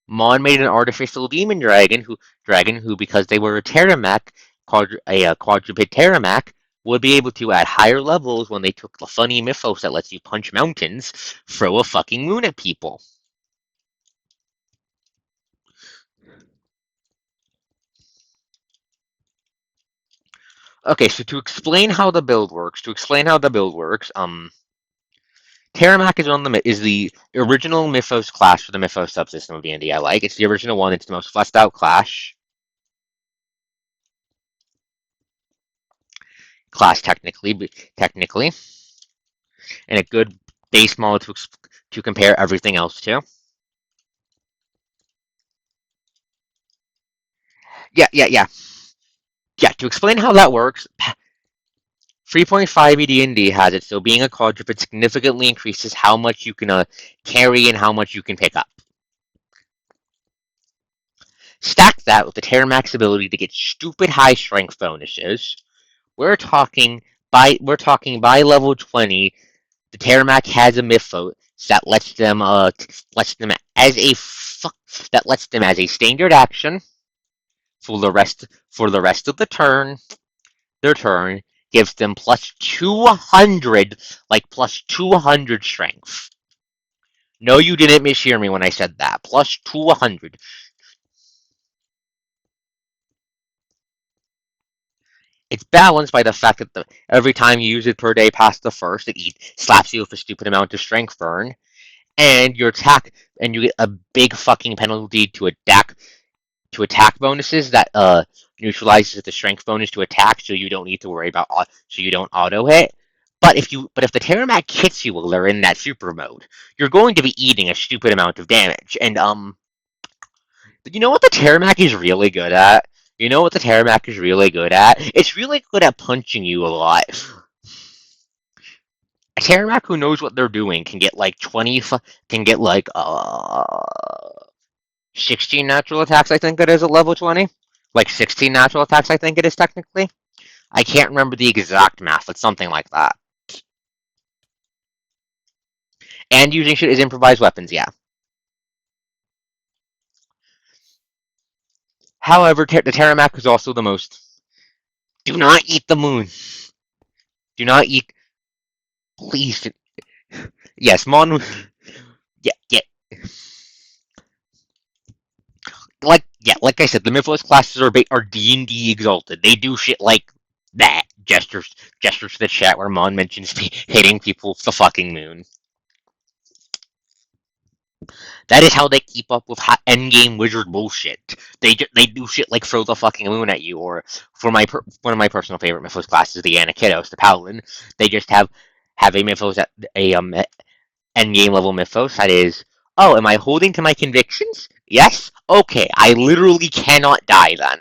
Mon made an artificial demon dragon who because they were a Terramac, a quadruped Terramac, would be able to at higher levels when they took the funny mythos that lets you punch mountains, throw a fucking moon at people. Okay, so to explain how the build works, Terramac is the original Mythos class for the Mythos subsystem of D&D. I like it's the original one. It's the most fleshed out class technically, and a good base model to compare everything else to. Yeah. Yeah, to explain how that works, 3.5 ED&D has it so being a quadruped significantly increases how much you can carry and how much you can pick up. Stack that with the Terramax ability to get stupid high strength bonuses. We're talking we're talking by level 20, the Terramac has a mythos that lets them as a that lets them as a standard action for the rest of their turn gives them plus 200 plus 200 strength. No, you didn't mishear me when I said that. Plus 200. It's balanced by the fact that every time you use it per day past the first, slaps you with a stupid amount of strength burn, and and you get a big fucking penalty to attack bonuses that neutralizes the strength bonus to attack, so you don't need to worry about so you don't auto hit. But if the Terramac hits you while they're in that super mode, you're going to be eating a stupid amount of damage. And you know what the Terramac is really good at? You know what the Terramac is really good at? It's really good at punching you a lot. A Terramac who knows what they're doing can get like 20, can get like 16 natural attacks. I think it is at level 20. Like 16 natural attacks. I think it is technically. I can't remember the exact math, but something like that. And using shit as improvised weapons, yeah. However, the Terramac is also the most. Do not eat the moon. Do not eat. Please. Yes, Mon. Yeah, yeah. Like I said, the Mythos classes are D&D exalted. They do shit like that. Gestures to the chat where Mon mentions hitting people with the fucking moon. That is how they keep up with endgame wizard bullshit. They do shit like throw the fucking moon at you, or for one of my personal favorite Mythos classes, the Anakidos, the Paladin. They just have a Mythos endgame level Mythos that is. Oh, am I holding to my convictions? Yes. Okay, I literally cannot die then.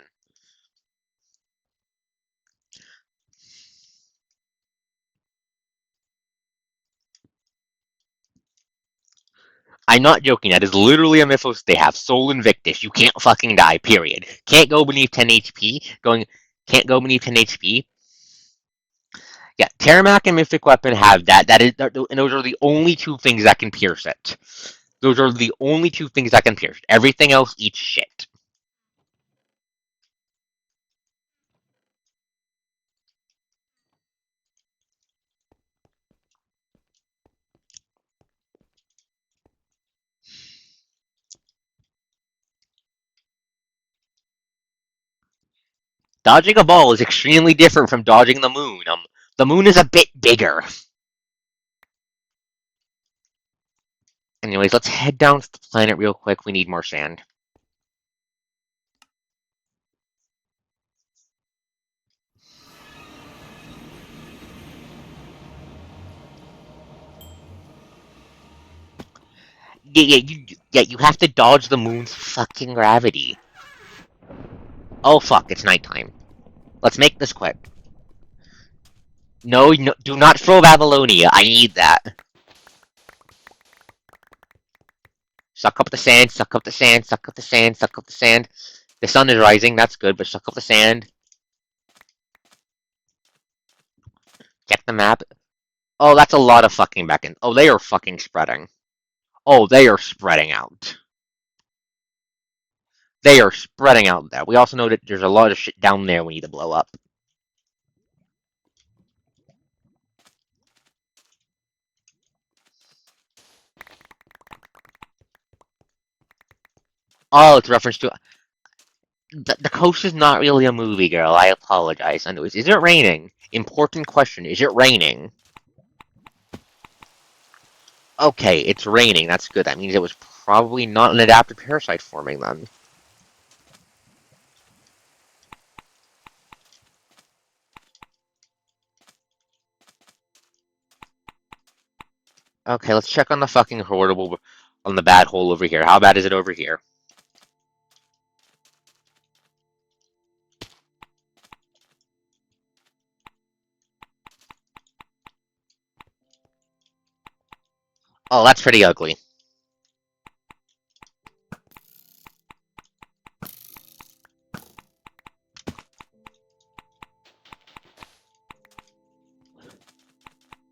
I'm not joking. That is literally a Mythos they have. Soul Invictus. You can't fucking die. Period. Can't go beneath 10 HP. Can't go beneath 10 HP. Yeah, Terramac and Mythic Weapon have that. And those are the only two things that can pierce it. Those are the only two things that can pierce it. Everything else eats shit. Dodging a ball is extremely different from dodging the moon. The moon is a bit bigger. Anyways, let's head down to the planet real quick. We need more sand. You have to dodge the moon's fucking gravity. Oh fuck, it's nighttime. Let's make this quick. No, do not throw Babylonia. I need that. Suck up the sand, suck up the sand, suck up the sand, suck up the sand. The sun is rising, that's good, but suck up the sand. Check the map. Oh, that's a lot of fucking beacons. Oh, they are fucking spreading. Oh, they are spreading out. They are spreading out there. We also know that there's a lot of shit down there we need to blow up. Oh, it's a reference to... The coast is not really a movie, girl. I apologize. Anyways, is it raining? Important question. Is it raining? Okay, it's raining. That's good. That means it was probably not an adaptive parasite forming then. Okay, let's check on the fucking horrible... on the bad hole over here. How bad is it over here? Oh, that's pretty ugly.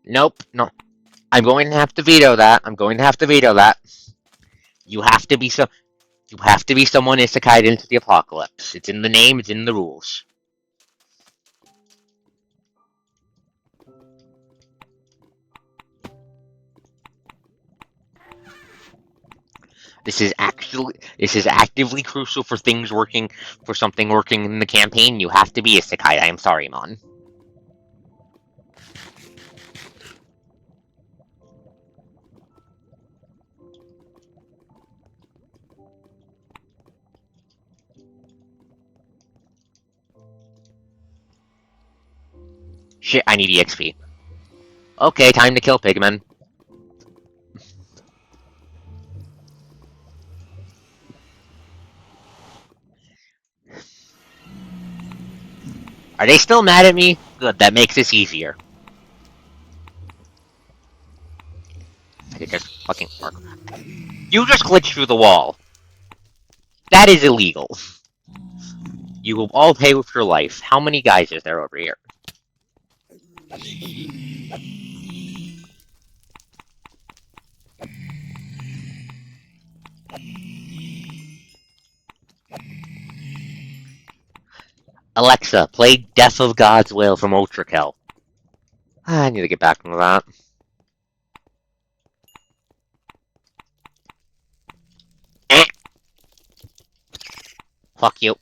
Nope, no. I'm going to have to veto that. I'm going to have to veto that. You have to be You have to be someone isekai'd into the apocalypse. It's in the name. It's in the rules. This is actively crucial for something working in the campaign. You have to be isekai. I am sorry, Mon. Shit, I need EXP. Okay, time to kill pigmen. Are they still mad at me? Good, that makes this easier. I could just fucking work. You just glitched through the wall. That is illegal. You will all pay with your life. How many guys is there over here? Alexa, play Death of God's Will from Ultrakill. I need to get back into that. Eh. Fuck you.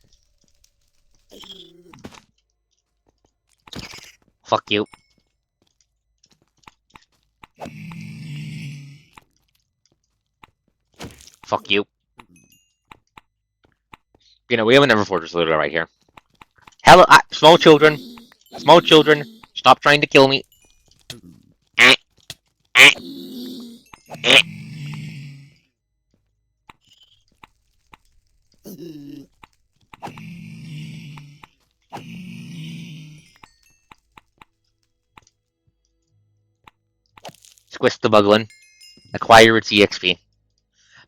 Fuck you. Fuck you. You know, we have an Never Fortress looter right here. Hello, small children. Small children, stop trying to kill me. Eh, eh, eh. Squish the Buglin. Acquire its EXP.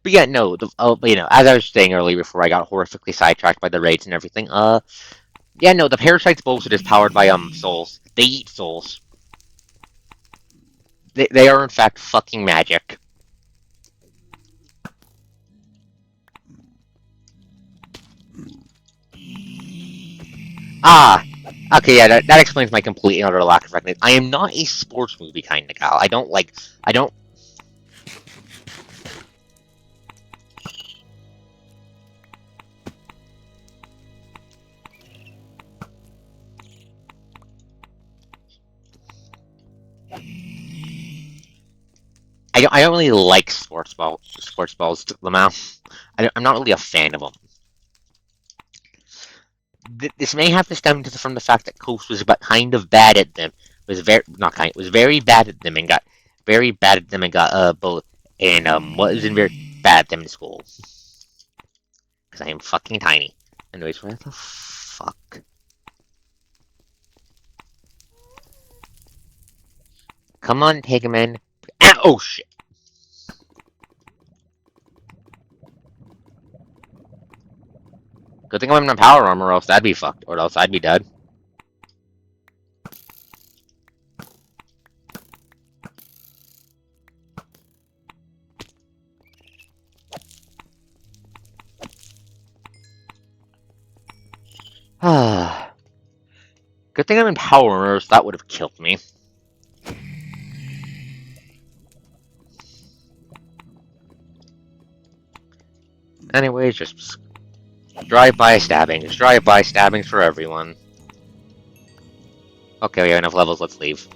But yeah, no, as I was saying earlier before I got horrifically sidetracked by the raids and everything, yeah, no, the Parasite's bullshit is powered by, souls. They eat souls. They are, in fact, fucking magic. Ah! Okay, yeah, that explains my complete and utter lack of recognition. I am not a sports movie kind of gal. I don't. I don't really like sports balls, Lamau. I'm not really a fan of them. This may have to stem from the fact that Coast was kind of bad at them. Was very bad at them and got very bad at them and got both and wasn't very bad at them in school. Because I am fucking tiny. Anyways, where the fuck? Come on, Pigman. Ah, oh shit. Good thing I'm in power armor, or else that'd be fucked, or else I'd be dead. Ah. Good thing I'm in power armor, or else that would have killed me. Anyways, just drive-by stabbings. Drive-by stabbings for everyone. Okay, we have enough levels, let's leave.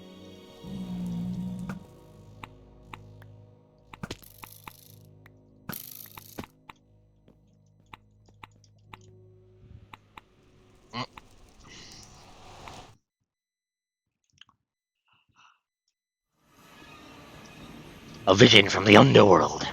A vision from the underworld.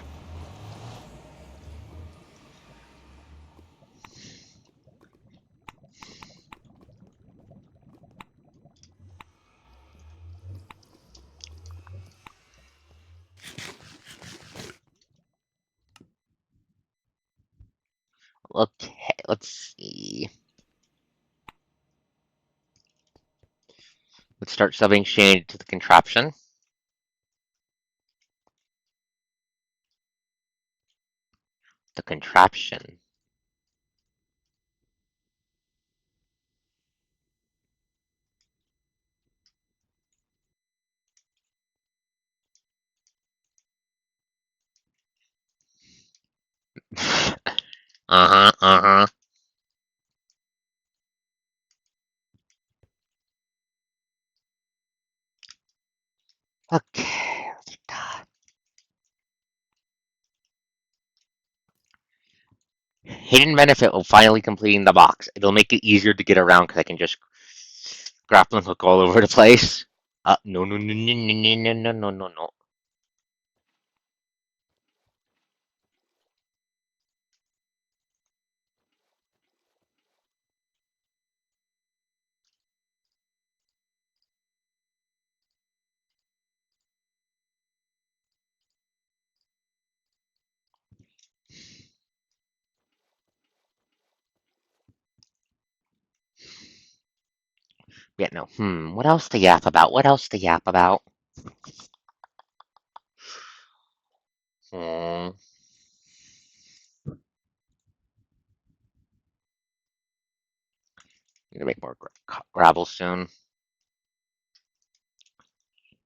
Okay, let's see. Let's start subbing Shane to the contraption. The contraption. Uh-huh, uh-huh. Okay. Hidden benefit of finally completing the box. It'll make it easier to get around because I can just grappling hook all over the place. No, no, no, no, no, no, no, no, no, no. Yeah, no. What else to yap about? What else to yap about? Hmm. Need to make more gravel soon.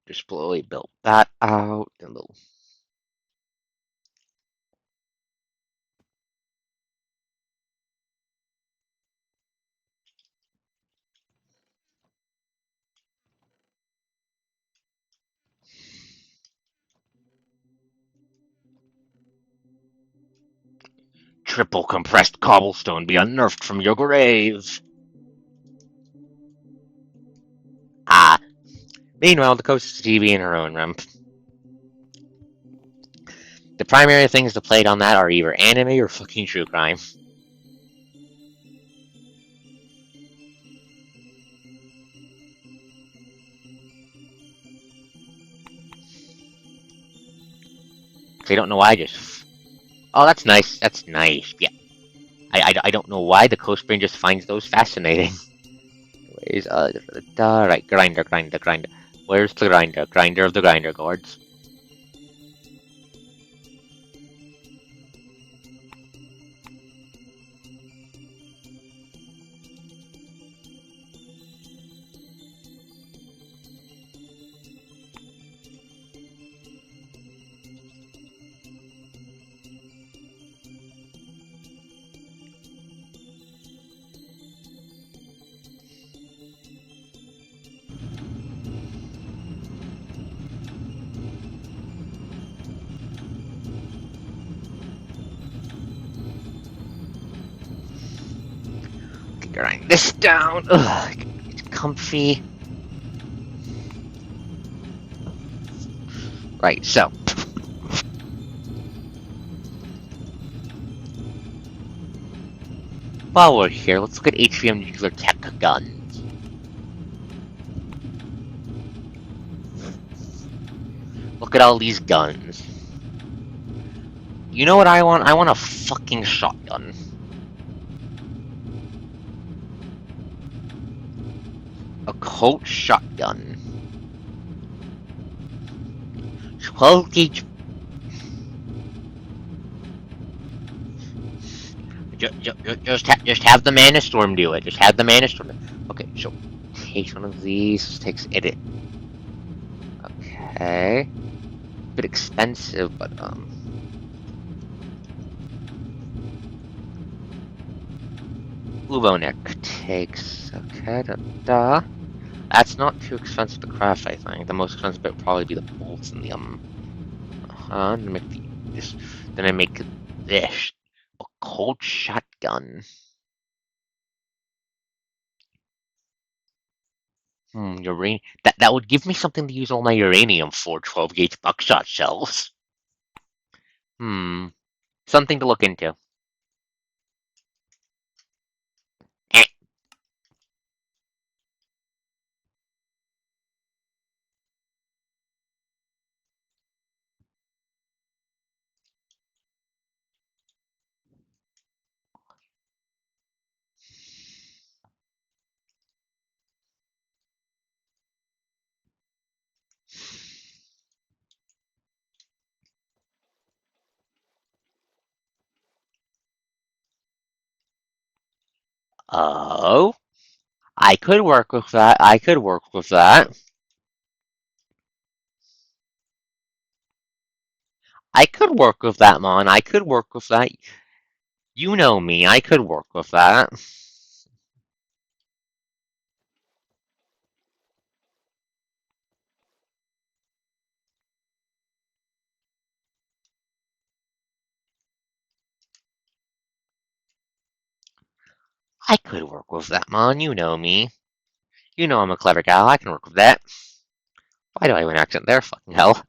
Just slowly built that out. A little triple compressed cobblestone be unearthed from your grave. Ah. Meanwhile, the coast is TV in her own room. The primary things to play on that are either anime or fucking true crime. They don't know why I just. Oh, that's nice. That's nice. Yeah. I don't know why the Coast Brain just finds those fascinating. Anyways, right, grinder. Where's the grinder? Grinder of the grinder gourds. Grind this down. Ugh, it's comfy. Right, so. While we're here, let's look at HVM nuclear tech guns. Look at all these guns. You know what I want? I want a fucking shotgun. A Colt shotgun. 12 gauge. Just have the Mana Storm do it. Just have the Mana Storm. Okay, so takes one of these. Takes edit. Okay. Bit expensive, but Ubonek takes. Okay, da. That's not too expensive to craft, I think. The most expensive bit would probably be the bolts and the then make this. Then I make this. A cold shotgun. Uranium. That would give me something to use all my uranium for. 12 gauge buckshot shells. Something to look into. Eh. Oh, I could work with that. I could work with that. I could work with that, Mon. I could work with that. You know me. I could work with that. I could work with that, Mon. You know me. You know I'm a clever gal. I can work with that. Why do I have an accent there? Fucking hell.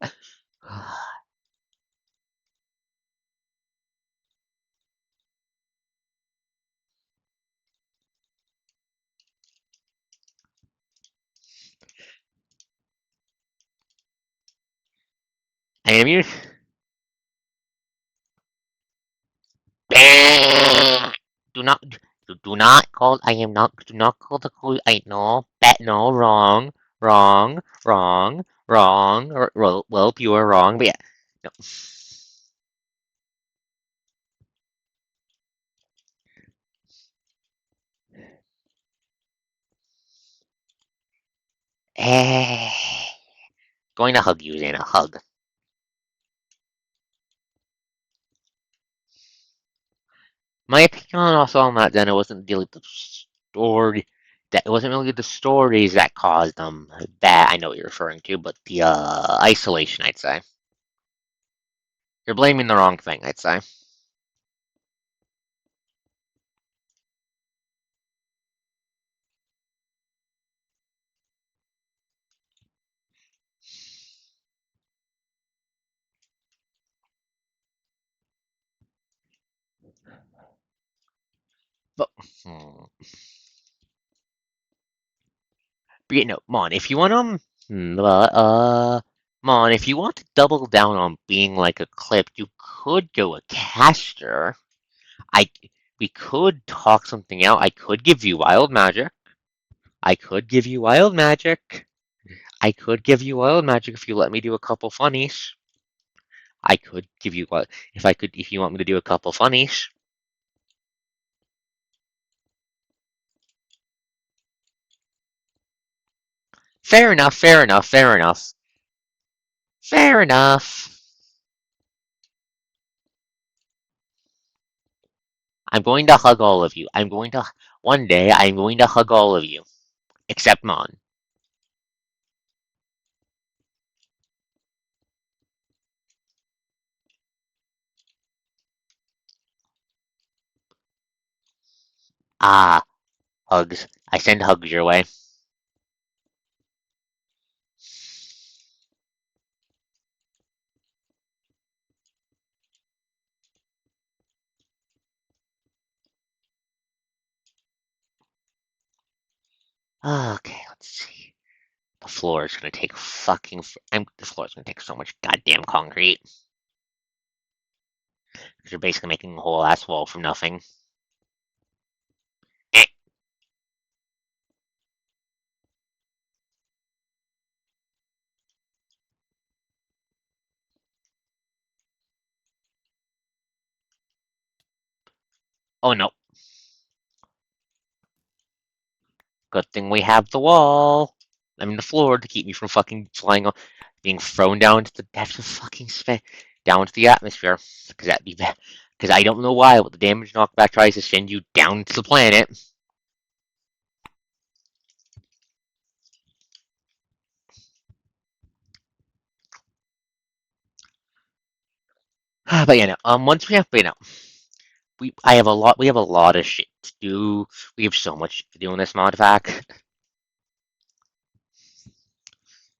I am you. Do not. Do not call. I am not. Do not call the call. I know. No, wrong, wrong, wrong, wrong. Well, you were wrong, but yeah. No. Eh, going to hug you, Xana. Hug. My opinion also on that, then it wasn't really the story. That it wasn't really the stories that caused them. That I know what you're referring to, but the isolation, I'd say. You're blaming the wrong thing, I'd say. But, hmm. But you know, Mon, if you want Mon, if you want to double down on being like a clip, you could go a caster. I, we could talk something out. I could give you wild magic. I could give you wild magic. I could give you wild magic if you let me do a couple funnies. I could give you what if you want me to do a couple funnies. Fair enough, fair enough, fair enough. Fair enough. I'm going to hug all of you. One day I'm going to hug all of you. Except Mon. Ah, hugs. I send hugs your way. Okay, let's see. The floor is gonna take fucking. The floor is gonna take so much goddamn concrete. Because you're basically making a whole ass wall from nothing. Eh. Oh no. Good thing we have the wall. I mean the floor to keep me from fucking being thrown down to the depths of fucking space, down to the atmosphere. Because that'd be bad. Because I don't know why, but the damage knockback tries to send you down to the planet. But you know, once we have, you know, we have a lot of shit to do. We have so much to do in this mod pack.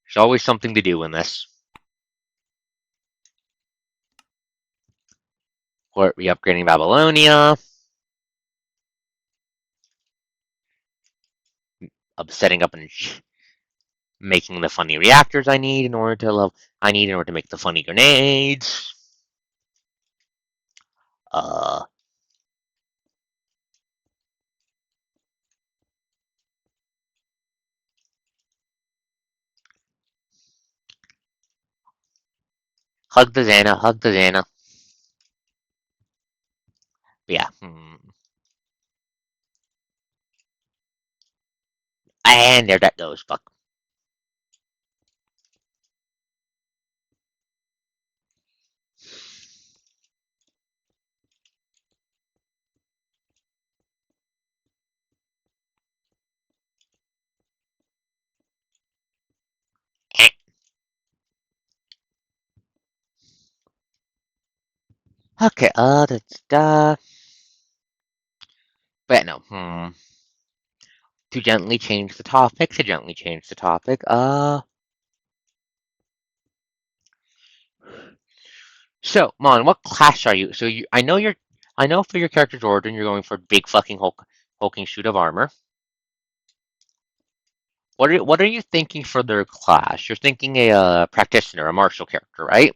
There's always something to do in this. We're re-upgrading Babylonia, setting up and making the funny reactors I need in order to make the funny grenades. Uh, hug the Xana, hug the Xana. But yeah. And there that goes. Fuck. Okay, that's but no, to gently change the topic, so, Mon, what class are you? I know for your character's origin, you're going for big fucking hulking suit of armor. What are you thinking for their class? You're thinking a practitioner, a martial character, right?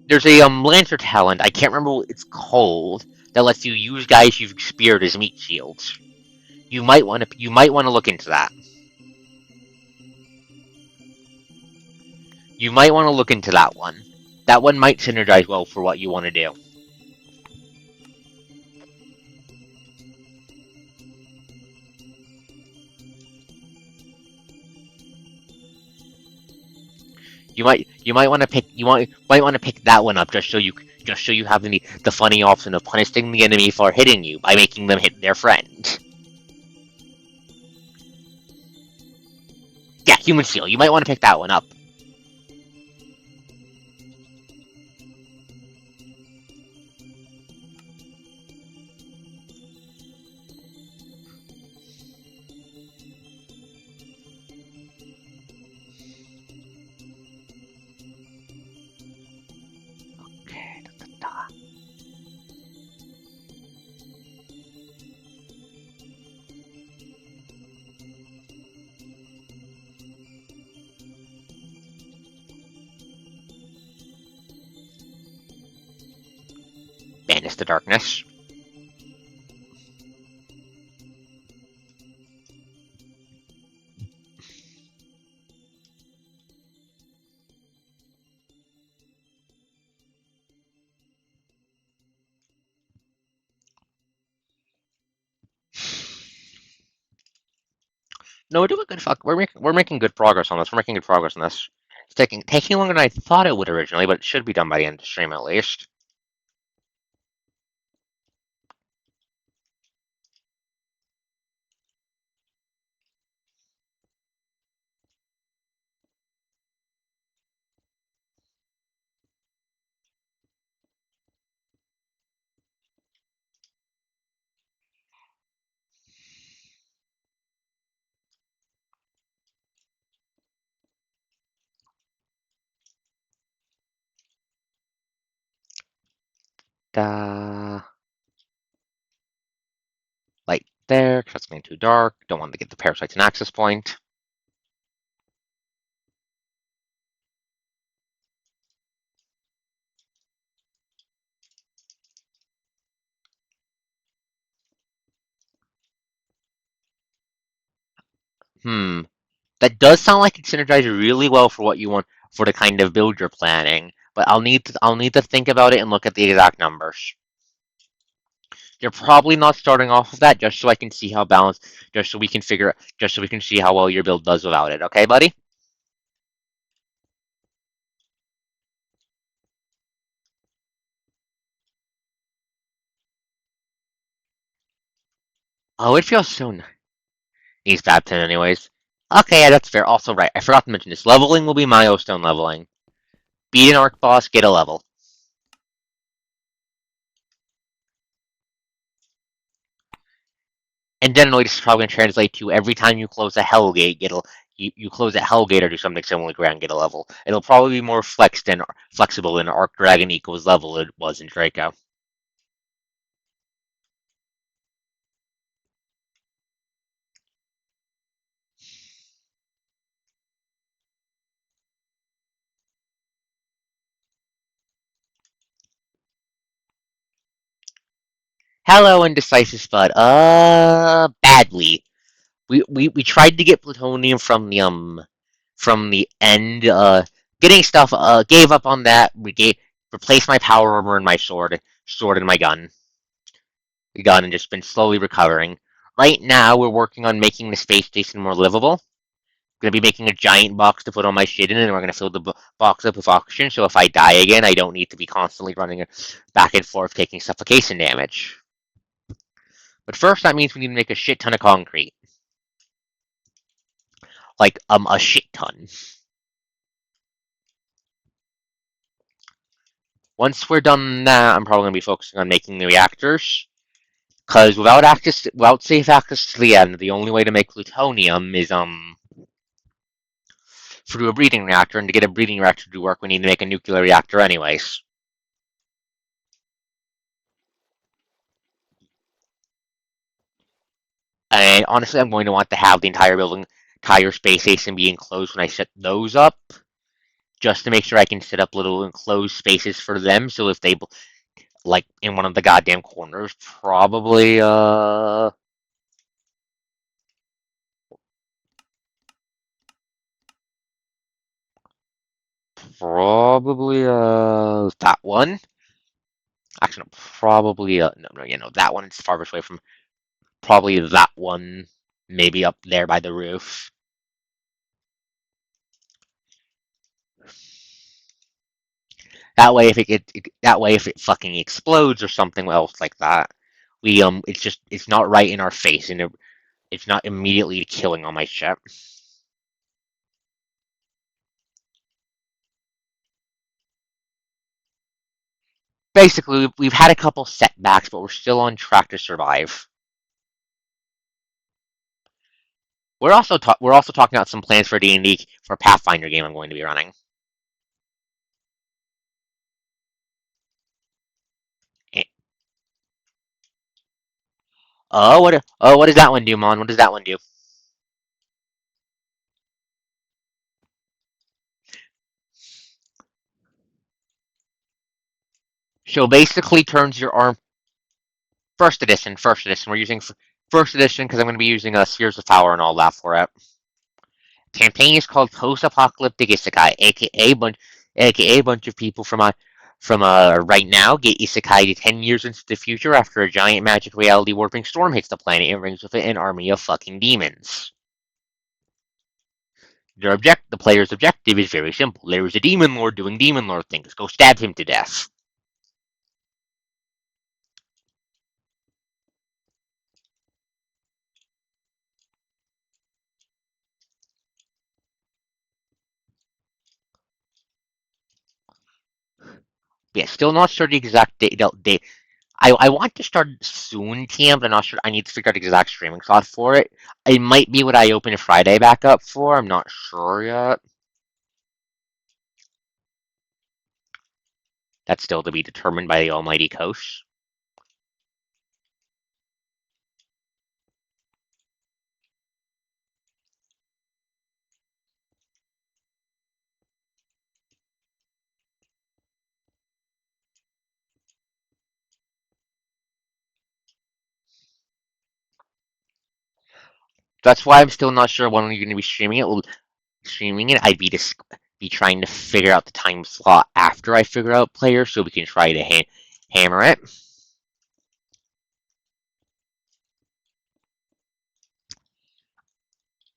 There's a Lancer talent, I can't remember what it's called, that lets you use guys you've speared as meat shields. You might want to look into that. You might want to look into that one. That one might synergize well for what you want to do. You might want to pick that one up just so you have the funny option of punishing the enemy for hitting you by making them hit their friend. Yeah, human seal. You might want to pick that one up. Okay. Da, da, da. Banish the darkness. No, we're doing good. Fuck, we're making good progress on this. We're making good progress on this. It's taking longer than I thought it would originally, but it should be done by the end of the stream at least. Da light there. That's getting too dark. Don't want to get the parasites an access point. Hmm. That does sound like it synergizes really well for what you want for the kind of build you're planning. But I'll need to think about it and look at the exact numbers. You're probably not starting off with that just so I can see how balanced, just so we can see how well your build does without it. Okay, buddy? Oh, it feels so nice. He's bad 10 anyways. Okay, yeah, that's fair. Also, right, I forgot to mention this. Leveling will be milestone leveling. Beat an arc boss, get a level. And then this is probably going to translate to every time you close a Hellgate, you close a Hellgate or do something similar to get a level. It'll probably be more flexible than Arc Dragon equals level it was in Draco. Hello, Indecisive Spud. Badly. We tried to get plutonium from the end. Getting stuff. Gave up on that. Replaced my power armor and my sword and my gun, and just been slowly recovering. Right now, we're working on making the space station more livable. Going to be making a giant box to put all my shit in, and we're going to fill the box up with oxygen. So if I die again, I don't need to be constantly running back and forth taking suffocation damage. But first, that means we need to make a shit ton of concrete, like a shit ton. Once we're done that, I'm probably going to be focusing on making the reactors. Because without safe access to the end, the only way to make plutonium is through a breeding reactor, and to get a breeding reactor to work, we need to make a nuclear reactor anyways. And honestly, I'm going to want to have the entire space station be enclosed when I set those up. just to make sure I can set up little enclosed spaces for them. So if they like in one of the goddamn corners, probably that one. Actually, no, probably no, that one is farthest away from probably that one. Maybe up there by the roof. That way if it fucking explodes or something else like that, it's not right in our face and it's not immediately killing on my ship. Basically, we've had a couple setbacks, but we're still on track to survive. We're also talking about some plans for D&D for a Pathfinder game I'm going to be running. Eh, what does that one do, Mon? What does that one do? So basically, turns your arm first edition. First edition. We're using first edition because I'm going to be using Spheres of Power and all that for it. Campaign is called Post-Apocalyptic Isekai, aka a bunch of people from right now get isekai to 10 years into the future after a giant magic reality warping storm hits the planet and brings with it an army of fucking demons. The player's objective is very simple. There is a demon lord doing demon lord things. Go stab him to death. Yeah, still not sure the exact date. I want to start soon, TM, but I'm not sure. I need to figure out the exact streaming slot for it. It might be what I open Friday back up for. I'm not sure yet. That's still to be determined by the almighty coast. That's why I'm still not sure when you're going to be streaming it. Well, streaming it, I'd be trying to figure out the time slot after I figure out players, so we can try to hammer it.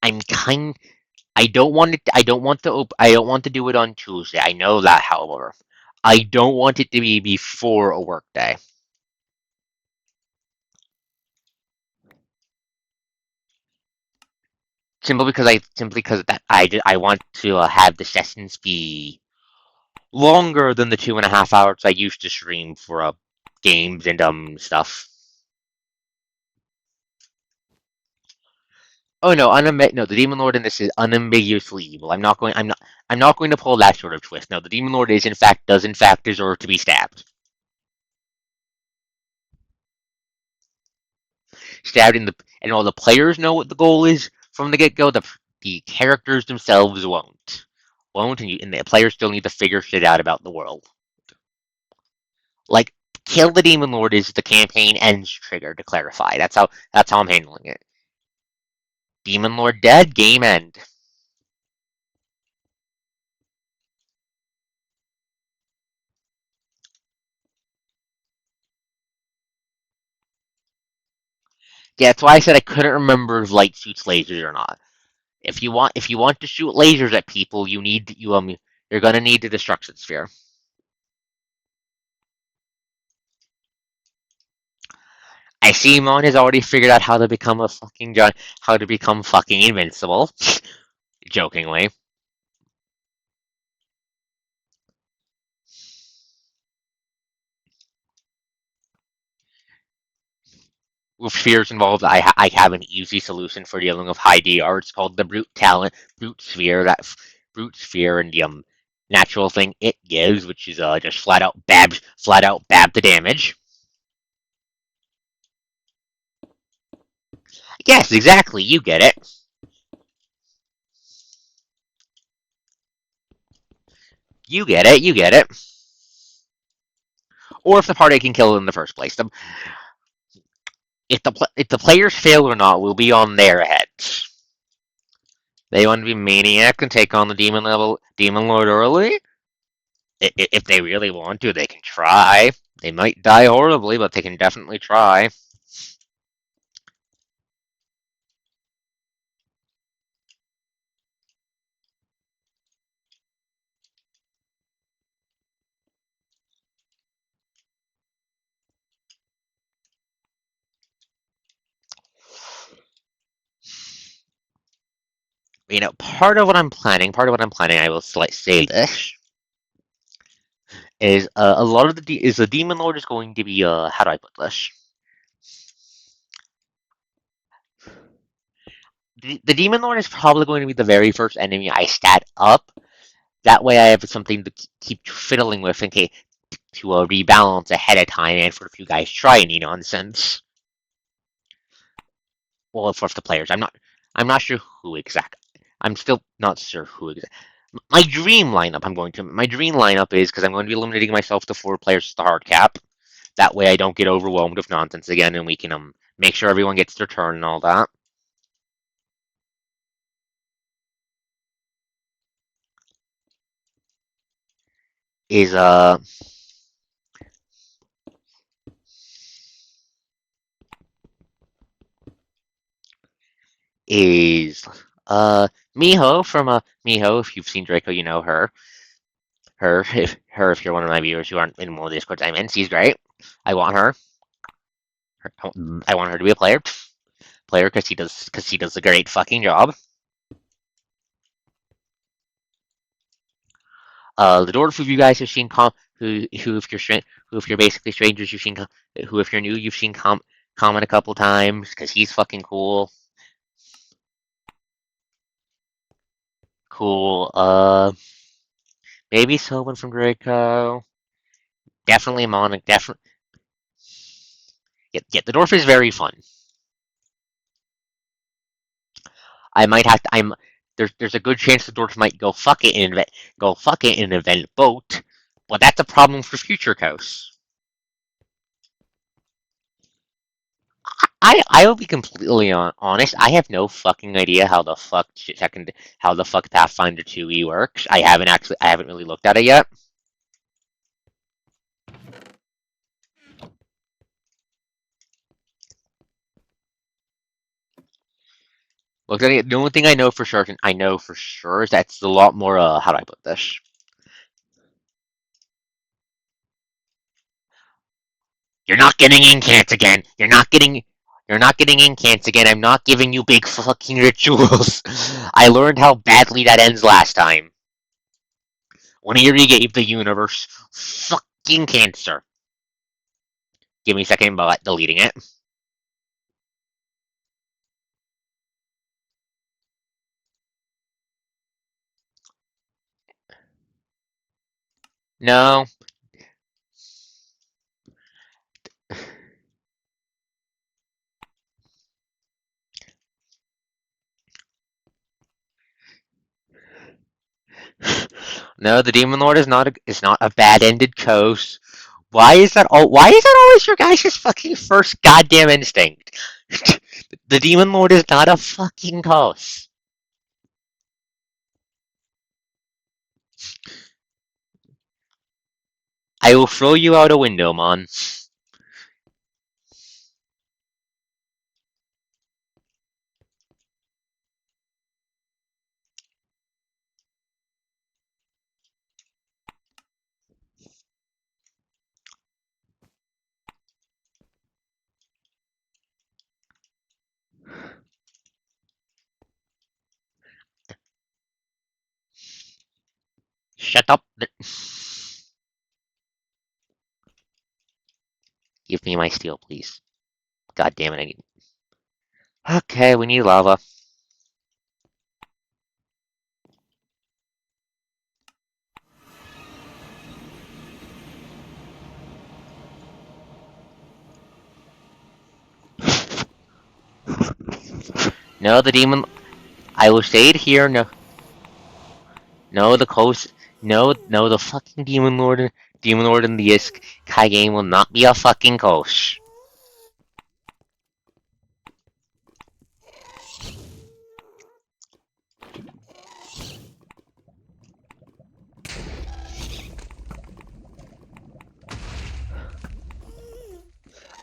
I'm kind. I don't want it. I don't want to do it on Tuesday. I know that, however, I don't want it to be before a workday. Simply because that I want to have the sessions be longer than the 2.5 hours I used to stream for games and stuff. Oh no, no, the demon lord in this is unambiguously evil. I'm not going to pull that sort of twist. No, the demon lord does in fact deserve to be stabbed. Stabbed in the and all the players know what the goal is from the get go. The characters themselves won't, and the players still need to figure shit out about the world. Like, kill the demon lord is the campaign ends trigger to clarify. That's how I'm handling it. Demon lord dead, game end. Yeah, that's why I said I couldn't remember if light shoots lasers or not. If you want to shoot lasers at people, you're gonna need the destruction sphere. I see Mon has already figured out how to become a fucking how to become fucking invincible. Jokingly. With fears involved, I have an easy solution for dealing with high DR. It's called the brute sphere. That brute sphere and the natural thing it gives, which is just flat out bab the damage. Yes, exactly. You get it. You get it, you get it. Or if the party can kill it in the first place. If the players fail or not will be on their heads. They want to be maniac and take on the demon lord early. If they really want to, they can try. They might die horribly, but they can definitely try. Part of what I'm planning, I will say this, is a lot of the demon lord is going to be how do I put this? The demon lord is probably going to be the very first enemy I stat up. That way, I have something to keep fiddling with in case to rebalance ahead of time, and for if you guys try any nonsense. Well, for the players, I'm not sure who exactly. I'm still not sure who exactly. My dream lineup is because I'm going to be limiting myself to 4 players to the hard cap. That way, I don't get overwhelmed with nonsense again, and we can make sure everyone gets their turn and all that. Is is Miho from Miho. If you've seen Draco, you know her. If you're one of my viewers who aren't in one of the Discords I'm in, she's great. I want her. I want her to be a player because she does a great fucking job. The dwarf of you guys have seen who if you're basically strangers you've seen who if you're new you've seen comment a couple times because he's fucking cool. Cool. Maybe someone from Draco. Definitely Monic. Definitely. Yeah, the dwarf is very fun. I might have to. There's a good chance the dwarf might go fuck it in an event boat, but that's a problem for future coasts. I will be completely honest. I have no fucking idea how the fuck Pathfinder 2e works. I haven't really looked at it yet. Looked at it. The only thing I know for sure is that's a lot more. How do I put this? You're not getting incants again. You're not getting incants again. I'm not giving you big fucking rituals. I learned how badly that ends last time. When Eerie gave the universe fucking cancer. Give me a second about deleting it. No. No, the Demon Lord is not a bad ended coast. Why is that always your guys' fucking first goddamn instinct? The Demon Lord is not a fucking coast. I will throw you out a window, man. Shut up. Give me my steel, please. God damn it, I need. Okay, we need lava. No, the demon. I will say it here. No, no, the coast. No, the fucking Demon Lord in the Isekai game will not be a fucking ghost.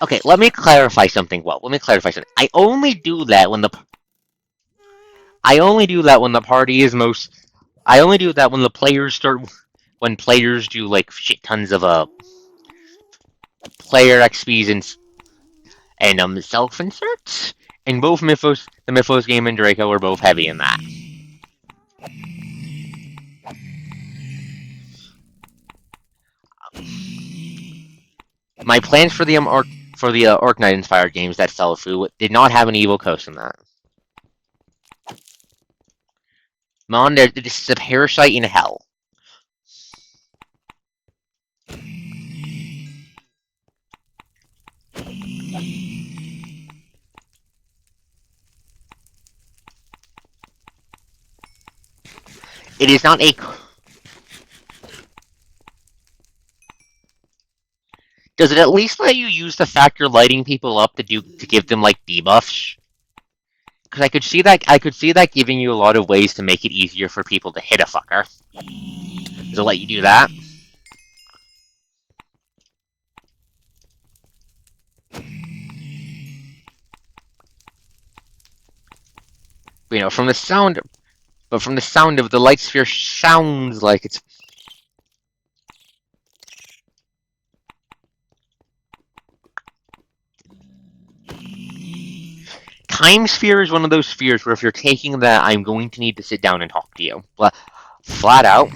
Okay, let me clarify something. Well, let me clarify something. I only do that when the party is most. I only do that when the players start. When players do like shit tons of player XPs and self inserts. And both the Mythos game and Draco are both heavy in that. My plans for the Orc Knight inspired games that fell through did not have an evil coast in that. Mon, this is a parasite in hell. It is not a. Does it at least let you use the fact you're lighting people up to give them like debuffs? Because I could see that giving you a lot of ways to make it easier for people to hit a fucker. Does it let you do that? You know, from the sound of the light sphere sounds like it's. Time sphere is one of those spheres where if you're taking that, I'm going to need to sit down and talk to you. Flat out.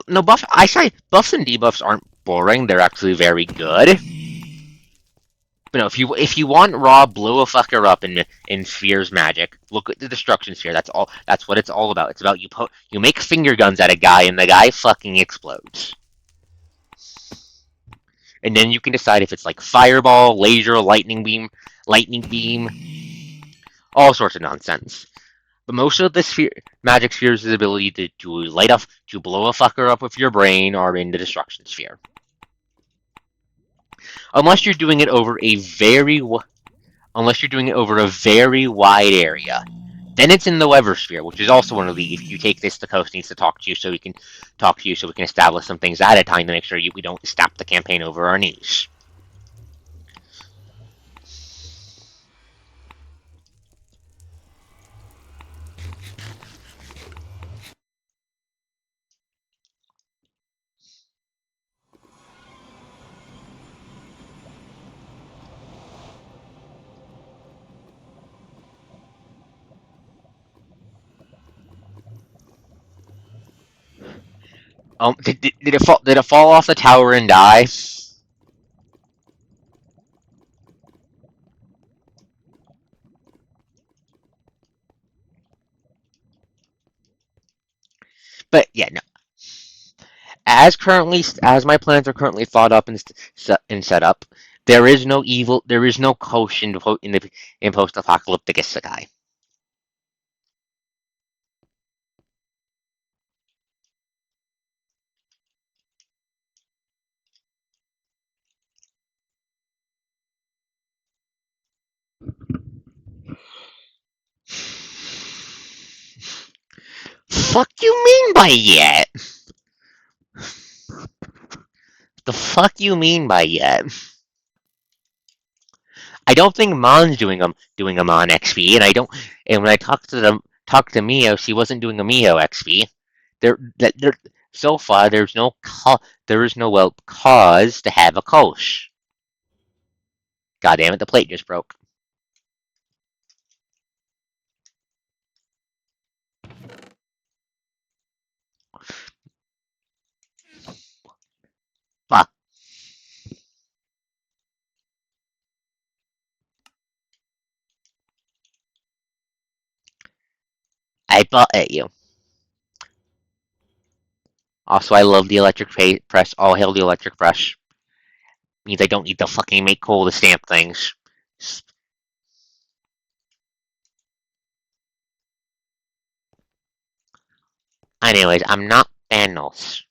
No, I say buffs and debuffs aren't boring. They're actually very good. But no, if you want raw blow a fucker up in spheres magic, look at the destruction sphere. That's all. That's what it's all about. It's about you make finger guns at a guy and the guy fucking explodes. And then you can decide if it's like fireball, laser, lightning beam, all sorts of nonsense. But most of the magic sphere's ability to light up, to blow a fucker up with your brain are in the destruction sphere. Unless you're doing it over a very wide area. Then it's in the weather sphere, which is also one of the. If you take this, the coast needs to talk to you so we can establish some things at a time to make sure we don't stop the campaign over our knees. Did it fall? Did it fall off the tower and die? But yeah, no. As my plans are currently thought up and set up, there is no evil. There is no Kosh in post-apocalyptic isekai. Fuck you mean by yet? The fuck you mean by yet? I don't think Mon's doing a Mon XP, and I don't. And when I talked to Mio, she wasn't doing a Mio XP. There so far there is no cause to have a Kosh. God damn it, the plate just broke. Fuck. I bought at you. Also, I love the electric press. All hail the electric press. Means I don't need to fucking make coal to stamp things. Anyways, I'm not Thanos.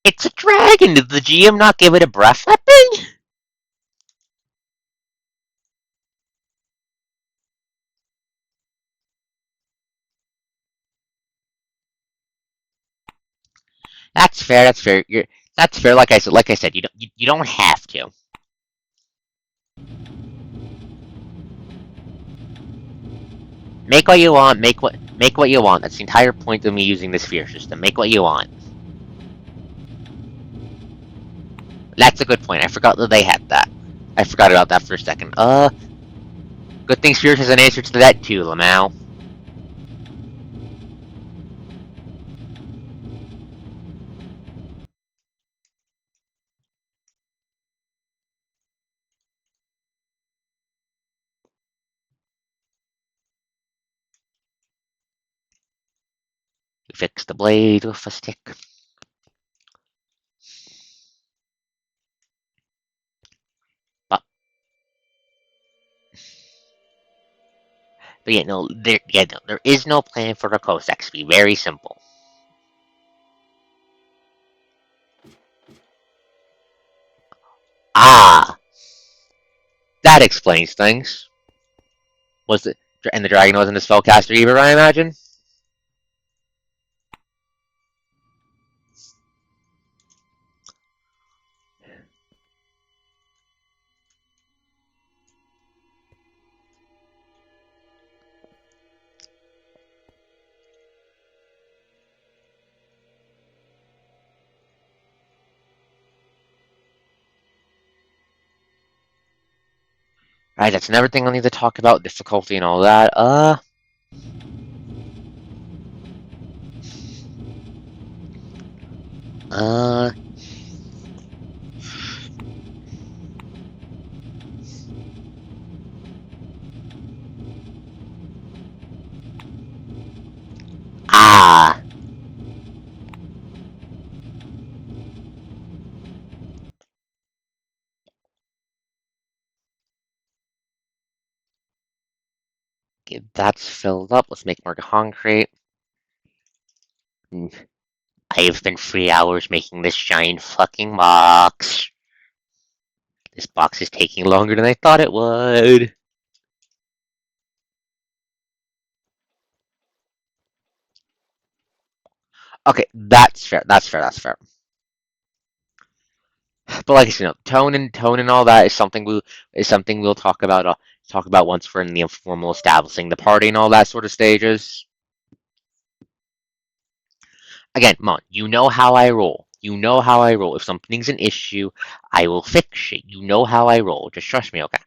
It's a dragon! Did the GM not give it a breath weapon? That's fair, that's fair. That's fair, like I said, you don't have to. Make what you want, make what you want. That's the entire point of me using the sphere system. Make what you want. That's a good point. I forgot that they had that. I forgot about that for a second. Good thing Spheres has an answer to that too, Lamau. Fix the blade with a stick. But, but there is no plan for the Cossacks. Be very simple. Ah, that explains things. Was it? And the dragon wasn't a spellcaster either, I imagine. Right, that's another thing I'll need to talk about. Difficulty and all that. Uh. Ah. Okay, that's filled up. Let's make more concrete. I've been 3 hours making this giant fucking box. This box is taking longer than I thought it would. Okay, that's fair. That's fair. That's fair. But like I said, tone and all that is something we'll talk about once we're in the informal establishing the party and all that sort of stages. Again, Mon, you know how I roll. You know how I roll. If something's an issue, I will fix it. You know how I roll. Just trust me, okay?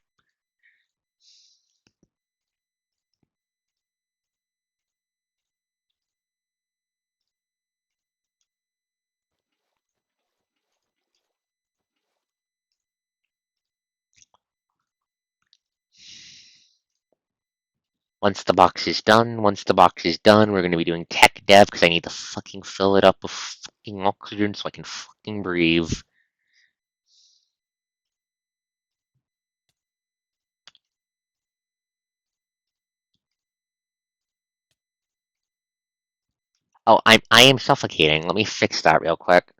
Once the box is done, we're gonna be doing tech dev because I need to fucking fill it up with fucking oxygen so I can fucking breathe. Oh, I am suffocating. Let me fix that real quick.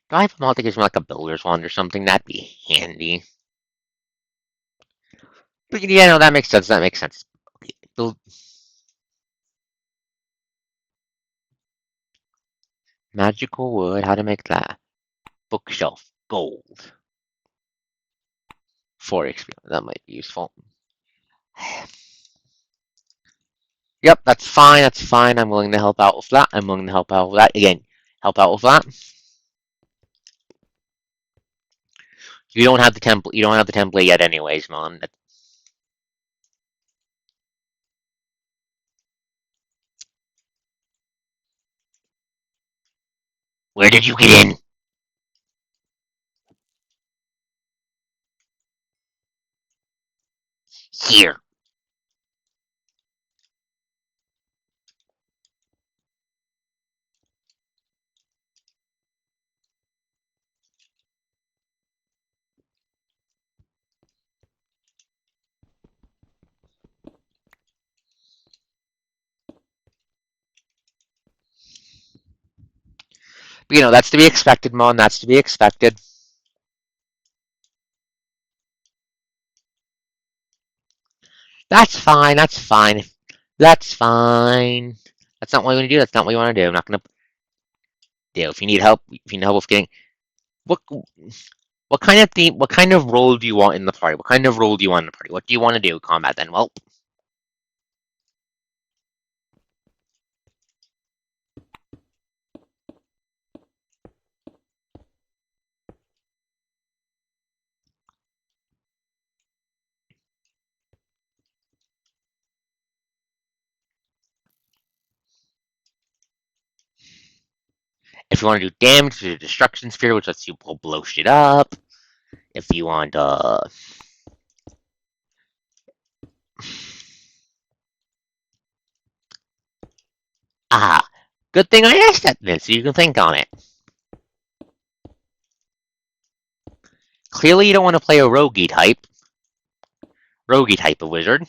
Do I have a mod that gives me like a builder's wand or something? That'd be handy. But yeah, no, that makes sense. That makes sense. Okay, build magical wood. How to make that? Bookshelf. Gold. 4 experience. That might be useful. Yep, that's fine. That's fine. I'm willing to help out with that. I'm willing to help out with that. Again, help out with that. You don't have the template. You don't have the template yet, anyways, man. Where did you get in? Here. You know, that's to be expected, Mon. That's to be expected. That's fine. That's fine. That's fine. That's not what you want to do. That's not what you want to do. I'm not gonna do. If you need help with getting what what kind of theme, what kind of role do you want in the party? What kind of role do you want in the party? What do you want to do? Combat then? Well, if you want to do damage, there's a destruction sphere, which lets you blow shit up. If you want, ah, good thing I asked that then, so you can think on it. Clearly, you don't want to play a roguey type of wizard.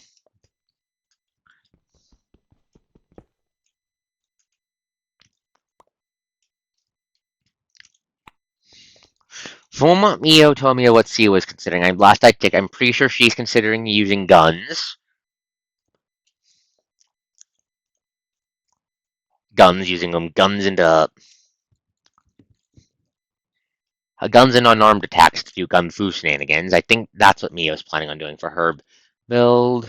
From what Mio told me what Sia was considering, last I checked, I'm pretty sure she's considering using guns. Using them guns into guns and unarmed attacks to do gun fu shenanigans. I think that's what Mio's planning on doing for her build.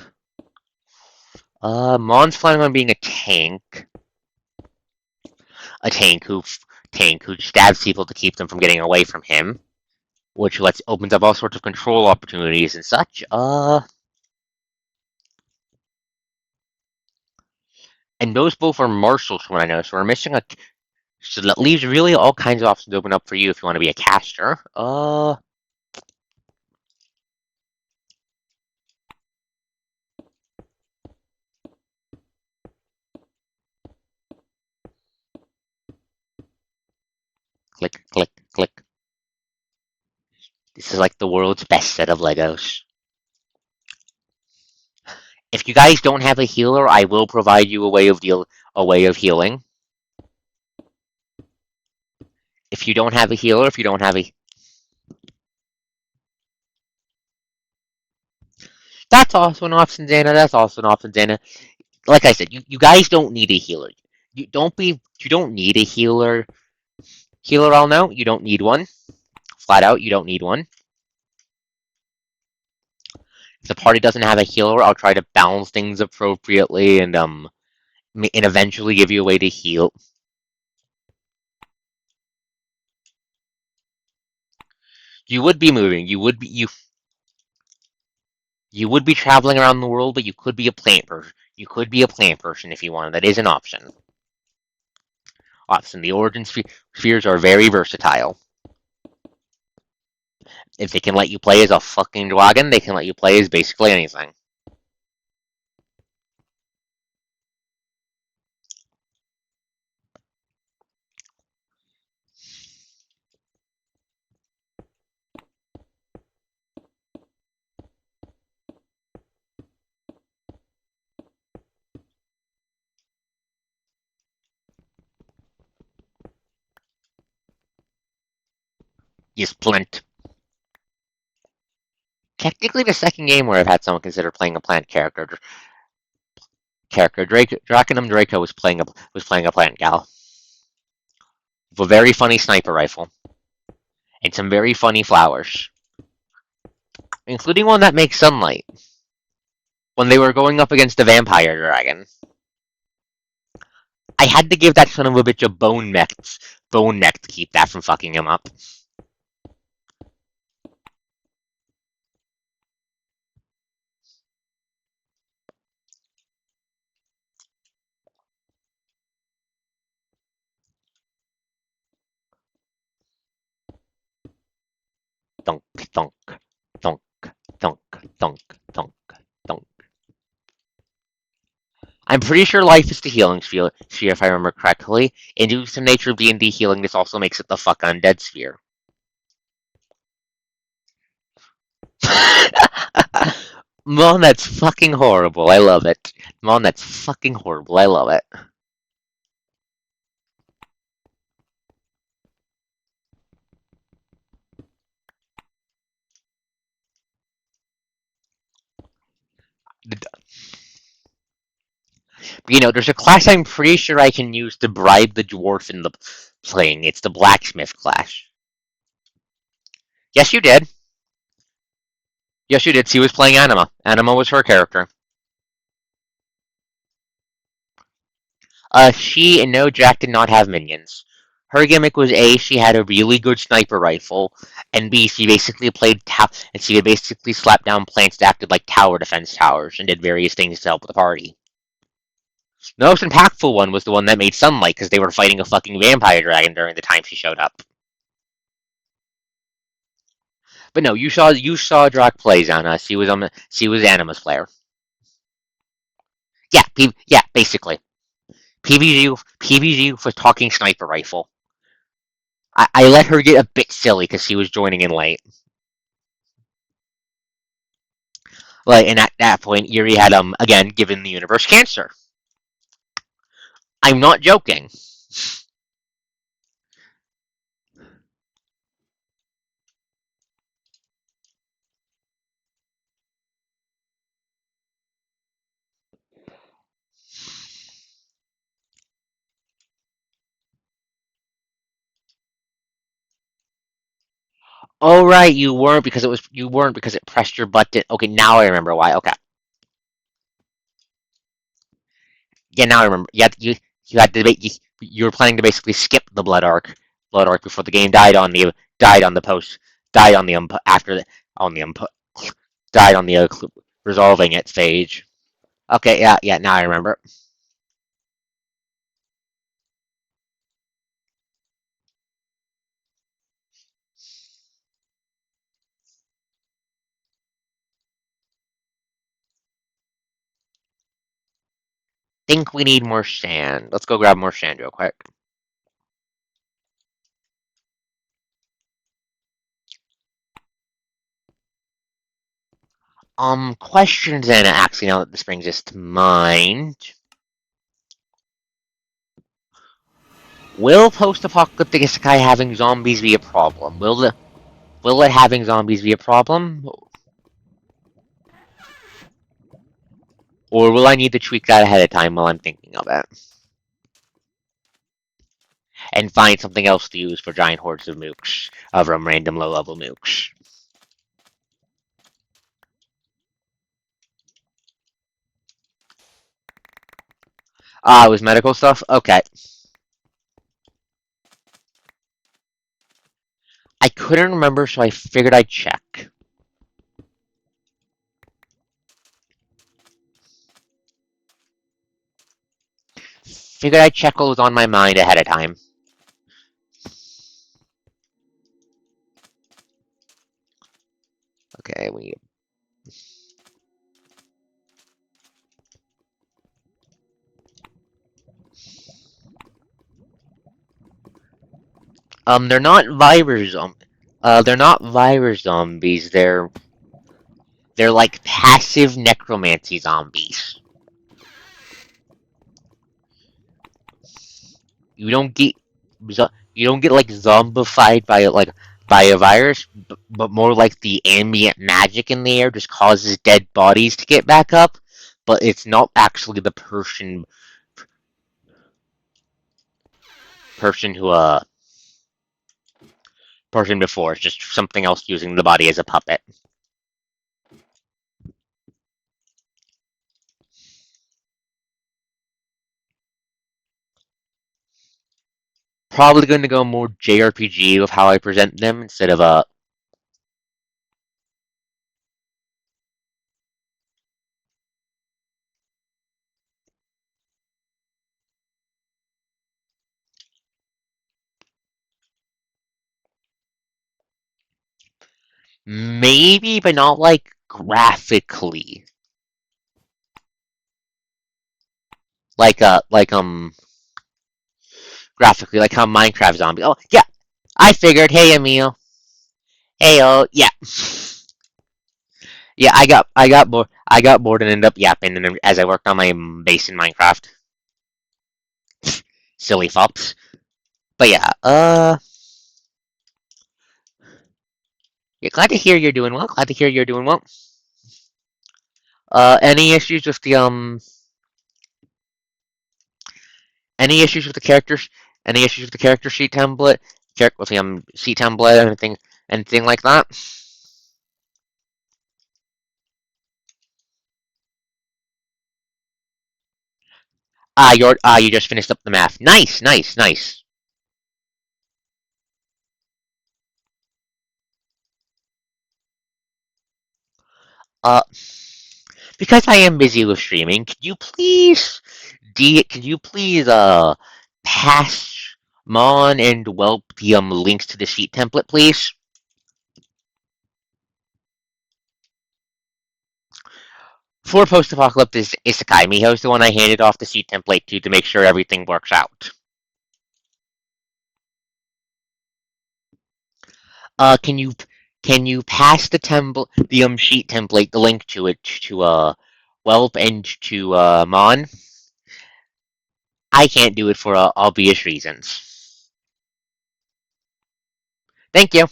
Mon's planning on being a tank who stabs people to keep them from getting away from him, which opens up all sorts of control opportunities and such. And those both are marshals from what I know, so we're missing a. So that leaves really all kinds of options open up for you if you want to be a caster. Click, click, click. This is like the world's best set of Legos. If you guys don't have a healer, I will provide you a way of healing. If you don't have a healer, if you don't have a that's also an option, Xana. That's also an option, Xana. Like I said, you guys don't need a healer. You don't need a healer. Healer all know, you don't need one. Flat out, you don't need one. If the party doesn't have a healer, I'll try to balance things appropriately and eventually give you a way to heal. You would be moving. You would be traveling around the world, but you could be a plant person. You could be a plant person if you wanted. That is an option. Option. The origin spheres are very versatile. If they can let you play as a fucking dragon, they can let you play as basically anything. Yes, Plint. Technically, the second game where I've had someone consider playing a plant character. Draconum Draco was playing a plant gal with a very funny sniper rifle and some very funny flowers, including one that makes sunlight. When they were going up against a vampire dragon. I had to give that son of a bitch a bone mech to keep that from fucking him up. Thunk, thunk, thunk, thunk, thunk, thunk, thunk. I'm pretty sure life is the healing sphere, if I remember correctly, and due to the nature of D&D healing, this also makes it the fuck undead sphere. Mom, that's fucking horrible. I love it. Mom, that's fucking horrible. I love it. You know, there's a class I'm pretty sure I can use to bribe the dwarf in the playing. It's the blacksmith class. Yes, you did. Yes, you did. She was playing Anima. Anima was her character. She and no, Jack did not have minions. Her gimmick was A, she had a really good sniper rifle, and B, she basically and she would basically slap down plants that acted like tower defense towers and did various things to help the party. The most impactful one was the one that made sunlight because they were fighting a fucking vampire dragon during the time she showed up. But no, you saw Drac play Zana. She was Anima's player. Yeah, basically. PvG for talking sniper rifle. I let her get a bit silly because she was joining in late. Like, and at that point, Yuri had again given the universe cancer. I'm not joking. Oh right, you weren't because it pressed your button. Okay, now I remember why. Okay, yeah, now I remember. Yeah, you had to you were planning to basically skip the blood arc before the game died on the post died on the after the on the died on the resolving it stage. Okay, yeah, now I remember. Think we need more sand. Let's go grab more sand real quick. Questions then, actually, now that this brings us to mind. Will post-apocalyptic isekai having zombies be a problem? Will it having zombies be a problem? Or will I need to tweak that ahead of time while I'm thinking of it? And find something else to use for giant hordes of mooks, of random low-level mooks. Ah, it was medical stuff? Okay. I couldn't remember, so I figured I'd check. Figured I'd check what was on my mind ahead of time. Okay, we they're not virus they're not virus zombies. They're like passive necromancy zombies. You don't get you don't get like zombified by a virus, but more like the ambient magic in the air just causes dead bodies to get back up. But it's not actually the person who person before. It's just something else using the body as a puppet. Probably going to go more JRPG with how I present them instead of maybe, but not like graphically. Like graphically, like how Minecraft zombie. Oh yeah, I figured. Hey Emil. Hey oh yeah. Yeah, I got bored. I got bored and ended up yapping, and as I worked on my base in Minecraft, silly fops. But yeah, yeah, glad to hear you're doing well. Glad to hear you're doing well. Any issues with the any issues with the characters? Any issues with the character sheet template? With the sheet template, anything like that? You just finished up the math. Nice, nice, nice. Uh, because I am busy with streaming, could you please pass Mon and Whelp the links to the sheet template, please? For post-apocalyptic isekai, Miho's the one I handed off the sheet template to make sure everything works out. Can you pass the sheet template, the link to it to Whelp and to Mon? I can't do it for obvious reasons. Thank you.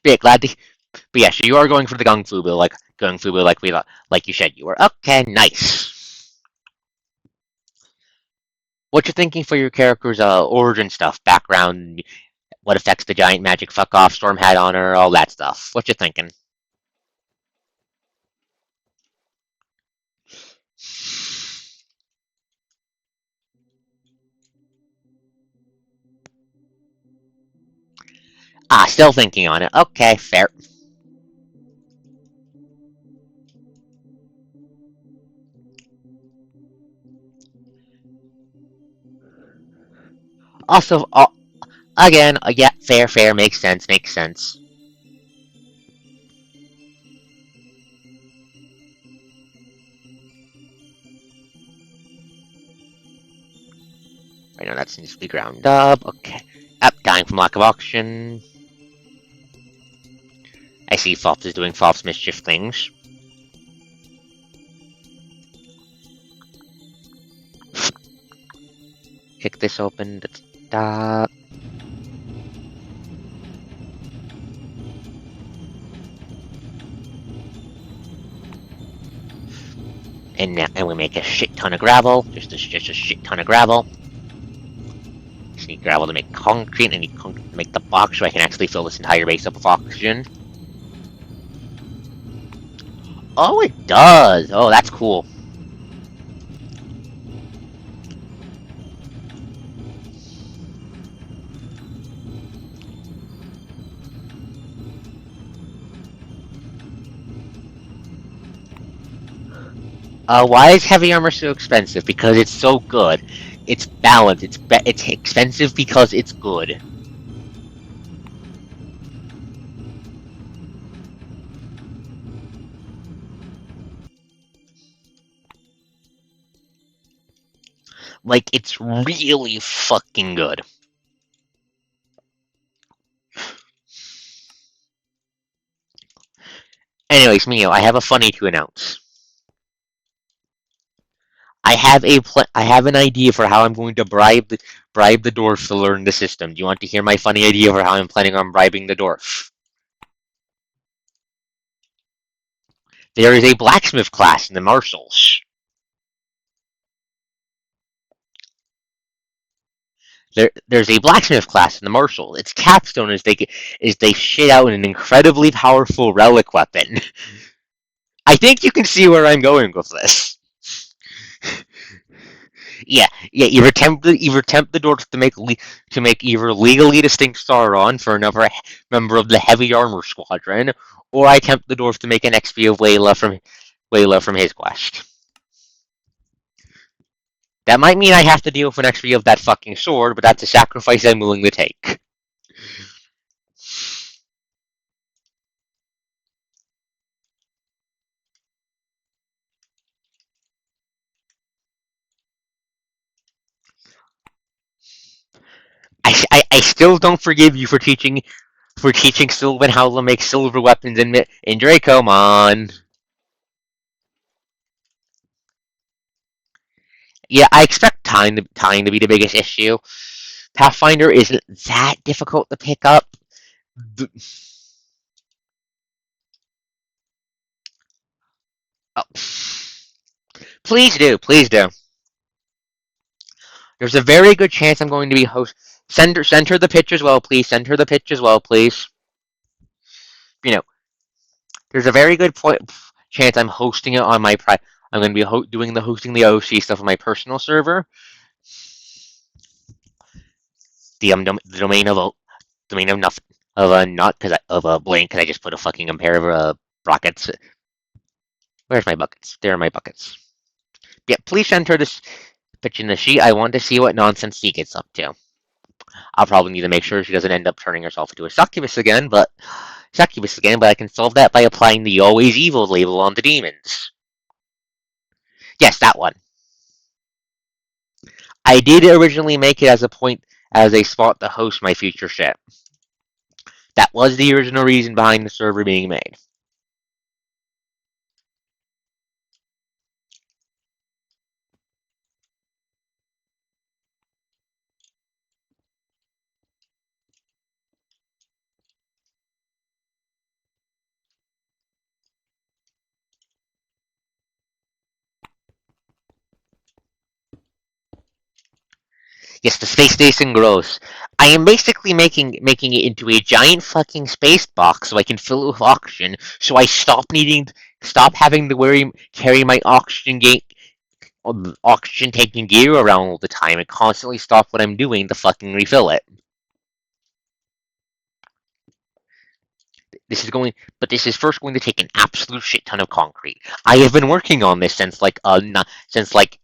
Yeah, glad to. But yeah, so you are going for the Gung Fu Bill, like you said you were. Okay, nice. What you're thinking for your character's origin stuff, background, what affects the giant magic fuck off, storm hat on her, all that stuff. What you thinking? Still thinking on it. Okay, fair. Also, again, yeah, fair, fair, makes sense, makes sense. I know that needs to be ground up. Okay. Up, dying from lack of oxygen. I see Fops is doing Fops mischief things. Kick this open. Da. And we make a shit ton of gravel. Just a shit ton of gravel. Just need gravel to make concrete, and I need concrete to make the box so I can actually fill this entire base up with oxygen. Oh, it does! Oh, that's cool. Why is heavy armor so expensive? Because it's so good. It's balanced. It's expensive because it's good. Like, it's really fucking good. Anyways, Mio, I have a funny to announce. I have an idea for how I'm going to bribe the dwarf to learn the system. Do you want to hear my funny idea for how I'm planning on bribing the dwarf? There is a blacksmith class in the marshals. there's a blacksmith class in the marshal. Its capstone is they shit out an incredibly powerful relic weapon. I think you can see where I'm going with this. Yeah. Either tempt the dwarf to make either legally distinct Sauron for another member of the heavy armor squadron, or I tempt the dwarf to make an XP of Layla from his quest. That might mean I have to deal with an XP of that fucking sword, but that's a sacrifice I'm willing to take. I still don't forgive you for teaching Sylvan how to make silver weapons in Draco. Come on. Yeah, I expect time to be the biggest issue. Pathfinder isn't that difficult to pick up. Oh, please do, please do. There's a very good chance I'm going to be host. Send her the pitch as well, please. Send her the pitch as well, please. You know, there's a very good chance I'm hosting it on my I'm going to be doing the hosting the OC stuff on my personal server. The domain of nothing of a not because of a blank because I just put a fucking pair of brackets. Where's my buckets? There are my buckets. Yeah, please send her this pitch in the sheet. I want to see what nonsense she gets up to. I'll probably need to make sure she doesn't end up turning herself into a succubus again, but I can solve that by applying the always evil label on the demons. Yes, that one. I did originally make it as a spot to host my future ship. That was the original reason behind the server being made. Yes, the space station grows. I am basically making it into a giant fucking space box so I can fill it with oxygen. So I stop having to carry my oxygen taking gear around all the time and constantly stop what I'm doing to fucking refill it. This is first going to take an absolute shit ton of concrete. I have been working on this since like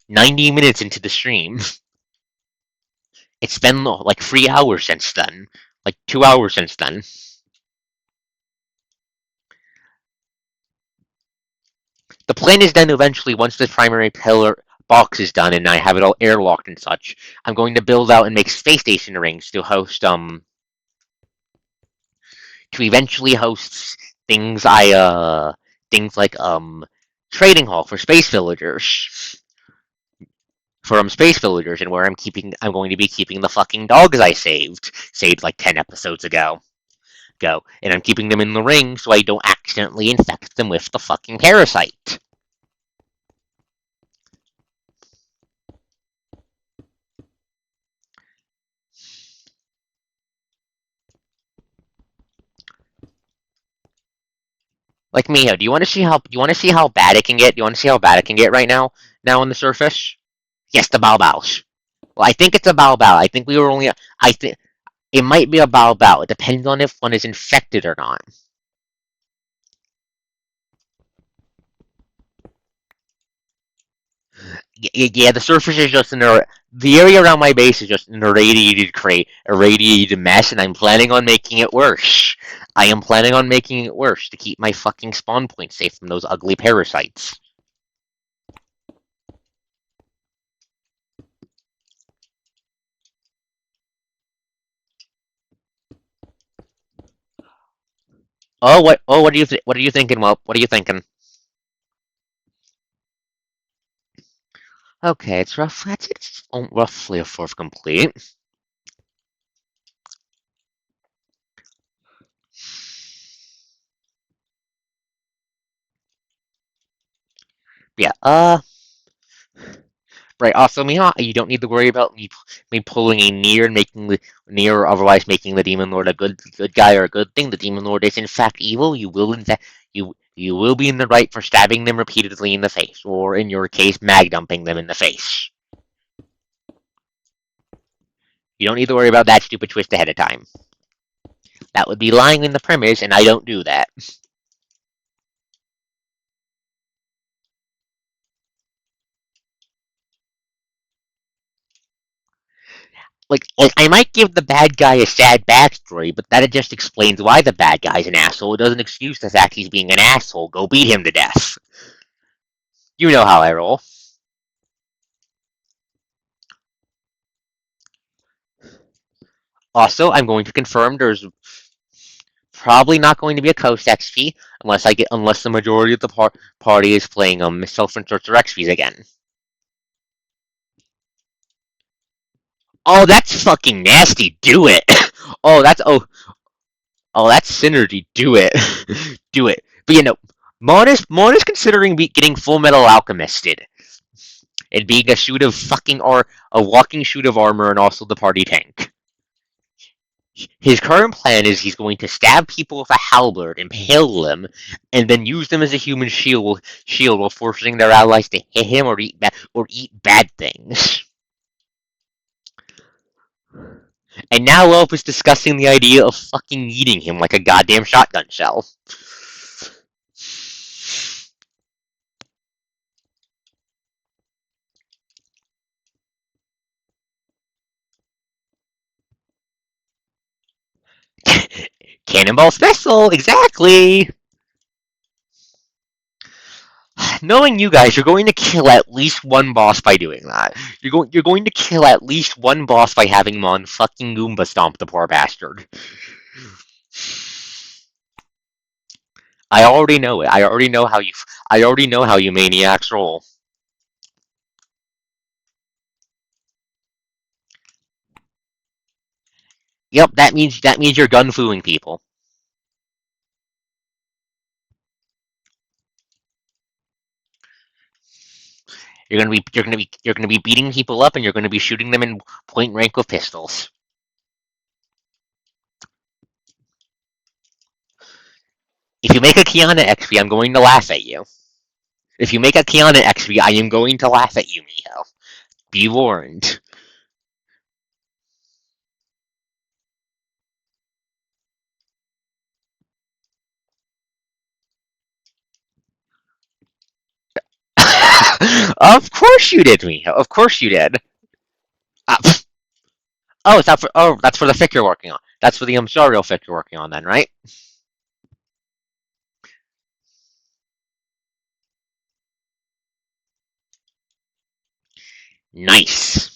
90 minutes into the stream. It's been like 3 hours since then, like 2 hours since then. The plan is then eventually, once the primary pillar box is done and I have it all airlocked and such, I'm going to build out and make space station rings to eventually host things things like trading hall for space villagers. For space villagers, and where I'm going to be keeping the fucking dogs I saved like 10 episodes ago, and I'm keeping them in the ring so I don't accidentally infect them with the fucking parasite. Like Miho, do you want to see how bad it can get? Do you want to see how bad it can get right now on the surface? Yes, the Bao Baos. Well, I think it's a Bao Bao. I think we were only. I think it might be a Bao Bao. It depends on if one is infected or not. Yeah, the surface is just the area around my base is just an irradiated mess, and I'm planning on making it worse. I am planning on making it worse to keep my fucking spawn point safe from those ugly parasites. What are you thinking? Well, what are you thinking? Okay, it's roughly a fourth complete. Yeah. Right. Also, you don't need to worry about me pulling a near and making the near or otherwise making the demon lord a good guy or a good thing. The demon lord is in fact evil. You will be in the right for stabbing them repeatedly in the face, or in your case, mag dumping them in the face. You don't need to worry about that stupid twist ahead of time. That would be lying in the premise, and I don't do that. Like I might give the bad guy a sad backstory, but that just explains why the bad guy's an asshole. It doesn't excuse the fact he's being an asshole. Go beat him to death. You know how I roll. Also, I'm going to confirm there's probably not going to be a co-sex fee unless the majority of the party is playing self-insert or X fees again. Oh, that's fucking nasty. Do it. oh, that's oh oh that's synergy. Do it. Do it. But Mon is considering getting Full Metal Alchemisted and being a shoot of fucking or a walking shoot of armor and also the party tank. His current plan is he's going to stab people with a halberd, impale them, and then use them as a human shield while forcing their allies to hit him or eat bad things. And now Elf is discussing the idea of fucking eating him like a goddamn shotgun shell. Cannonball special, exactly. Knowing you guys, you're going to kill at least one boss by doing that. You're going to kill at least one boss by having Mon fucking Goomba stomp the poor bastard. I already know it. I already know how you maniacs roll. Yep, that means you're gun fooing people. You're gonna be beating people up and you're gonna be shooting them in point rank with pistols. If you make a Kiana XP, I'm going to laugh at you. If you make a Kiana XP, I am going to laugh at you, Miho. Be warned. Of course you did, Miho. Of course you did. Uh, oh, that's for the fic you're working on. That's for the Sorriel fic you're working on then, right? Nice.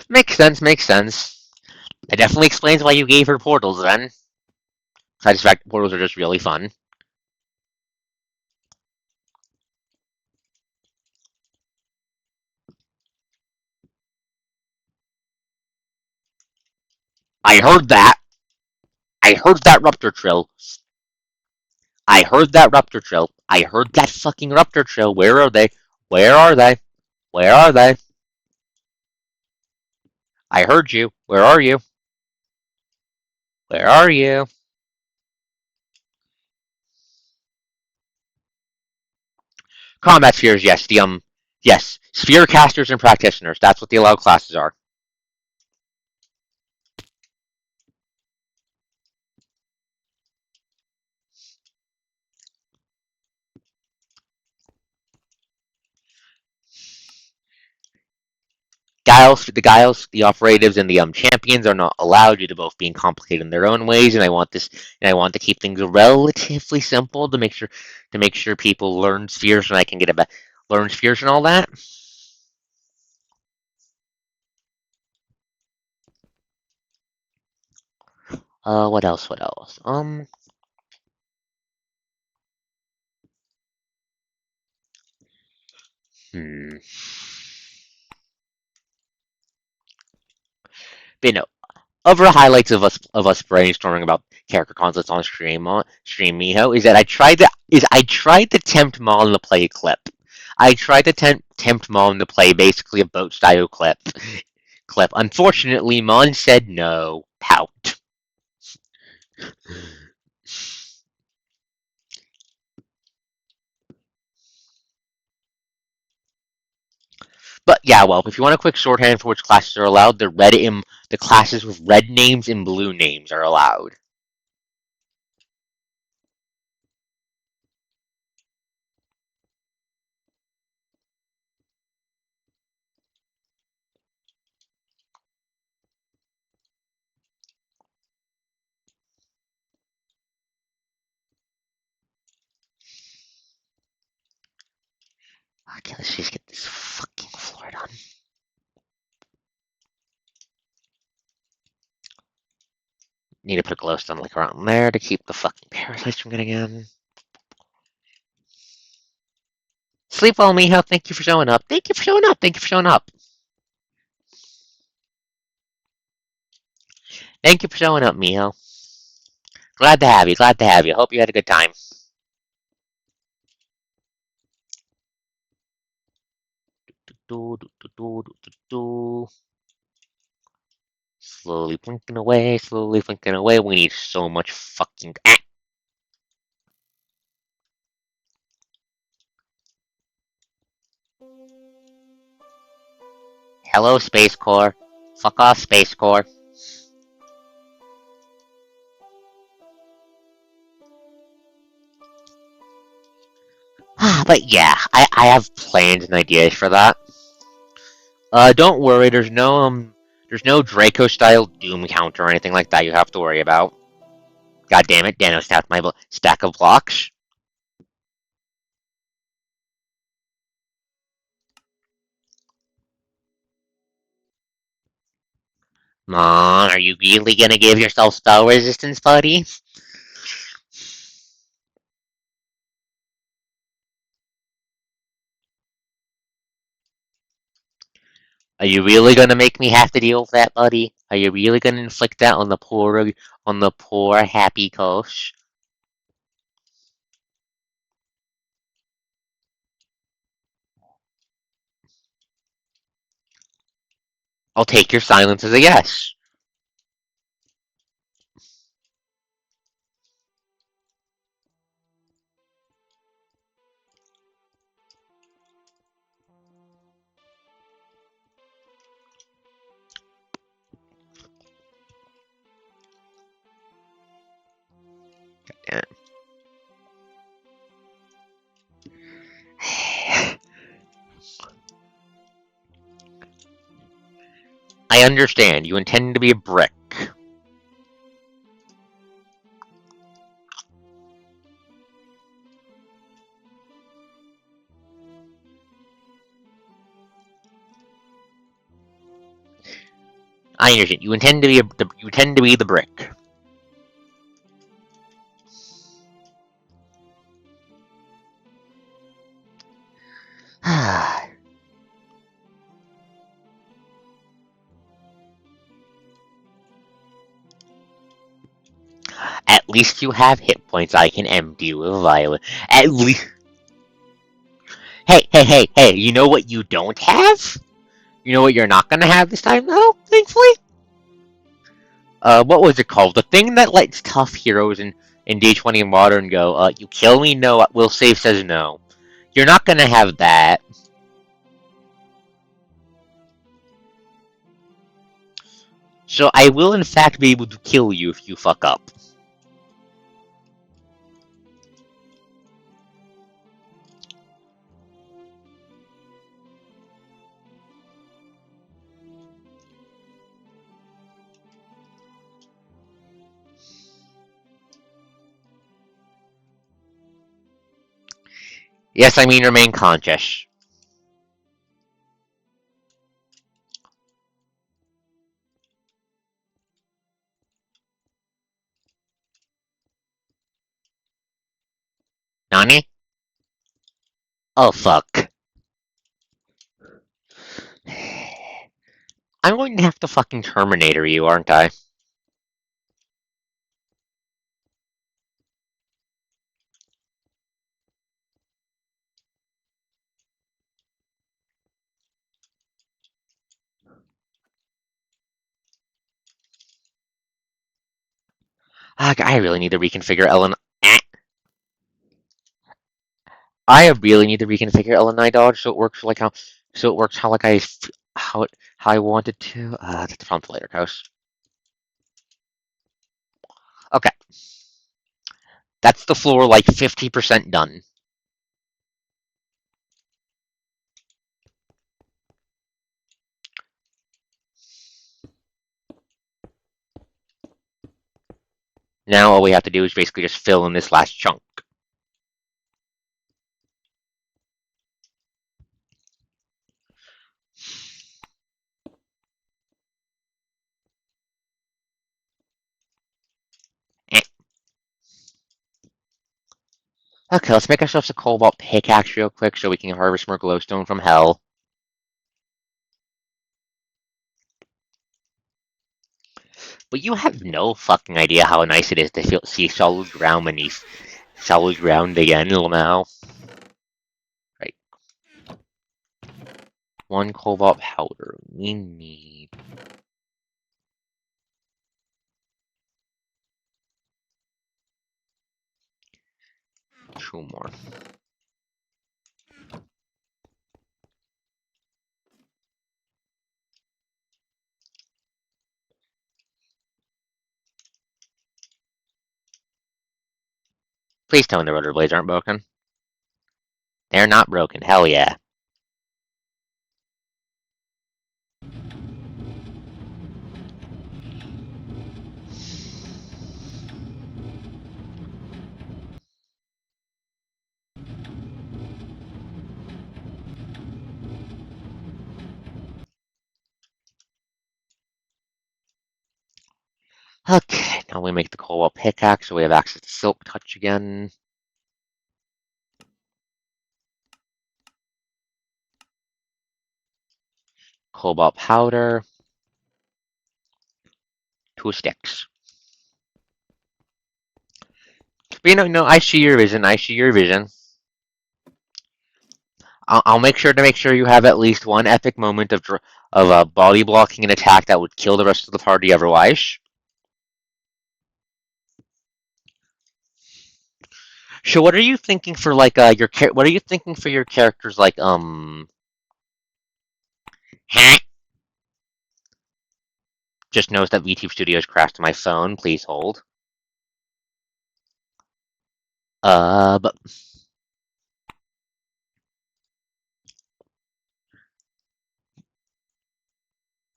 Makes sense, makes sense. It definitely explains why you gave her portals then. Besides the fact portals are just really fun. I heard that. I heard that Ruptor Trill. I heard that Ruptor Trill. I heard that fucking Ruptor Trill. Where are they? Where are they? Where are they? I heard you. Where are you? Where are you? Combat spheres, yes. Yes. Sphere casters and practitioners. That's what the allowed classes are. The operatives, and the champions are not allowed due to both being complicated in their own ways. And I want to keep things relatively simple to make sure people learn spheres and I can learn spheres and all that. What else? What else? Hmm. But no, other highlights of us brainstorming about character concepts on stream Miho is that I tried to tempt Mom to play a clip. I tried to tempt Mom to play basically a boat style clip. Unfortunately, Mon said no. Pout. But yeah, well, if you want a quick shorthand for which classes are allowed, the classes with red names and blue names are allowed. Okay, let's just get this fucking floor done. Need to put a glowstone like around there to keep the fucking parasites from getting in. Sleep well, Miho. Thank you for showing up. Thank you for showing up. Thank you for showing up. Thank you for showing up, Miho. Glad to have you. Glad to have you. Hope you had a good time. Slowly blinking away. Slowly blinking away. We need so much fucking. Hello, Space Corps. Fuck off, Space Corps. But yeah, I have plans and ideas for that. Don't worry. There's no Draco style Doom counter or anything like that you have to worry about. God damn it, Dano stacked my stack of blocks. Mom, are you really gonna give yourself spell resistance, buddy? Are you really gonna make me have to deal with that, buddy? Are you really gonna inflict that on the poor happy Kosh? I'll take your silence as a yes. I understand. You intend to be a brick. I understand. You intend to be the brick. At least you have hit points I can empty with Violet. At least. Hey, you know what you don't have? You know what you're not gonna have this time, though, thankfully? What was it called? The thing that lets tough heroes in D20 and Modern go, you kill me? No, will save says no. You're not gonna have that. So I will in fact be able to kill you if you fuck up. Yes, I mean remain conscious. Nani? Oh fuck. I'm going to have to fucking Terminator you, aren't I? I really need to reconfigure Ellen. I really need to reconfigure LNI dodge so it works like how like how I want it to. That's the prompt later, Coast. Okay, that's the floor like 50% done. Now all we have to do is basically just fill in this last chunk. Eh. Okay, let's make ourselves a cobalt pickaxe real quick so we can harvest more glowstone from hell. But you have no fucking idea how nice it is to see solid ground beneath solid ground again now. Right. One cobalt powder. We need 2 more. Please tell me the rotor blades aren't broken. They're not broken. Hell yeah. Okay, now we make the cobalt pickaxe so we have access to silk touch again. Cobalt powder. 2 sticks. But no, I see your vision. I see your vision. I'll make sure you have at least one epic moment of body blocking an attack that would kill the rest of the party otherwise. So what are you thinking for like what are you thinking for your characters like just knows that VTube Studios crashed my phone. Please hold. But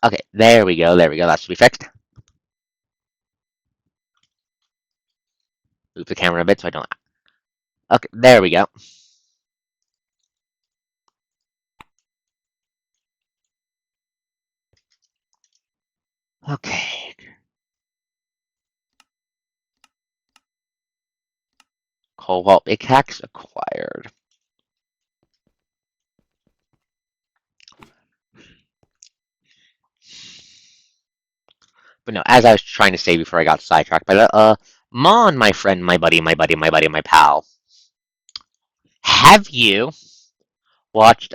okay, there we go. There we go. That should be fixed. Move the camera a bit so I don't. Okay, there we go. Okay. Cobalt pickaxe acquired. But no, as I was trying to say before I got sidetracked by that, Mon, my friend, my buddy, my pal. Have you watched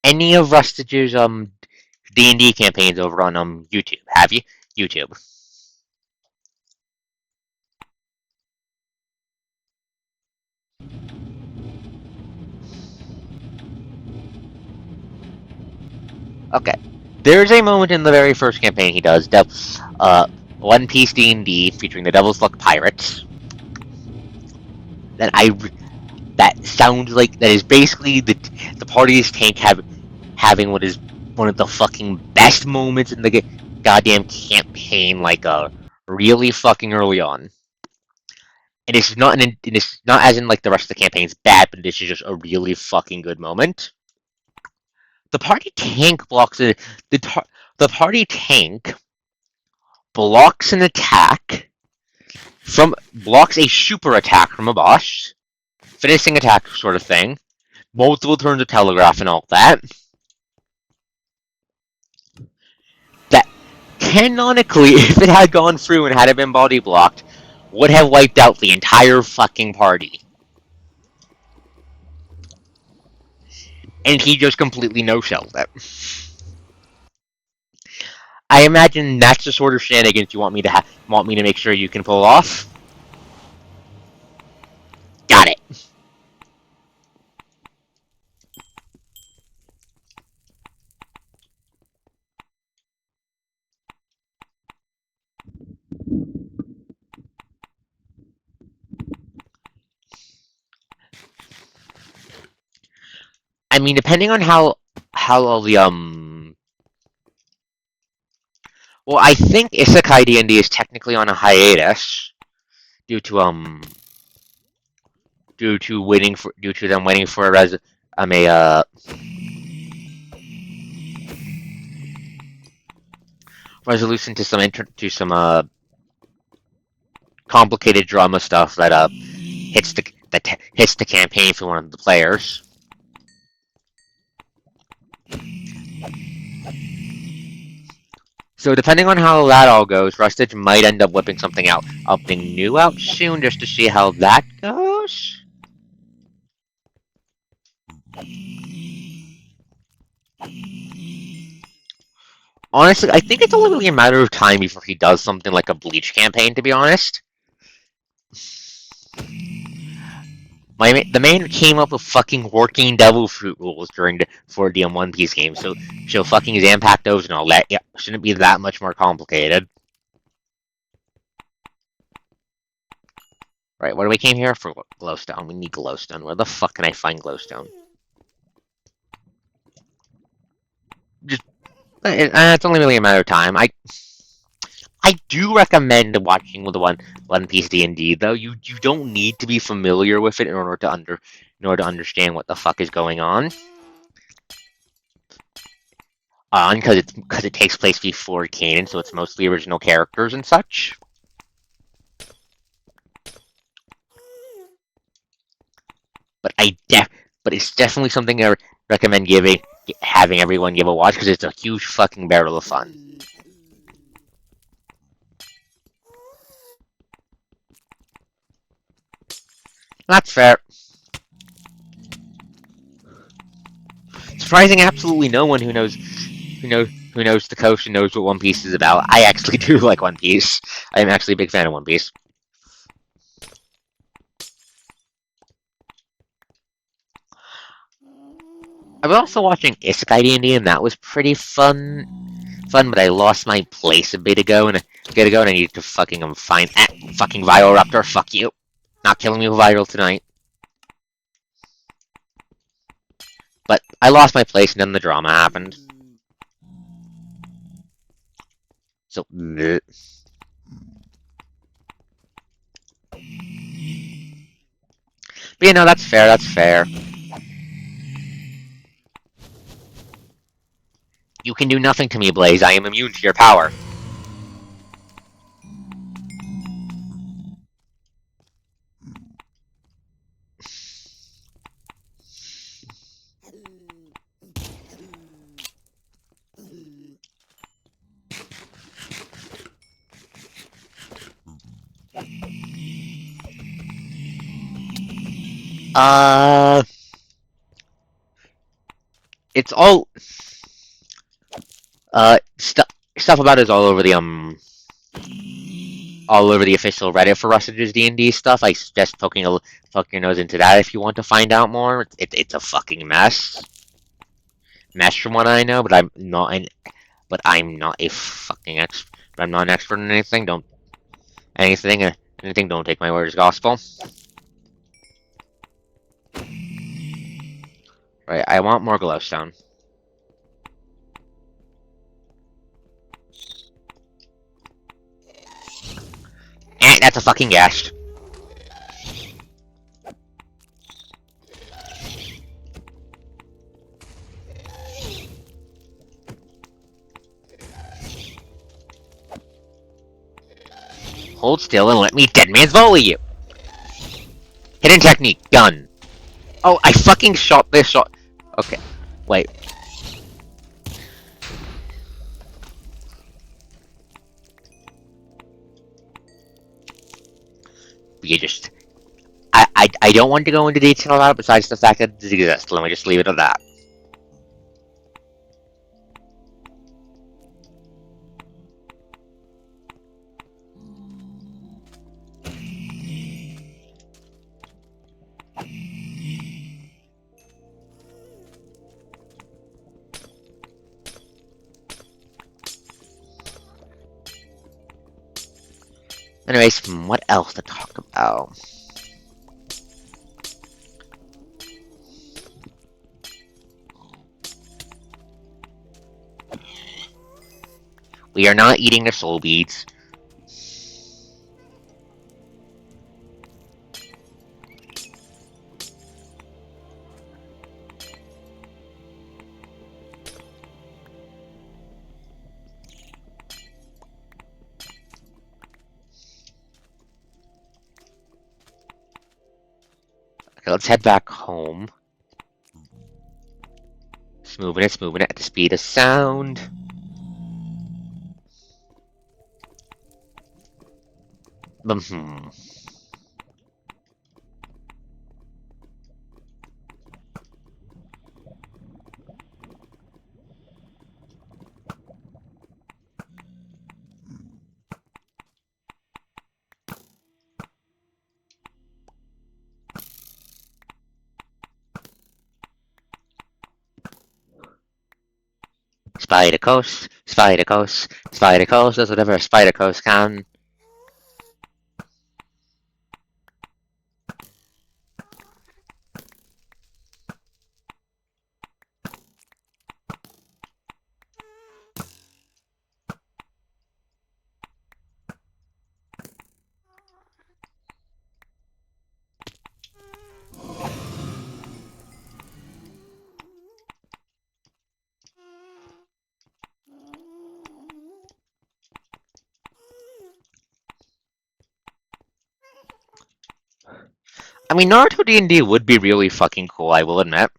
any of Rustage's D&D campaigns over on YouTube? Have you? YouTube. Okay. There's a moment in the very first campaign he does, One Piece D&D featuring the Devil's Luck Pirates. That sounds like that is basically the party's tank having what is one of the fucking best moments in the goddamn campaign, like really fucking early on. And it's not as in like the rest of the campaign's bad, but this is just a really fucking good moment. The party tank blocks it. The party tank blocks an attack blocks a super attack from a boss, finishing attack sort of thing, multiple turns of telegraph and all that. That canonically, if it had gone through and had it been body blocked, would have wiped out the entire fucking party. And he just completely no-shelled it. I imagine that's the sort of shenanigans you want me to make sure you can pull off. Got it. I mean, depending on how all the well, I think Isekai D&D is technically on a hiatus due to them waiting for a resolution to some complicated drama stuff that hits the campaign for one of the players. So depending on how that all goes, Rustage might end up whipping something new out soon, just to see how that goes. Honestly, I think it's only a matter of time before he does something like a Bleach campaign, to be honest. The man came up with fucking working devil fruit rules during the 4DM One Piece game, so fucking Zampact those and all that. Yeah, shouldn't be that much more complicated. Right, what do we came here for? Glowstone. We need glowstone. Where the fuck can I find glowstone? It's only really a matter of time. I do recommend watching with the One Piece D&D though. You don't need to be familiar with it in order to understand what the fuck is going on. Because it takes place before canon, so it's mostly original characters and such. But it's definitely something I recommend having everyone give a watch, because it's a huge fucking barrel of fun. That's fair. Surprising absolutely no one who knows the coast and knows what One Piece is about. I actually do like One Piece. I'm actually a big fan of One Piece. I was also watching Isekai D&D, and that was pretty fun, but I lost my place a bit ago, and I need to fucking find fucking Viroraptor. Fuck you, not killing me with viral tonight. But I lost my place, and then the drama happened. So, bleh. But you know, that's fair. That's fair. You can do nothing to me, Blaze. I am immune to your power. It's all stuff about it is all over the official Reddit for Rustage's D&D stuff. I suggest poking your nose into that if you want to find out more. It's a fucking mess from what I know, but I'm not a fucking expert. I'm not an expert in anything. Don't take my word as gospel. Right, I want more glowstone. That's a fucking guest. Hold still and let me dead man's volley you. Hidden technique, done. Oh, I fucking shot this shot. Okay, wait. You just... I don't want to go into detail about it besides the fact that it exists. Let me just leave it at that. Anyways, what else to talk about? We are not eating the soul beads. Okay, let's head back home. It's moving it at the speed of sound. Spider coast, spider coast, spider coast does whatever a spider coast can. I mean, Naruto D&D would be really fucking cool, I will admit.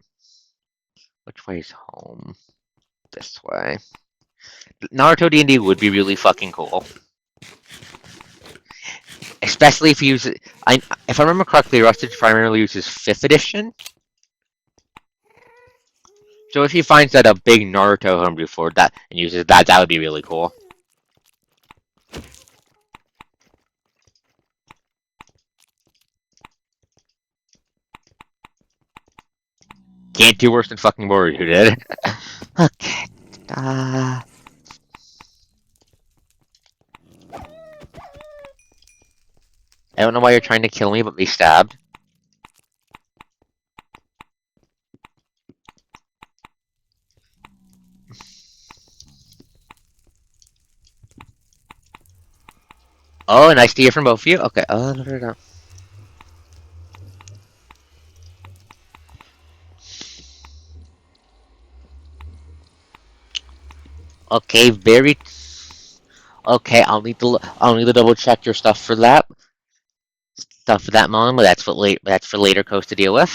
Which way's home? This way. Naruto D&D would be really fucking cool. Especially if you use it... if I remember correctly, Rustage primarily uses 5th edition. So if he finds that a big Naruto homebrew for that and uses that, that would be really cool. Can't do worse than fucking Boruto did. Okay. I don't know why you're trying to kill me, but be stabbed. Oh, nice to hear from both of you. Okay. No. Okay, very. Okay, I'll need to double check your stuff for that. Stuff for that moment, but that's for later coast to deal with.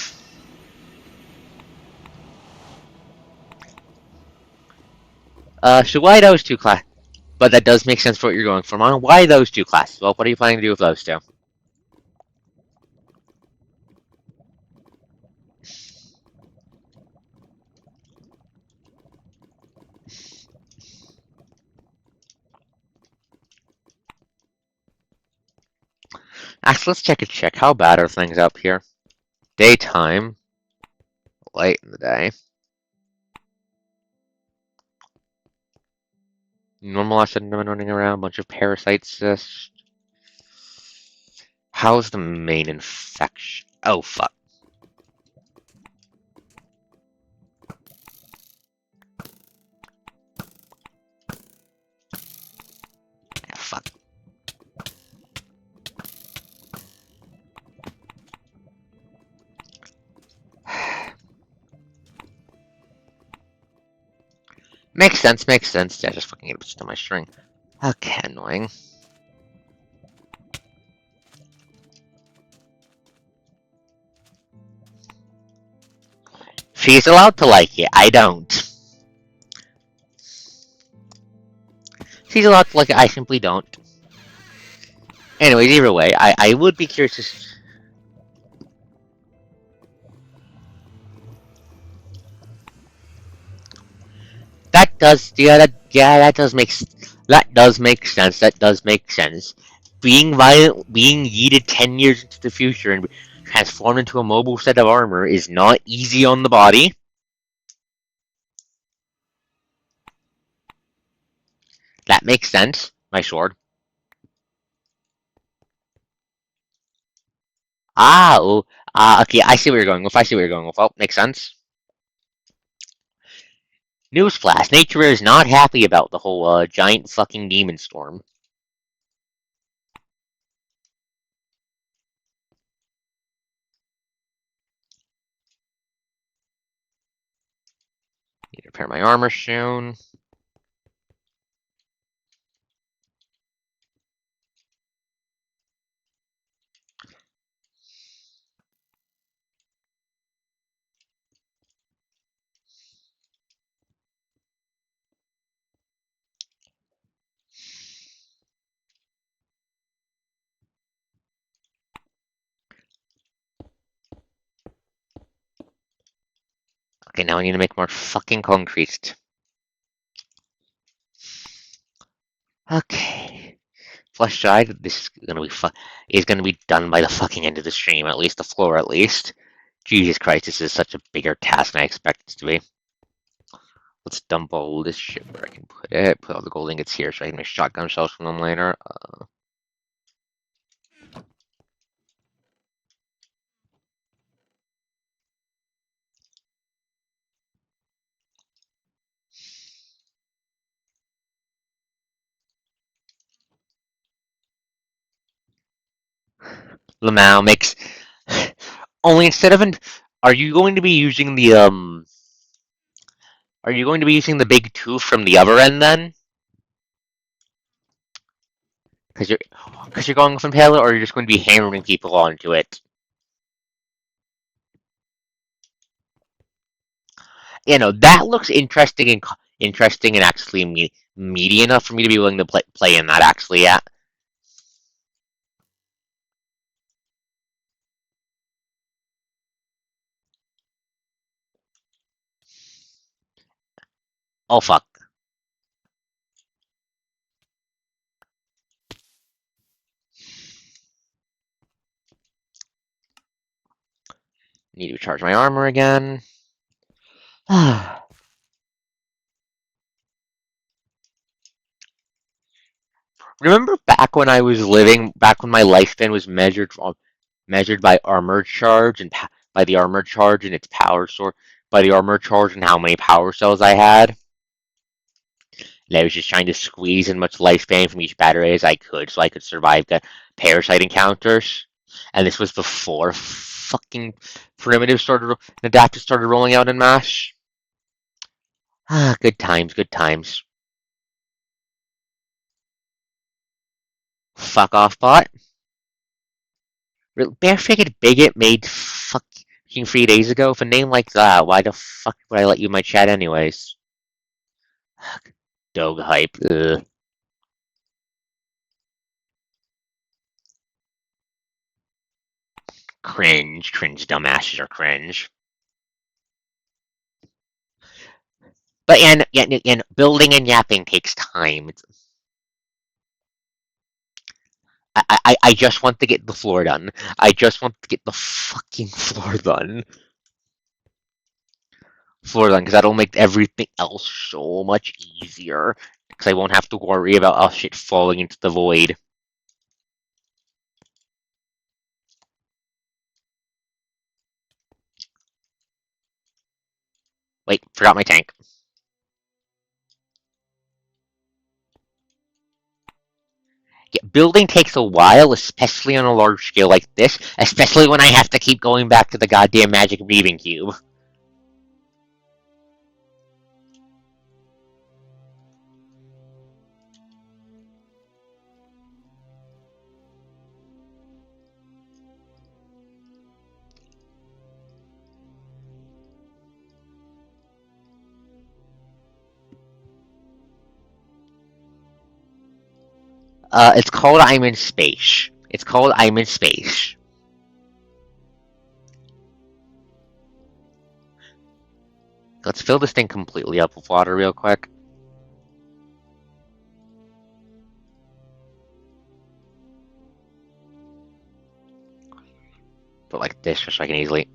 So why those two classes? But that does make sense for what you're going for, Mon. Why those two classes? Well, what are you planning to do with those two? Actually, let's check. How bad are things up here? Daytime. Late in the day. Normal I shouldn't have been running around. Bunch of parasites. How's the main infection? Oh, fuck. Yeah, fuck. Makes sense. Yeah, just fucking get a on my string. Okay, annoying. She's allowed to like it. I don't. She's allowed to like it. I simply don't. Anyways, either way, I would be curious to. That does, that does make sense. That does make sense. Being violent, being yeeted 10 years into the future and transformed into a mobile set of armor is not easy on the body. That makes sense. My sword. Oh, okay, I see where you're going with. I see where you're going with. Oh, makes sense. Newsflash: Nature is not happy about the whole giant fucking demon storm. Need to repair my armor soon. Okay, now I need to make more fucking concrete. Okay. Flush side, this is gonna be done by the fucking end of the stream, at least the floor at least. Jesus Christ, this is such a bigger task than I expected it to be. Let's dump all this shit where I can put it. Put all the gold ingots here so I can make shotgun shells from them later. Lamau makes only instead of are you going to be using the are you going to be using the big tooth from the other end then? Because you're going from Halo, or you're just going to be hammering people onto it. That looks interesting and actually meaty enough for me to be willing to play in that actually. Yeah. Oh fuck. Need to recharge my armor again. Remember back when my lifespan was measured by armor charge and by the armor charge and its power source, by the armor charge and how many power cells I had. And I was just trying to squeeze as much lifespan from each battery as I could so I could survive the parasite encounters. And this was before fucking adapters started rolling out in mass. Good times, good times. Fuck off, bot. Barefigured bigot made fucking 3 days ago. With a name like that, why the fuck would I let you in my chat anyways? Dog hype. Ugh. Cringe. Cringe dumbasses are cringe. But and building and yapping takes time. I just want to get the floor done. I just want to get the fucking floor done. Because that'll make everything else so much easier. Because I won't have to worry about all shit falling into the void. Wait, forgot my tank. Yeah, building takes a while, especially on a large scale like this. Especially when I have to keep going back to the goddamn magic breathing cube. It's called I'm in Space. It's called I'm in Space. Let's fill this thing completely up with water real quick. But like this, just so I can easily...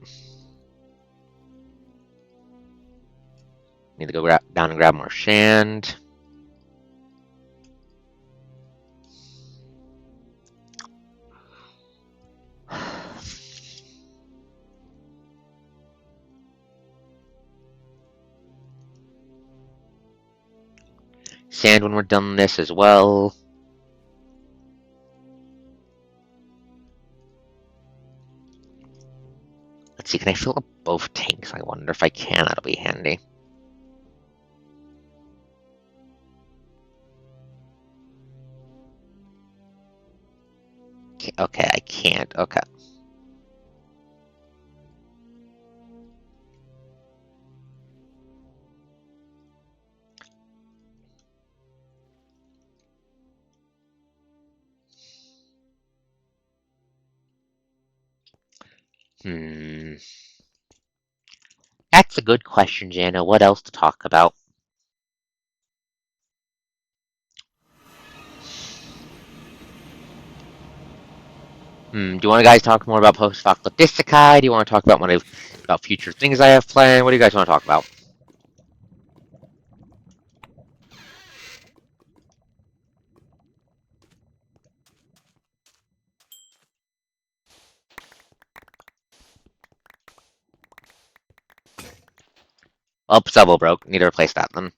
Need to go down and grab more sand. Sand when we're done this as well. Let's see, can I fill up both tanks? I wonder if I can, that'll be handy. Okay, I can't, okay. That's a good question, Jana. What else to talk about? Do you want to guys talk more about post-apocalyptic isekai? Do you want to talk about about future things I have planned? What do you guys want to talk about? Oh, Subble broke. Need to replace that then.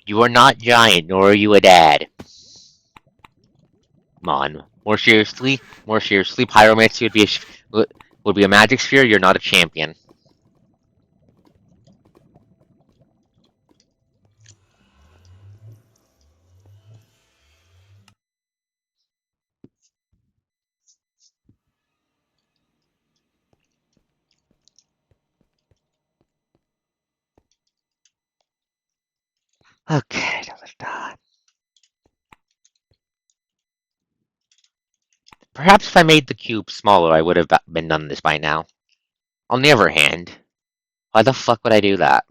You are not giant, nor are you a dad. Come on. More seriously, Pyromancy would be a magic sphere. You're not a champion. Okay, that was done. Perhaps if I made the cube smaller, I would have been done this by now. On the other hand, why the fuck would I do that?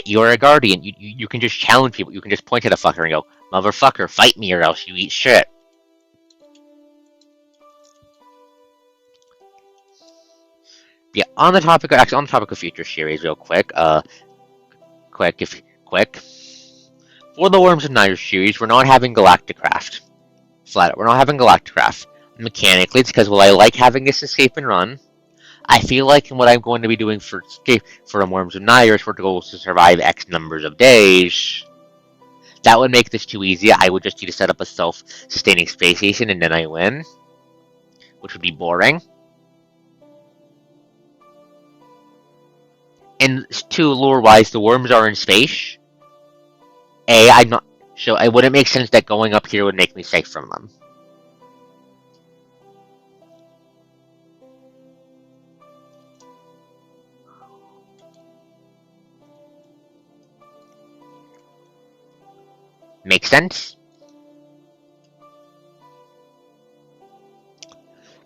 You're a guardian. You can just challenge people. You can just point at a fucker and go, "Motherfucker, fight me or else you eat shit." Yeah, on the topic, of future series, real quick. Quick. For the Worms and Knives series, we're not having Galacticraft. Flat out, we're not having Galacticraft. Mechanically, it's because I like having this escape and run. I feel like what I'm going to be doing for a Worms and Knives, for the goal is to survive X numbers of days. That would make this too easy. I would just need to set up a self-sustaining space station and then I win, which would be boring. And two, lore-wise, the worms are in space. I'm not... So it wouldn't make sense that going up here would make me safe from them. Make sense?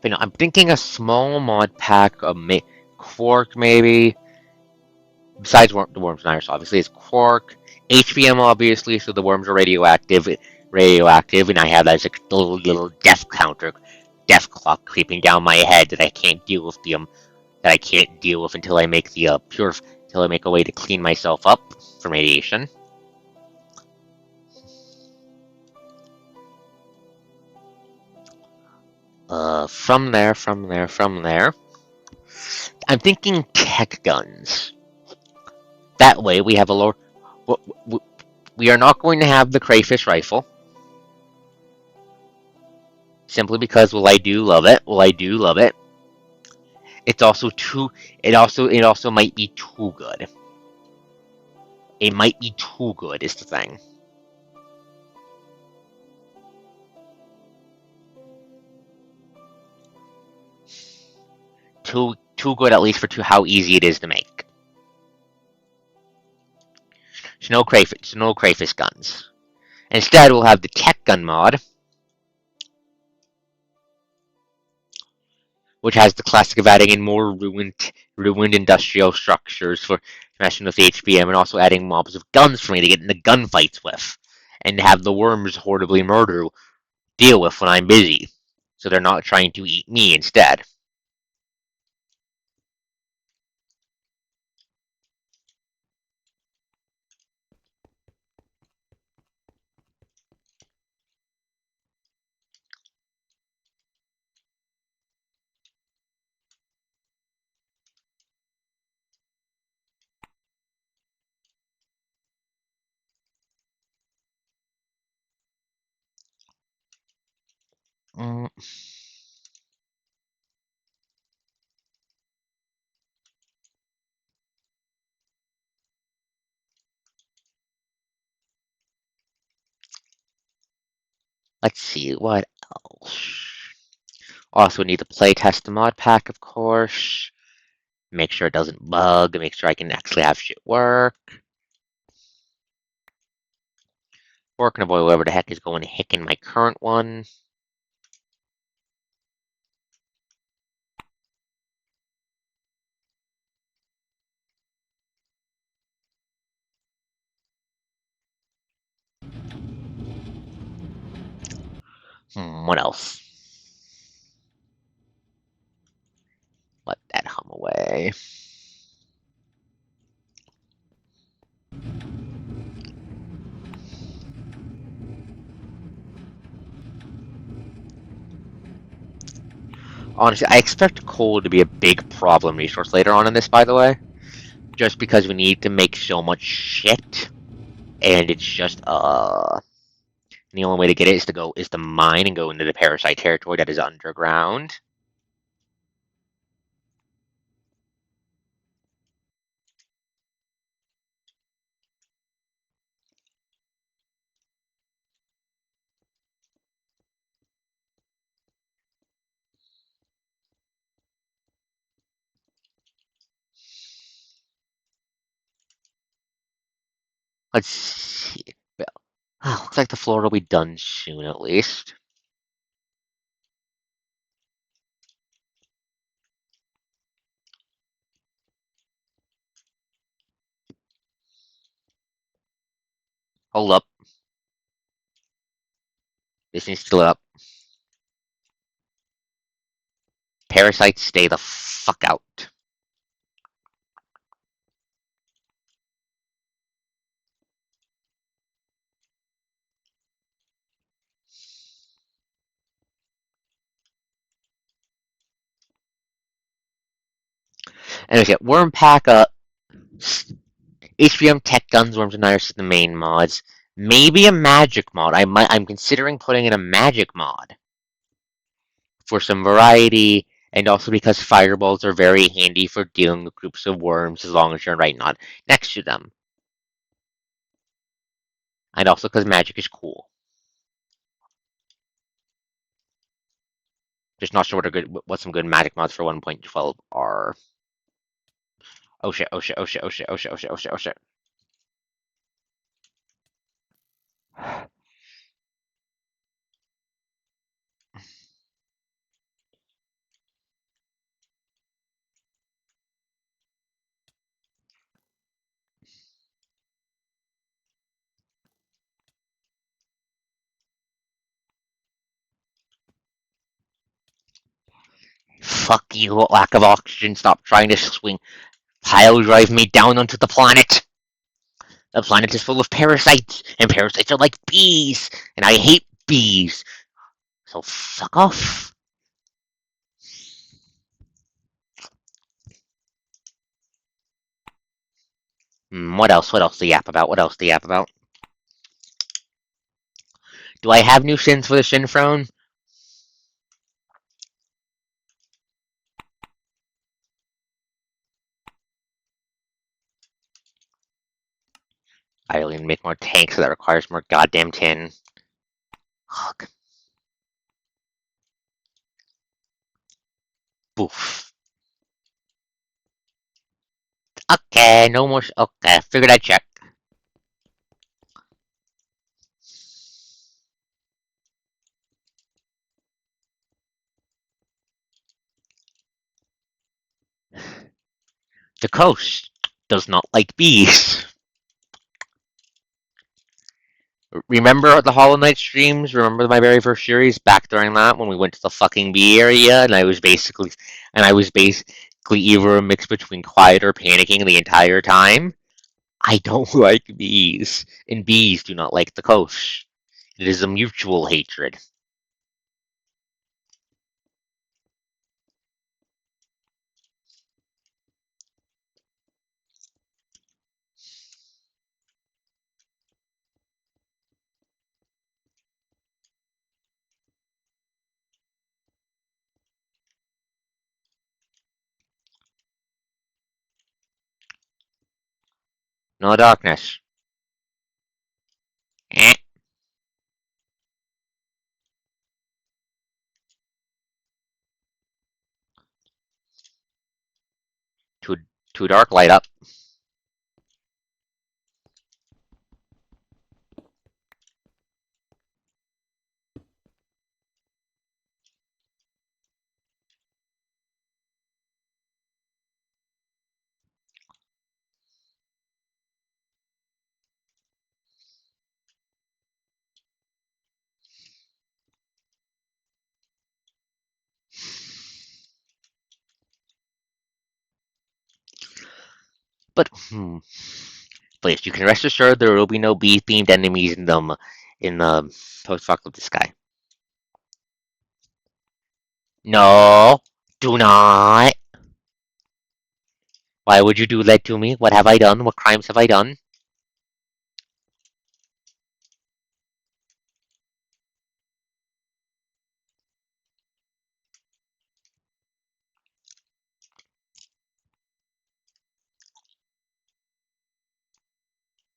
But no, I'm thinking a small mod pack of Quark, maybe. Besides the worms and iris, obviously, it's Quark. HBM, obviously, so the worms are radioactive. radioactive, and I have that as a little death counter, death clock creeping down my head that I can't deal with until I make the until I make a way to clean myself up from radiation. From there, I'm thinking tech guns. That way, we have a lower. We are not going to have the crayfish rifle, simply because I do love it. I do love it. It's also too. It also might be too good. It might be too good. Is the thing. Too good, at least for how easy it is to make. Snow crayfish guns. Instead, we'll have the tech gun mod, which has the classic of adding in more ruined industrial structures for messing with the HPM, and also adding mobs of guns for me to get into gunfights with, and have the worms horribly deal with when I'm busy, so they're not trying to eat me instead. Mm, let's see, what else? Also need to playtest the mod pack, of course. Make sure it doesn't bug, make sure I can actually have shit work. Or can avoid whatever the heck is going to hick in my current one. What else? Let that hum away. Honestly, I expect coal to be a big problem resource later on in this, by the way. Just because we need to make so much shit. And it's just, the only way to get it is to mine and go into the parasite territory that is underground. Let's see. Looks like the floor will be done soon, at least. Hold up. This needs to lit up. Parasites, stay the fuck out. And we get Worm Pack up. HVM Tech Guns, Worms and Knives are the main mods. Maybe a magic mod. I'm considering putting in a magic mod for some variety, and also because fireballs are very handy for dealing with groups of worms as long as you're right not next to them. And also because magic is cool. Just not sure what some good magic mods for 1.12 are. Oh shit, oh shit, oh shit, oh shit, oh shit, oh shit, oh shit, oh shit. fuck you, lack of oxygen. Stop trying to swing. Pile drive me down onto the planet. The planet is full of parasites, and parasites are like bees, and I hate bees. So fuck off. What else? What else to yap about? What else to yap about? Do I have new sins for the Shin Throne? I only make more tanks, so that requires more goddamn tin. Ugh. Boof. Okay, no more. Okay, figured I'd check. The coast does not like bees. Remember the Hollow Knight streams? Remember my very first series back during that when we went to the fucking bee area and I was basically either a mix between quiet or panicking the entire time. I don't like bees, and bees do not like the coast. It is a mutual hatred. No darkness. Eh. Too too dark. Light up. But please, you can rest assured there will be no bee-themed enemies in the post-apocalyptic sky. No, do not. Why would you do that to me? What have I done? What crimes have I done?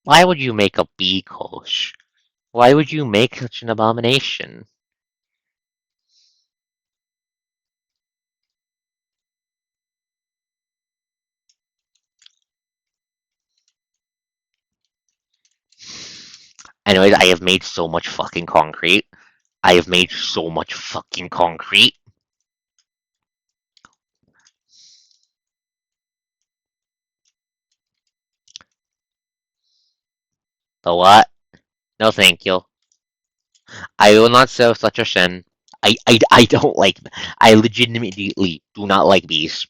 Why would you make a bee coach? Why would you make such an abomination? Anyways, I have made so much fucking concrete. I have made so much fucking concrete. The what? No, thank you. I will not sell such a sin. I don't like. I legitimately do not like bees.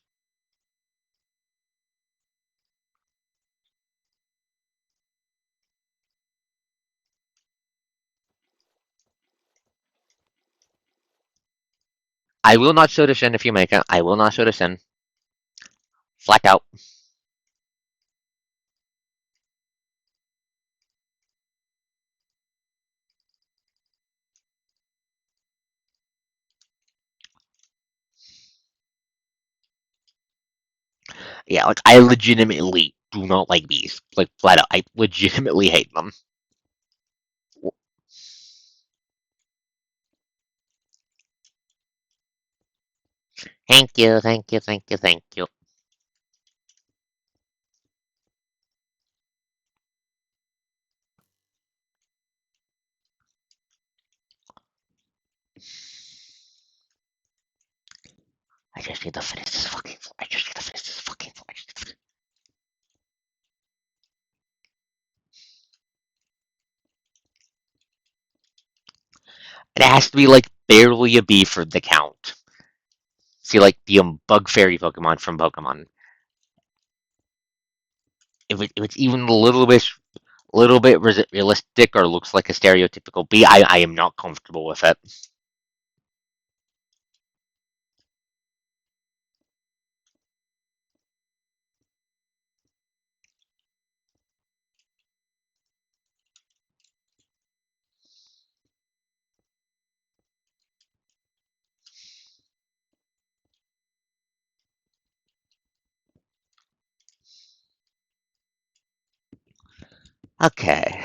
I will not show the sin if you make it. I will not show the sin. Flat out. Yeah, like I legitimately do not like bees. Like flat out, I legitimately hate them. Thank you, thank you, thank you, thank you. I just need to finish this fucking floor. I just need to finish this fucking floor. It has to be like barely a bee for the count. See, like the bug fairy Pokemon from Pokemon. If it's even a little bit realistic or looks like a stereotypical bee, I am not comfortable with it. Okay.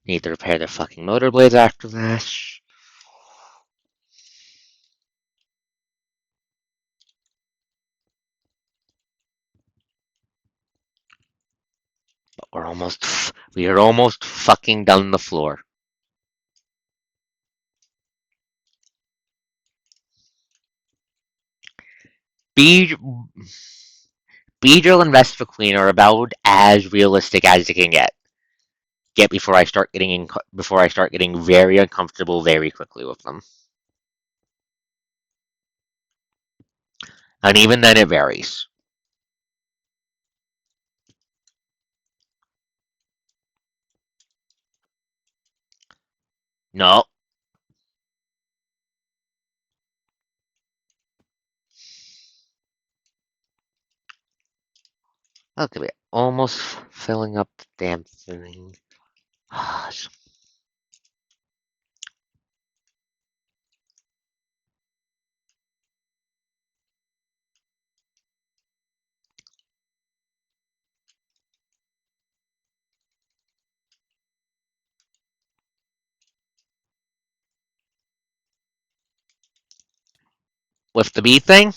Need to repair their fucking motor blades after this. But we are almost fucking done the floor. Beedrill and Vespa Queen are about as realistic as it can get before I start getting very uncomfortable very quickly with them. And even then it varies. No. Okay, we're almost filling up the damn thing. With the bee thing,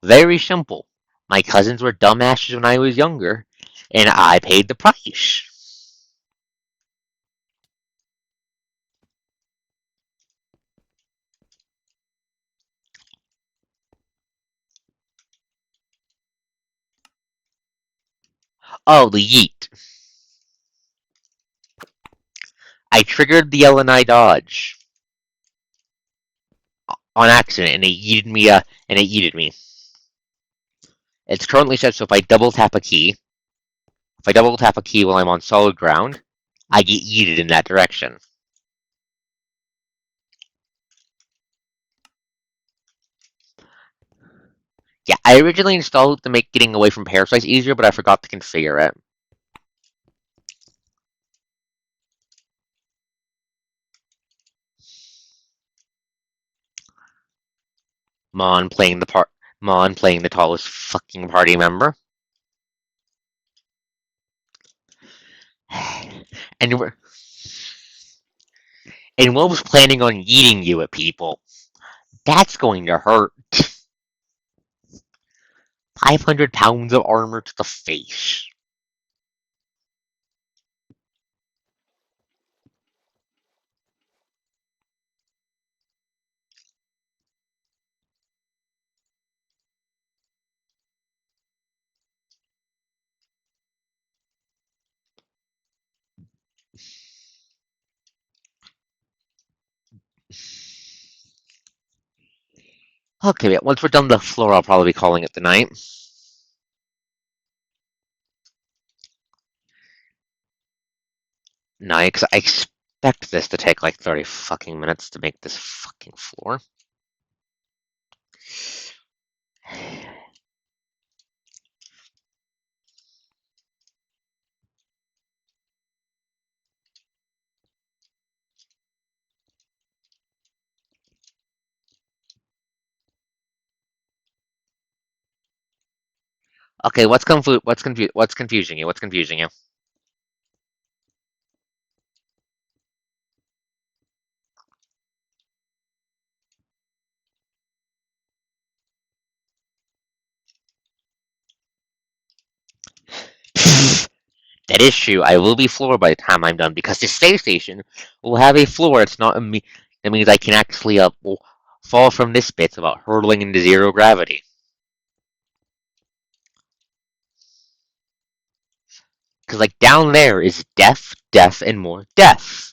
very simple. My cousins were dumbasses when I was younger, and I paid the price. Oh, the yeet. I triggered the LNI dodge on accident, and it yeeted me. It's currently set so if I double tap a key while I'm on solid ground, I get yeeted in that direction. Yeah, I originally installed it to make getting away from parasites easier, but I forgot to configure it. Mon playing the tallest fucking party member. And Will was planning on eating you at people. That's going to hurt. 500 pounds of armor to the face. Okay, once we're done the floor, I'll probably be calling it the night. No, I expect this to take like 30 fucking minutes to make this fucking floor. Okay, what's confusing you? What's confusing you? That is true. I will be floored by the time I'm done because the space station will have a floor. It's not a me. That means I can actually fall from this bit without hurtling into zero gravity. Because like down there is death death and more death.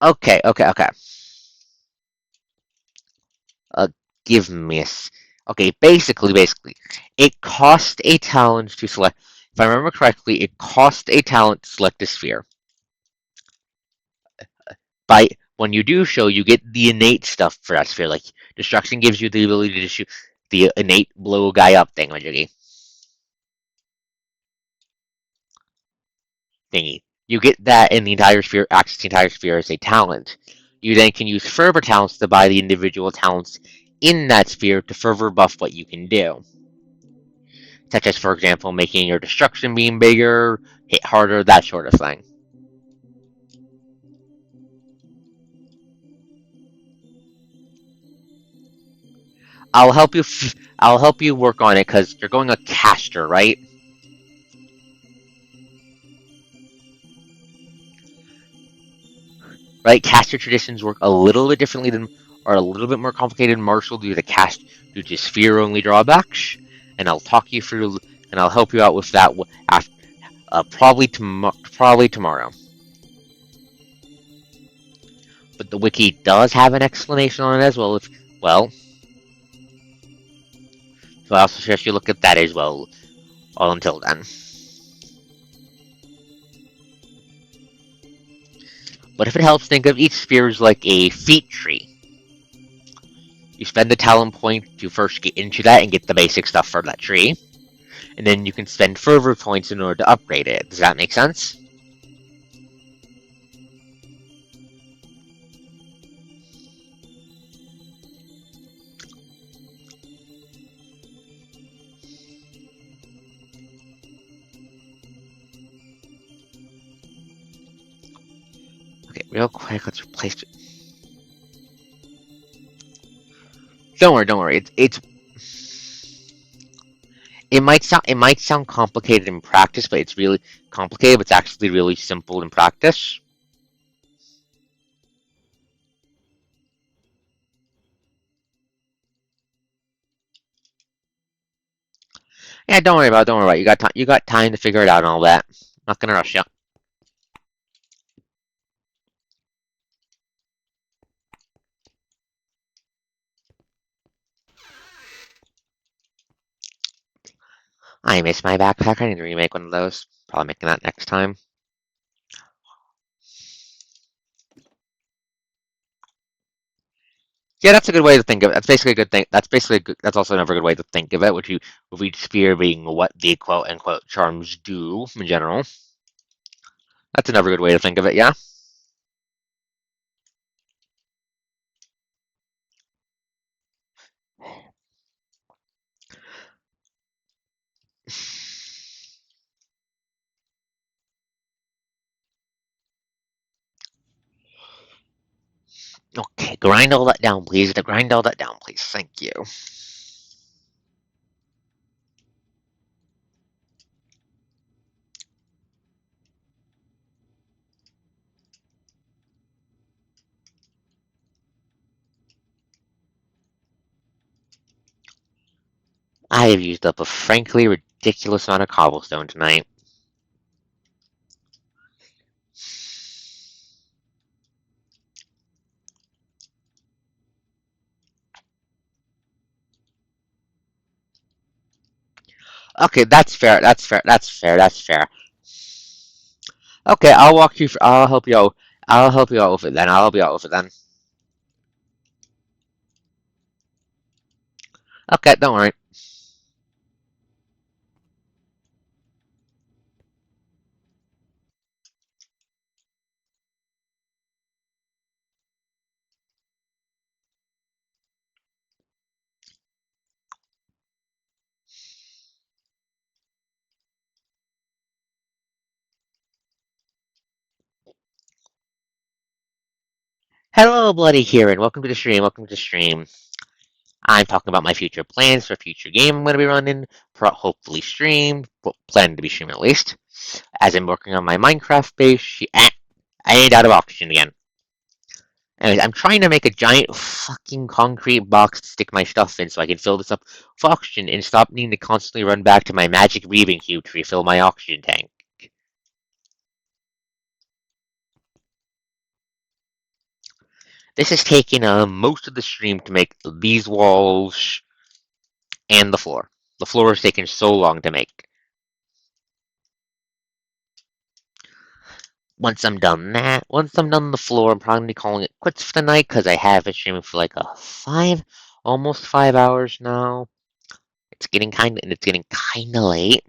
Okay. Uh, give me okay. Basically, it cost a talent to select. If I remember correctly, it cost a talent to select a sphere. By when you do so, you get the innate stuff for that sphere. Like destruction gives you the ability to shoot the innate blow a guy up thingy. You get that, and the entire sphere acts the entire sphere as a talent. You then can use further talents to buy the individual talents in that sphere to further buff what you can do. Such as, for example, making your destruction beam bigger, hit harder, that sort of thing. I'll help you. I'll help you work on it because you're going a caster, right? Right? Caster traditions work a little bit differently than, are a little bit more complicated than martial due to sphere only drawbacks. And I'll talk you through, and I'll help you out with that after, probably tomorrow. But the wiki does have an explanation on it as well. So I also suggest you look at that as well. All until then. But if it helps, think of each sphere as like a feat tree. You spend the talent point to first get into that and get the basic stuff for that tree. And then you can spend further points in order to upgrade it. Does that make sense? Okay, real quick, let's replace it. Don't worry. It might sound complicated in practice, but it's really complicated, but it's actually really simple in practice. Yeah, don't worry about it. You got time to figure it out and all that. Not gonna rush you. I miss my backpack. I need to remake one of those. Probably making that next time. Yeah, that's a good way to think of it. That's basically a good thing. That's also another good way to think of it, with each sphere being what the quote unquote charms do in general. That's another good way to think of it. Yeah. Okay, grind all that down, please. Grind all that down, please. Thank you. I have used up a frankly ridiculous amount of cobblestone tonight. Okay, that's fair. That's fair. Okay, I'll walk you. I'll help you out. I'll help you out with it then. I'll help you out with it then. Okay, don't worry. Hello, Bloody Kieran. Welcome to the stream. I'm talking about my future plans for a future game I'm going to be running, hopefully streamed, planning to be streamed at least. As I'm working on my Minecraft base, I ain't out of oxygen again. Anyways, I'm trying to make a giant fucking concrete box to stick my stuff in so I can fill this up with oxygen and stop needing to constantly run back to my magic breathing tube to refill my oxygen tank. This has taken most of the stream to make these walls and the floor. The floor has taken so long to make. Once I'm done the floor, I'm probably calling it quits for the night because I have been streaming for like almost 5 hours now. It's getting kinda late,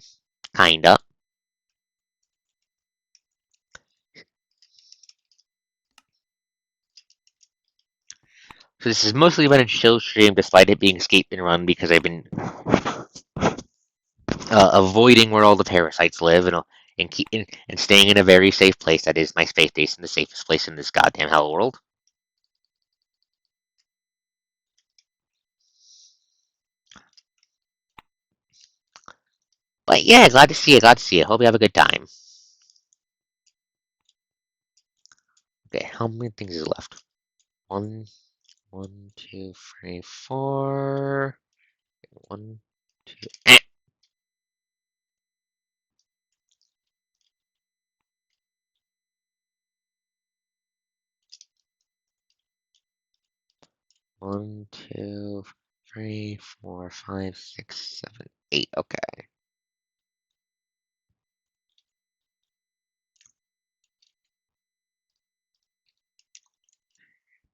kinda. So this has mostly been a chill stream, despite it being escape and run, because I've been avoiding where all the parasites live and staying in a very safe place. That is my safe station, the safest place in this goddamn hell world. But yeah, glad to see you. Glad to see you. Hope you have a good time. Okay, how many things is left? One, one, two, three, four. One, two. One, two, three, four, five, six, seven, eight. Okay.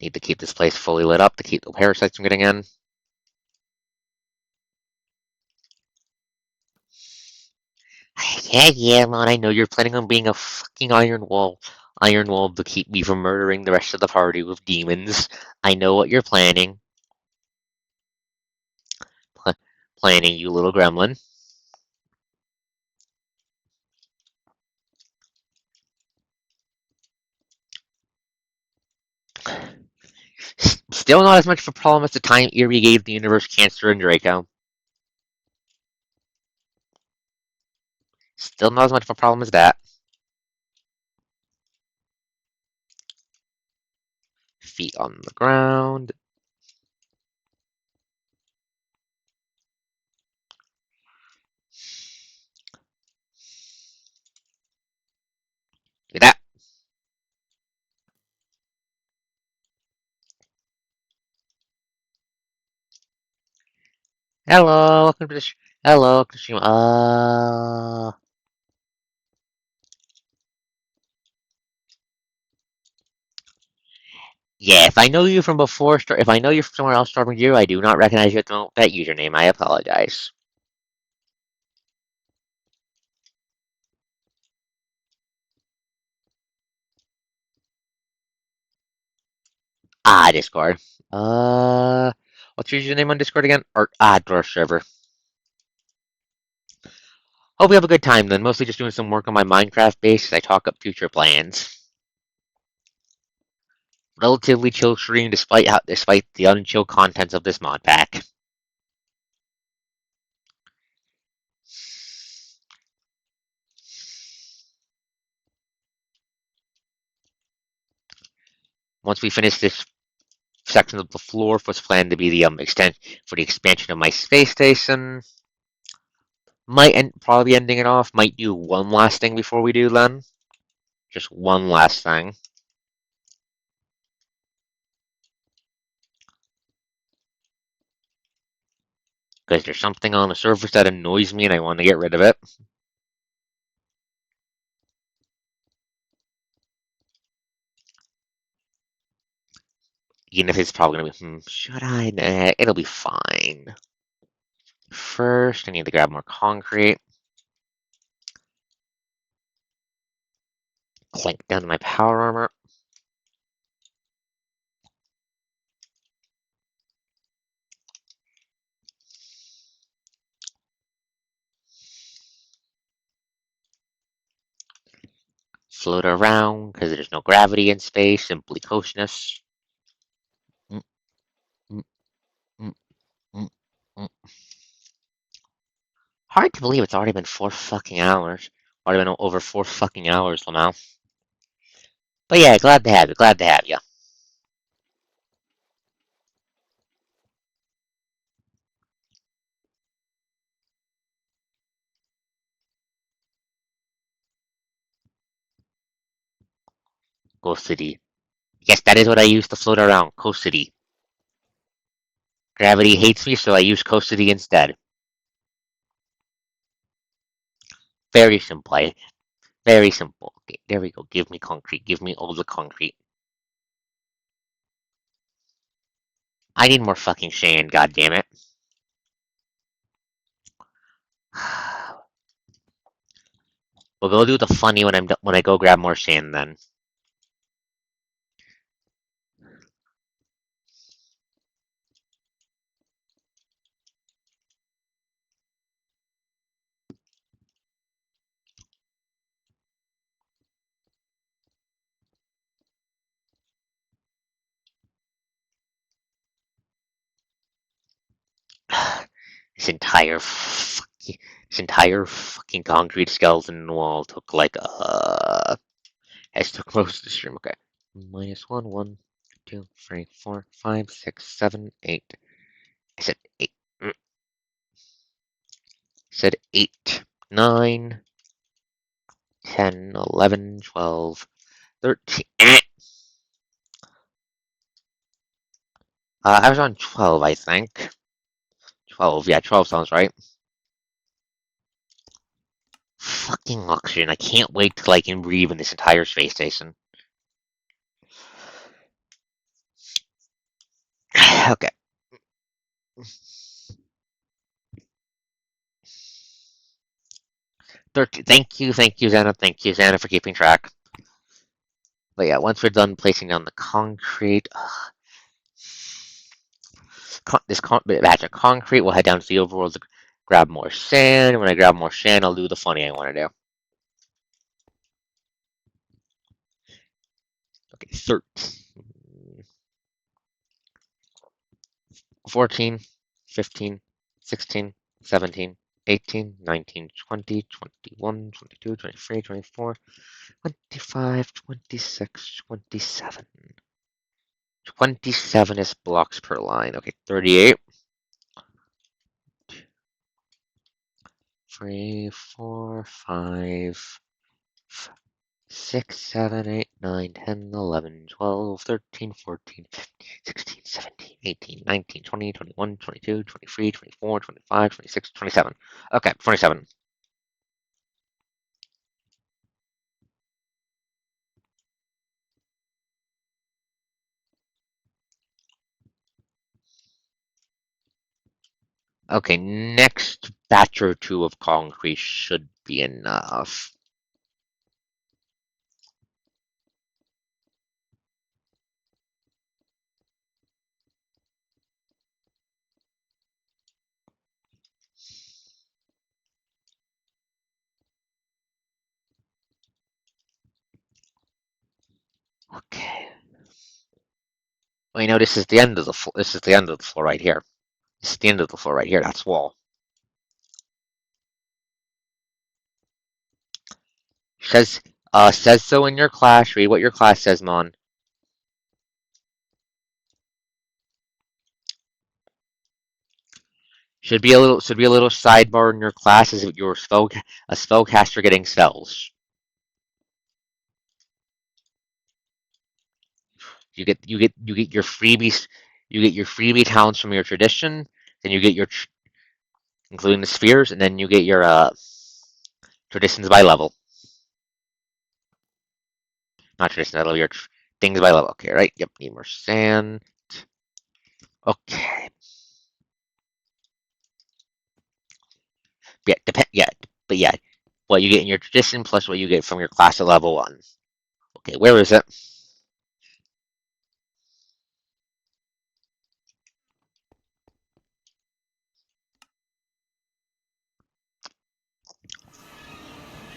Need to keep this place fully lit up to keep the parasites from getting in. Yeah, man, I know you're planning on being a fucking Iron Wall to keep me from murdering the rest of the party with demons. I know what you're planning. Pl Planning, you little gremlin. Still not as much of a problem as the time Erie gave the universe cancer and Draco. Still not as much of a problem as that. Feet on the ground. Look at that. Hello, welcome to the Hello, welcome to the stream. Yeah, if I know you from before, if I know you from somewhere else starting you, I do not recognize you at that username. I apologize. Discord. Uh, what's your username on Discord again? Dwarf server. Hope you have a good time then. Mostly just doing some work on my Minecraft base as I talk up future plans. Relatively chill stream despite the unchill contents of this mod pack. Once we finish this section of the floor, what's planned to be the expansion of my space station. Probably be ending it off. Might do one last thing before we do then. Just one last thing. Because there's something on the surface that annoys me and I want to get rid of it. Even if it's probably going to be, should I? Nah, it'll be fine. First, I need to grab more concrete. Clink down my power armor. Float around because there's no gravity in space, simply closeness. Mm, mm, mm, mm, mm. Hard to believe it's already been 4 fucking hours. Already been over 4 fucking hours now. But yeah, glad to have you. Glad to have you. Ghost City. Yes, that is what I use to float around. Coast City. Gravity hates me, so I use Coast City instead. Very simple. Very simple. Okay, there we go. Give me concrete. Give me all the concrete. I need more fucking sand, goddammit. We'll go do the funny when I go grab more sand then. This entire fucking concrete skeleton wall took like has took most of the stream. Okay. -1, 1, 2, 3, 4, 5, 6, 7, 8. I said 8. I said 8, 9, 10, 11, 12, 13. I was on 12, I think. 12, yeah, 12 sounds right. Fucking oxygen. I can't wait till I can breathe in this entire space station. Okay. 13. Thank you, Xana. Thank you, Xana, for keeping track. But yeah, once we're done placing down the concrete, this batch of concrete, we'll head down to the overworld to grab more sand. When I grab more sand, I'll do the funny I want to do. Okay, 13, 14, 15, 16, 17, 18, 19, 20, 21, 22, 23, 24, 25, 26, 27. 27 is blocks per line. Okay, 38. 3, 4, 5, 6, 7, 8, 9, 10, 11, 12, 13, 14, 15, 16, 17, 18, 19, 20, 21, 22, 23, 24, 25, 26, 27. Okay, 27. Okay, next batch or two of concrete should be enough. Okay. Well, you know, this is the end of the floor. This is the end of the floor right here. This is the end of the floor right here. That's wall. Says so in your class. Read what your class says, Mon. Should be a little sidebar in your class as if you're a spellcaster getting spells. You get your freebies. You get your freebie talents from your tradition. Then you get your including the spheres, and then you get your traditions by level. Not traditions by level. Your things by level. Okay, right? Yep. Need more sand. Okay. Yeah. Depend. Yeah. But yeah, what you get in your tradition plus what you get from your class at level 1. Okay, where is it?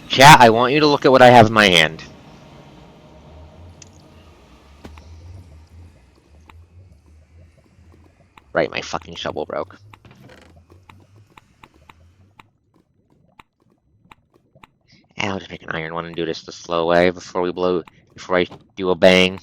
Chat, I want you to look at what I have in my hand. Right, my fucking shovel broke. And I'll just make an iron one and do this the slow way before I do a bang.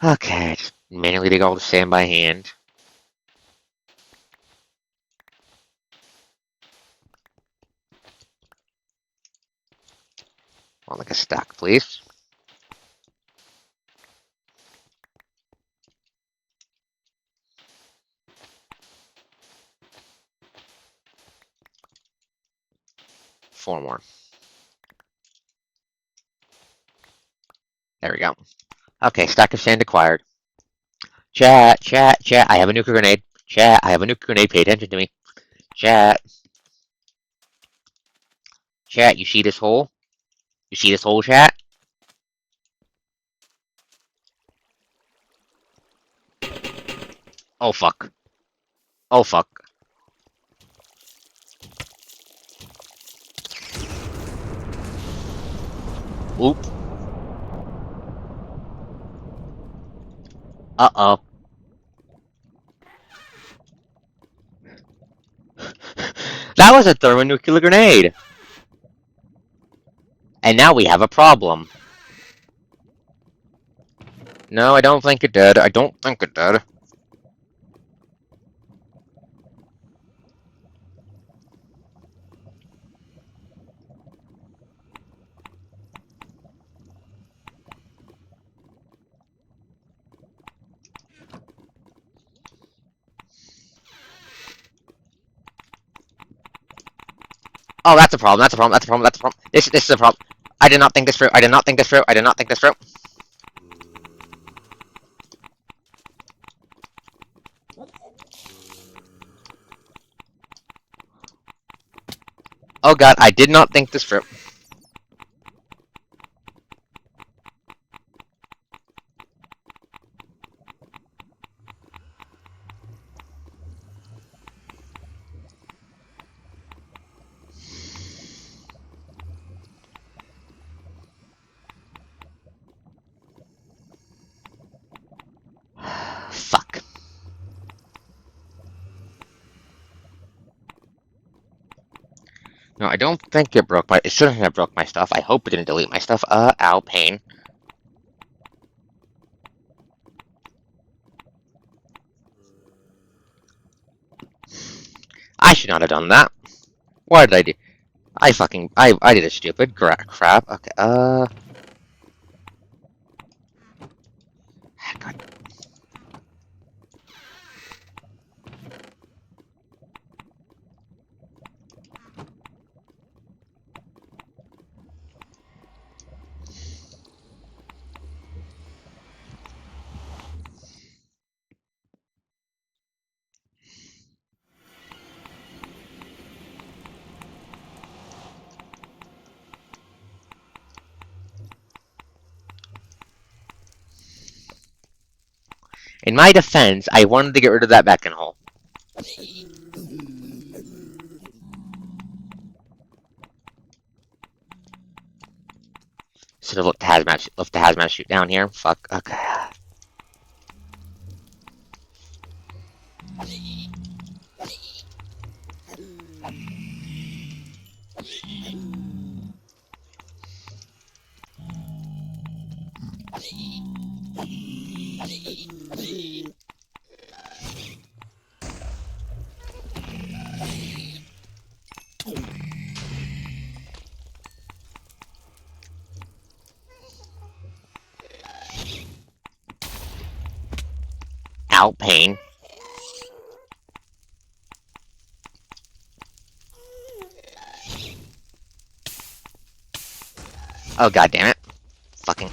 Okay, just manually dig all the sand by hand. Want like a stack, please. Four more. There we go. Okay, stack of sand acquired. Chat, chat, chat. I have a nuclear grenade. Chat, I have a nuclear grenade. Pay attention to me. Chat. Chat, you see this hole? You see this hole, chat? Oh, fuck. Oh, fuck. Oop. Uh-oh. That was a thermonuclear grenade! And now we have a problem. No, I don't think it did. I don't think it did. Oh, that's a problem. That's a problem. That's a problem. That's a problem. This is a problem. I did not think this through. I did not think this through. I did not think this through. Oh god, I did not think this through. Fuck. No, I don't think it broke my. It shouldn't have broke my stuff. I hope it didn't delete my stuff. Ow, pain. I should not have done that. What did I do? I did a stupid crap. Okay, God. In my defense, I wanted to get rid of that beacon hole. Should have left the hazmat chute down here. Fuck. Okay. Ow, pain. Oh, god damn it. Fucking.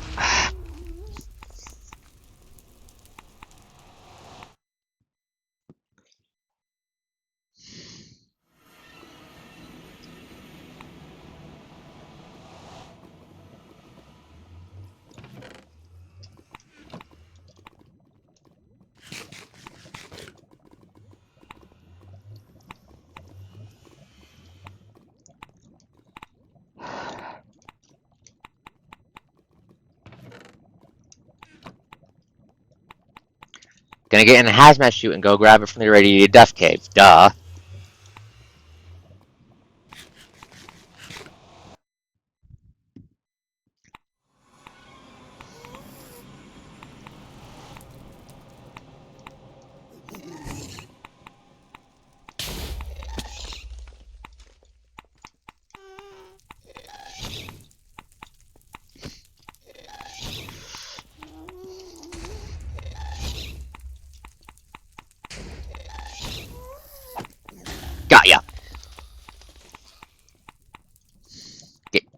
Gonna get in the hazmat chute and go grab it from the irradiated death cave. Duh.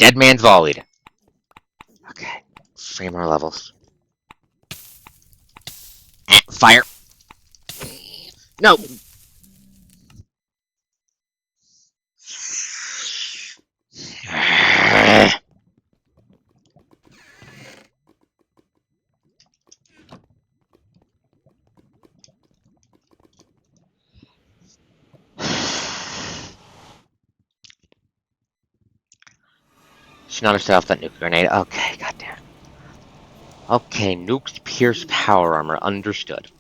Dead man's volleyed. Okay. 3 more levels. Fire. No! Should not have set off that nuke grenade. Okay, goddamn. Okay, nukes pierce power armor. Understood.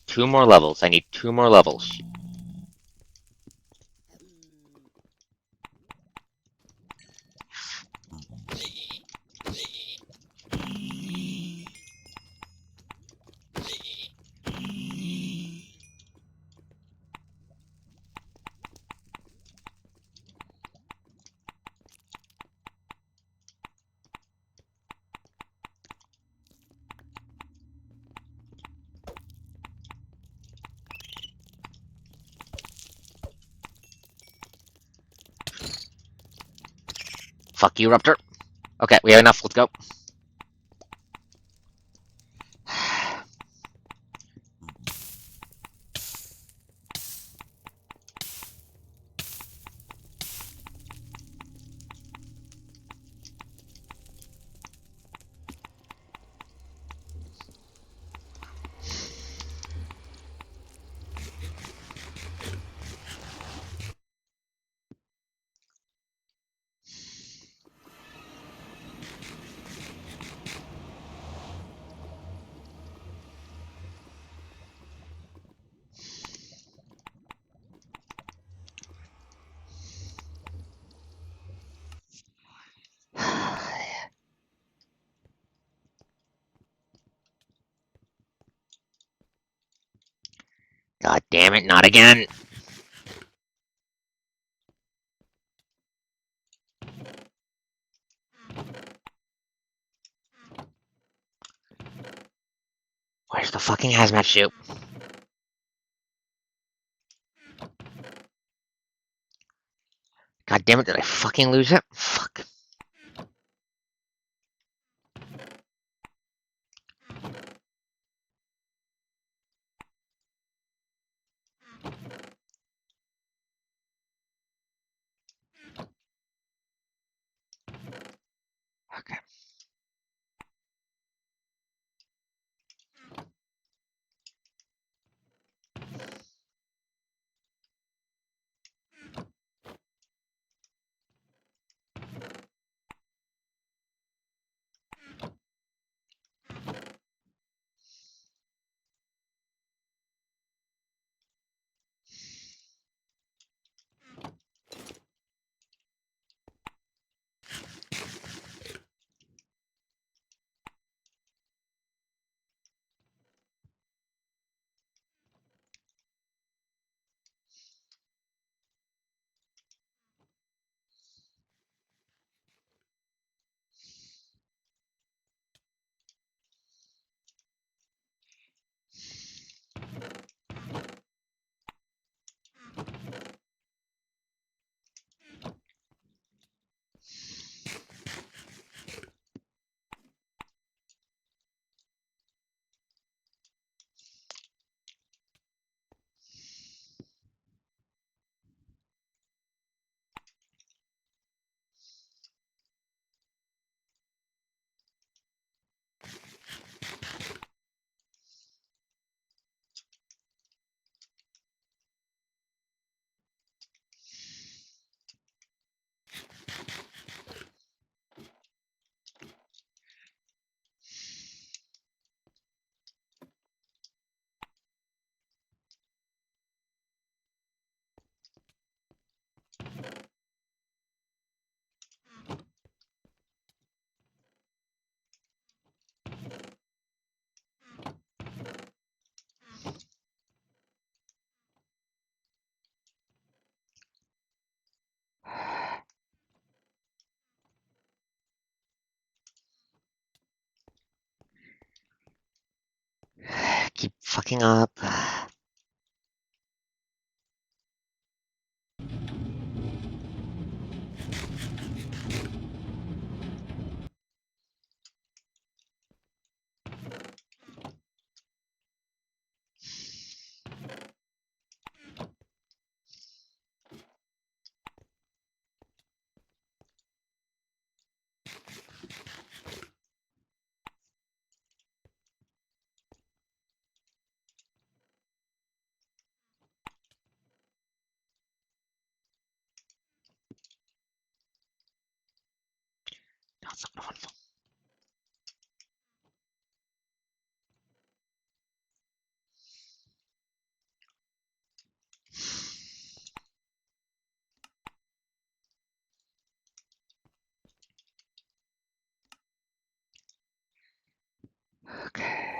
Two more levels. I need 2 more levels. Fuck you, Ruptor. Okay, we have enough. Let's go. God damn it, not again. Where's the fucking hazmat chute? God damn it, did I fucking lose it? Fuck. Okay. waking up. That's not fun. Okay.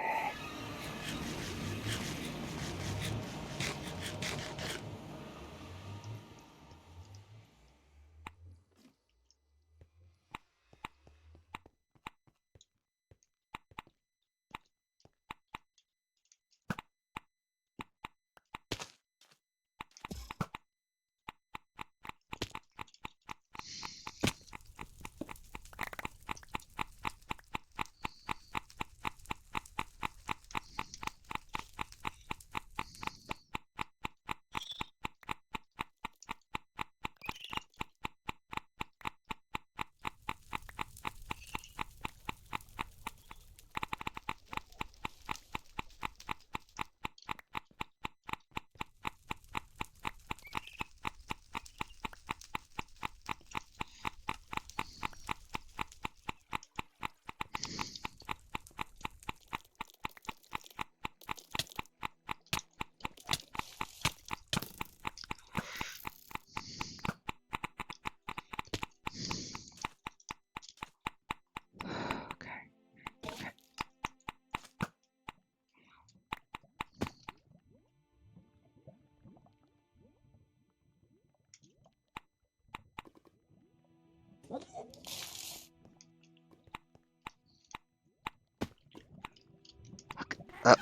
Uh,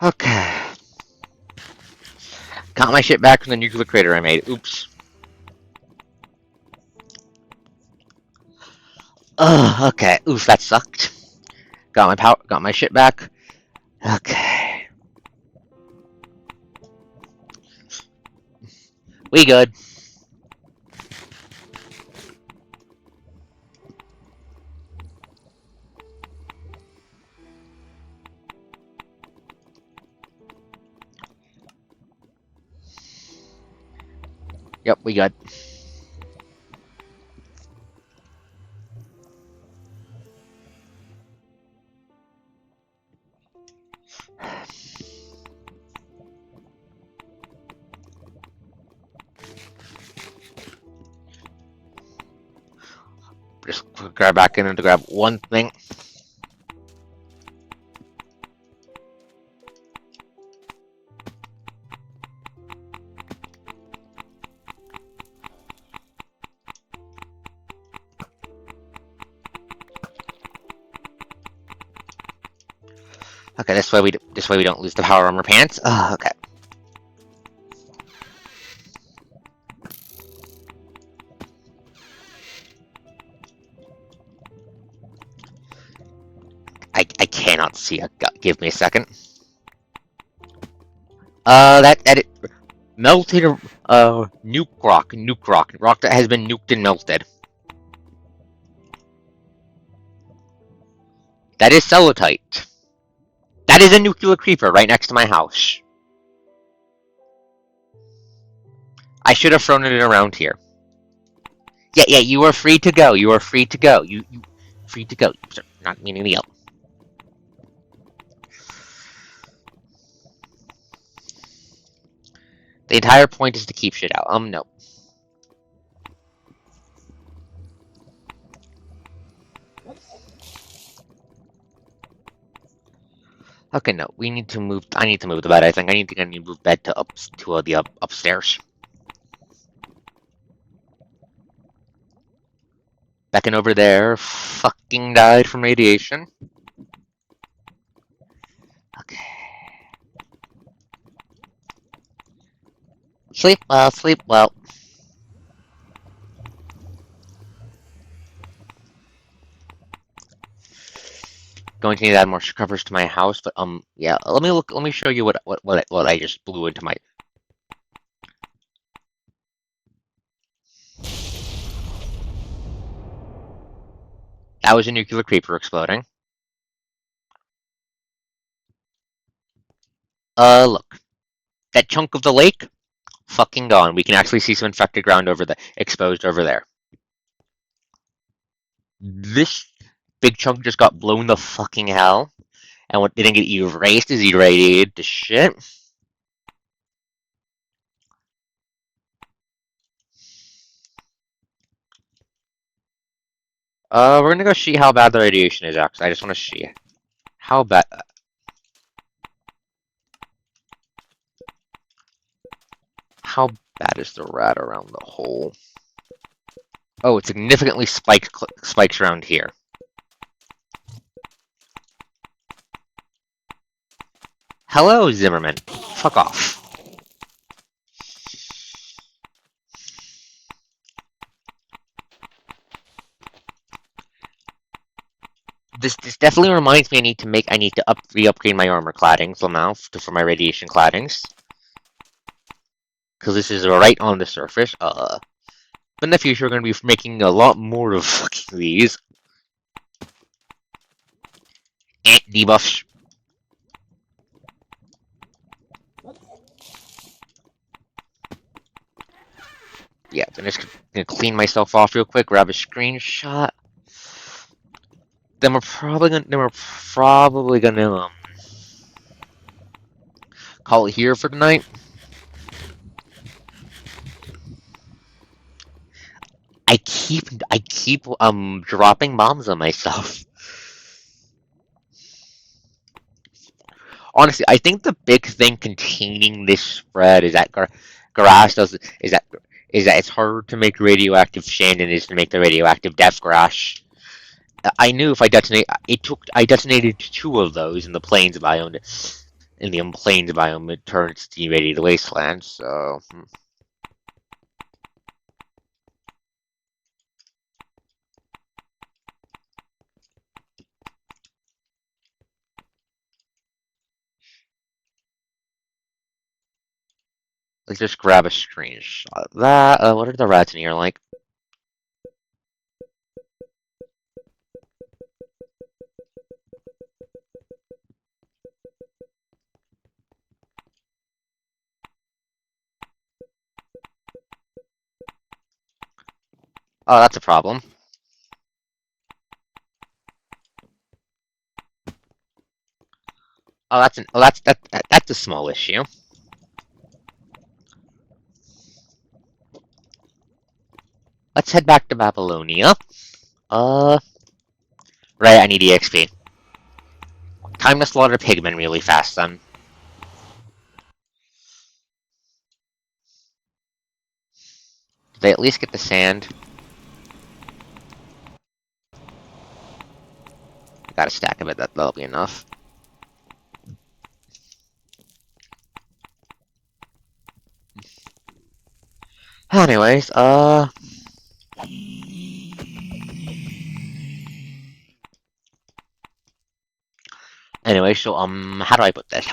okay. Got my shit back from the nuclear crater I made. Oops. Ugh, okay. Oof, that sucked. Got my shit back. Okay. We good. Yep, we good. Just grab back in and to grab one thing. Okay, this way we don't lose the power armor pants. Okay. I cannot see a gut. Give me a second. That it melted nuke rock that has been nuked and melted. That is celluloid. That is a nuclear creeper right next to my house. I should have thrown it around here. Yeah, you are free to go. You are free to go. You free to go. Not meaning to yell. The entire point is to keep shit out. No. Okay, no. We need to move. I need to move the bed. I think I need to move bed to the upstairs. Second over there fucking died from radiation. Okay. Sleep well, sleep well. Going to need to add more covers to my house, but yeah. Let me show you what I just blew into my. That was a nuclear creeper exploding. Look. That chunk of the lake, fucking gone. We can actually see some infected ground over there, exposed over there. This big chunk just got blown the fucking hell, and what didn't get erased is irradiated to shit. We're gonna go see how bad the radiation is, actually. I just want to see how bad. How bad is the rat around the hole? Oh, it significantly spikes around here. Hello, Zimmerman. Fuck off. This definitely reminds me I need to re-upgrade my armor claddings somehow for my radiation claddings. Because this is right on the surface. But in the future, we're going to be making a lot more of fucking these. Debuffs. Yeah, I'm just gonna clean myself off real quick, grab a screenshot. Then we're probably gonna call it here for tonight. I keep dropping bombs on myself. Honestly, I think the big thing containing this spread is that grass is that it's harder to make radioactive sand than it is to make the radioactive death grass. I knew if I detonated two of those in the plains biome. In the plains biome, it turns to irradiated wasteland. So. Let's just grab a screenshot of that. What are the rats in here like? Oh, that's a problem. Oh, that's a small issue. Let's head back to Babylonia. Right, I need EXP. Time to slaughter pigmen really fast then. Did they at least get the sand? Got a stack of it, that'll be enough. Anyways, Anyway, so, how do I put this?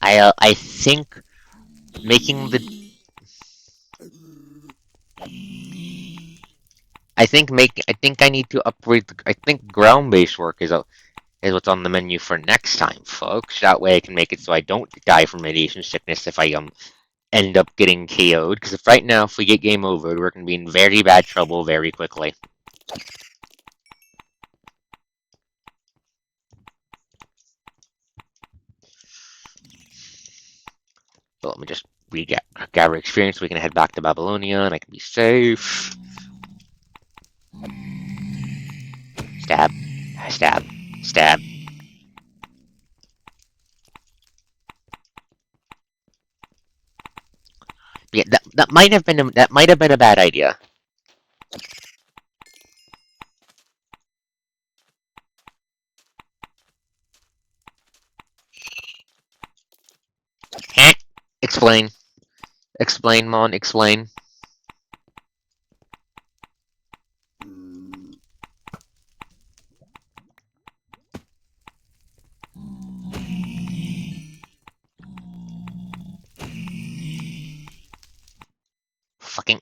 I think making the... I think I need to upgrade I think ground-based work is what's on the menu for next time, folks. That way I can make it so I don't die from radiation sickness if I, end up getting KO'd. Because if right now, if we get game over, we're going to be in very bad trouble very quickly. So let me just gather experience so we can head back to Babylonia and I can be safe. Stab. Stab. Stab. Yeah, that might have been a bad idea. Explain. Explain, Mon, explain. Fucking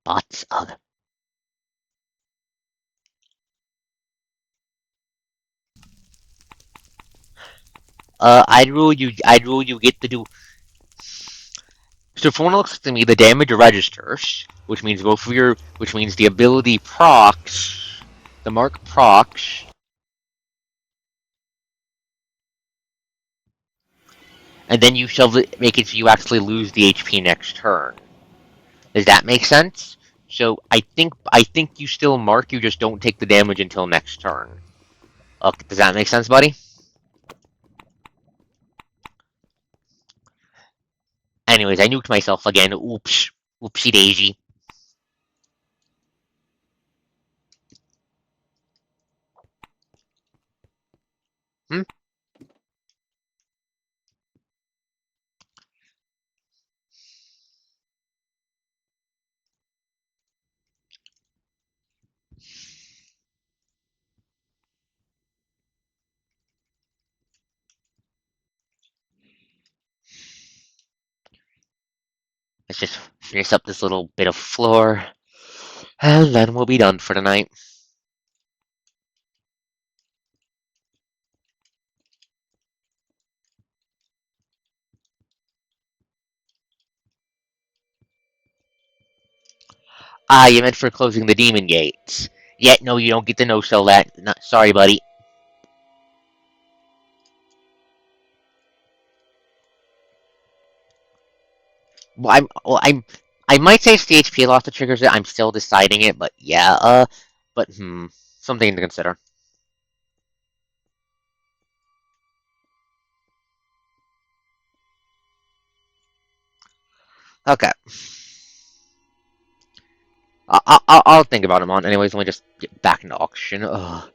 bots. Ugh. I'd rule you get to do. So for when it looks to me, the damage registers, which means the ability procs, the mark procs, and then you shall make it so you actually lose the HP next turn. Does that make sense? So I think you still mark, you just don't take the damage until next turn. Okay, does that make sense, buddy? Anyways, I nuked myself again. Oops. Oopsie daisy. Hmm? Let's just finish up this little bit of floor, and then we'll be done for tonight. Ah, you meant for closing the demon gates. Yet, no, you don't get to no-sell that. Sorry, buddy. I might say it's the HP loss that triggers it. I'm still deciding it, but yeah, but something to consider. Okay. I'll think about him on. Anyways, let me just get back into auction. Ugh.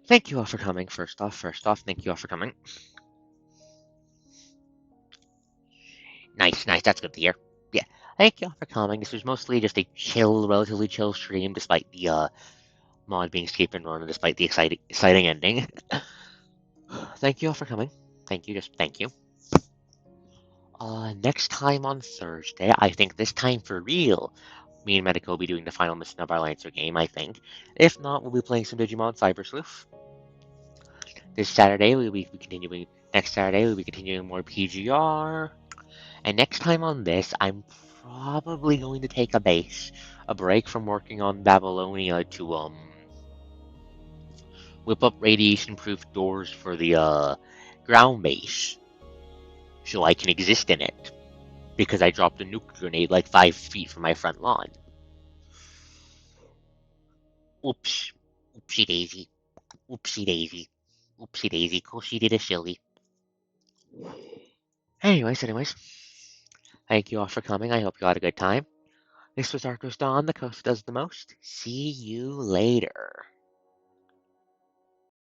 Thank you all for coming. First off, thank you all for coming. Nice. That's good to hear. Yeah, thank you all for coming. This was mostly just a relatively chill stream, despite the mod being escape and run, and despite the exciting ending. Thank you all for coming. Thank you. Just thank you. Next time on Thursday, I think this time for real, me and Medico will be doing the final mission of our Lancer game, I think. If not, we'll be playing some Digimon Cyber Sleuth. This Saturday, we'll be continuing. Next Saturday, we'll be continuing more PGR. And next time on this, I'm probably going to take a break from working on Babylonia to whip up radiation-proof doors for the ground base, so I can exist in it. Because I dropped a nuke grenade like 5 feet from my front lawn. Oops. Oopsie daisy. Oopsie daisy. Oopsie daisy. Cause she did a silly. Anyways. Thank you all for coming. I hope you had a good time. This was ArkosDawn, the coast does the most. See you later.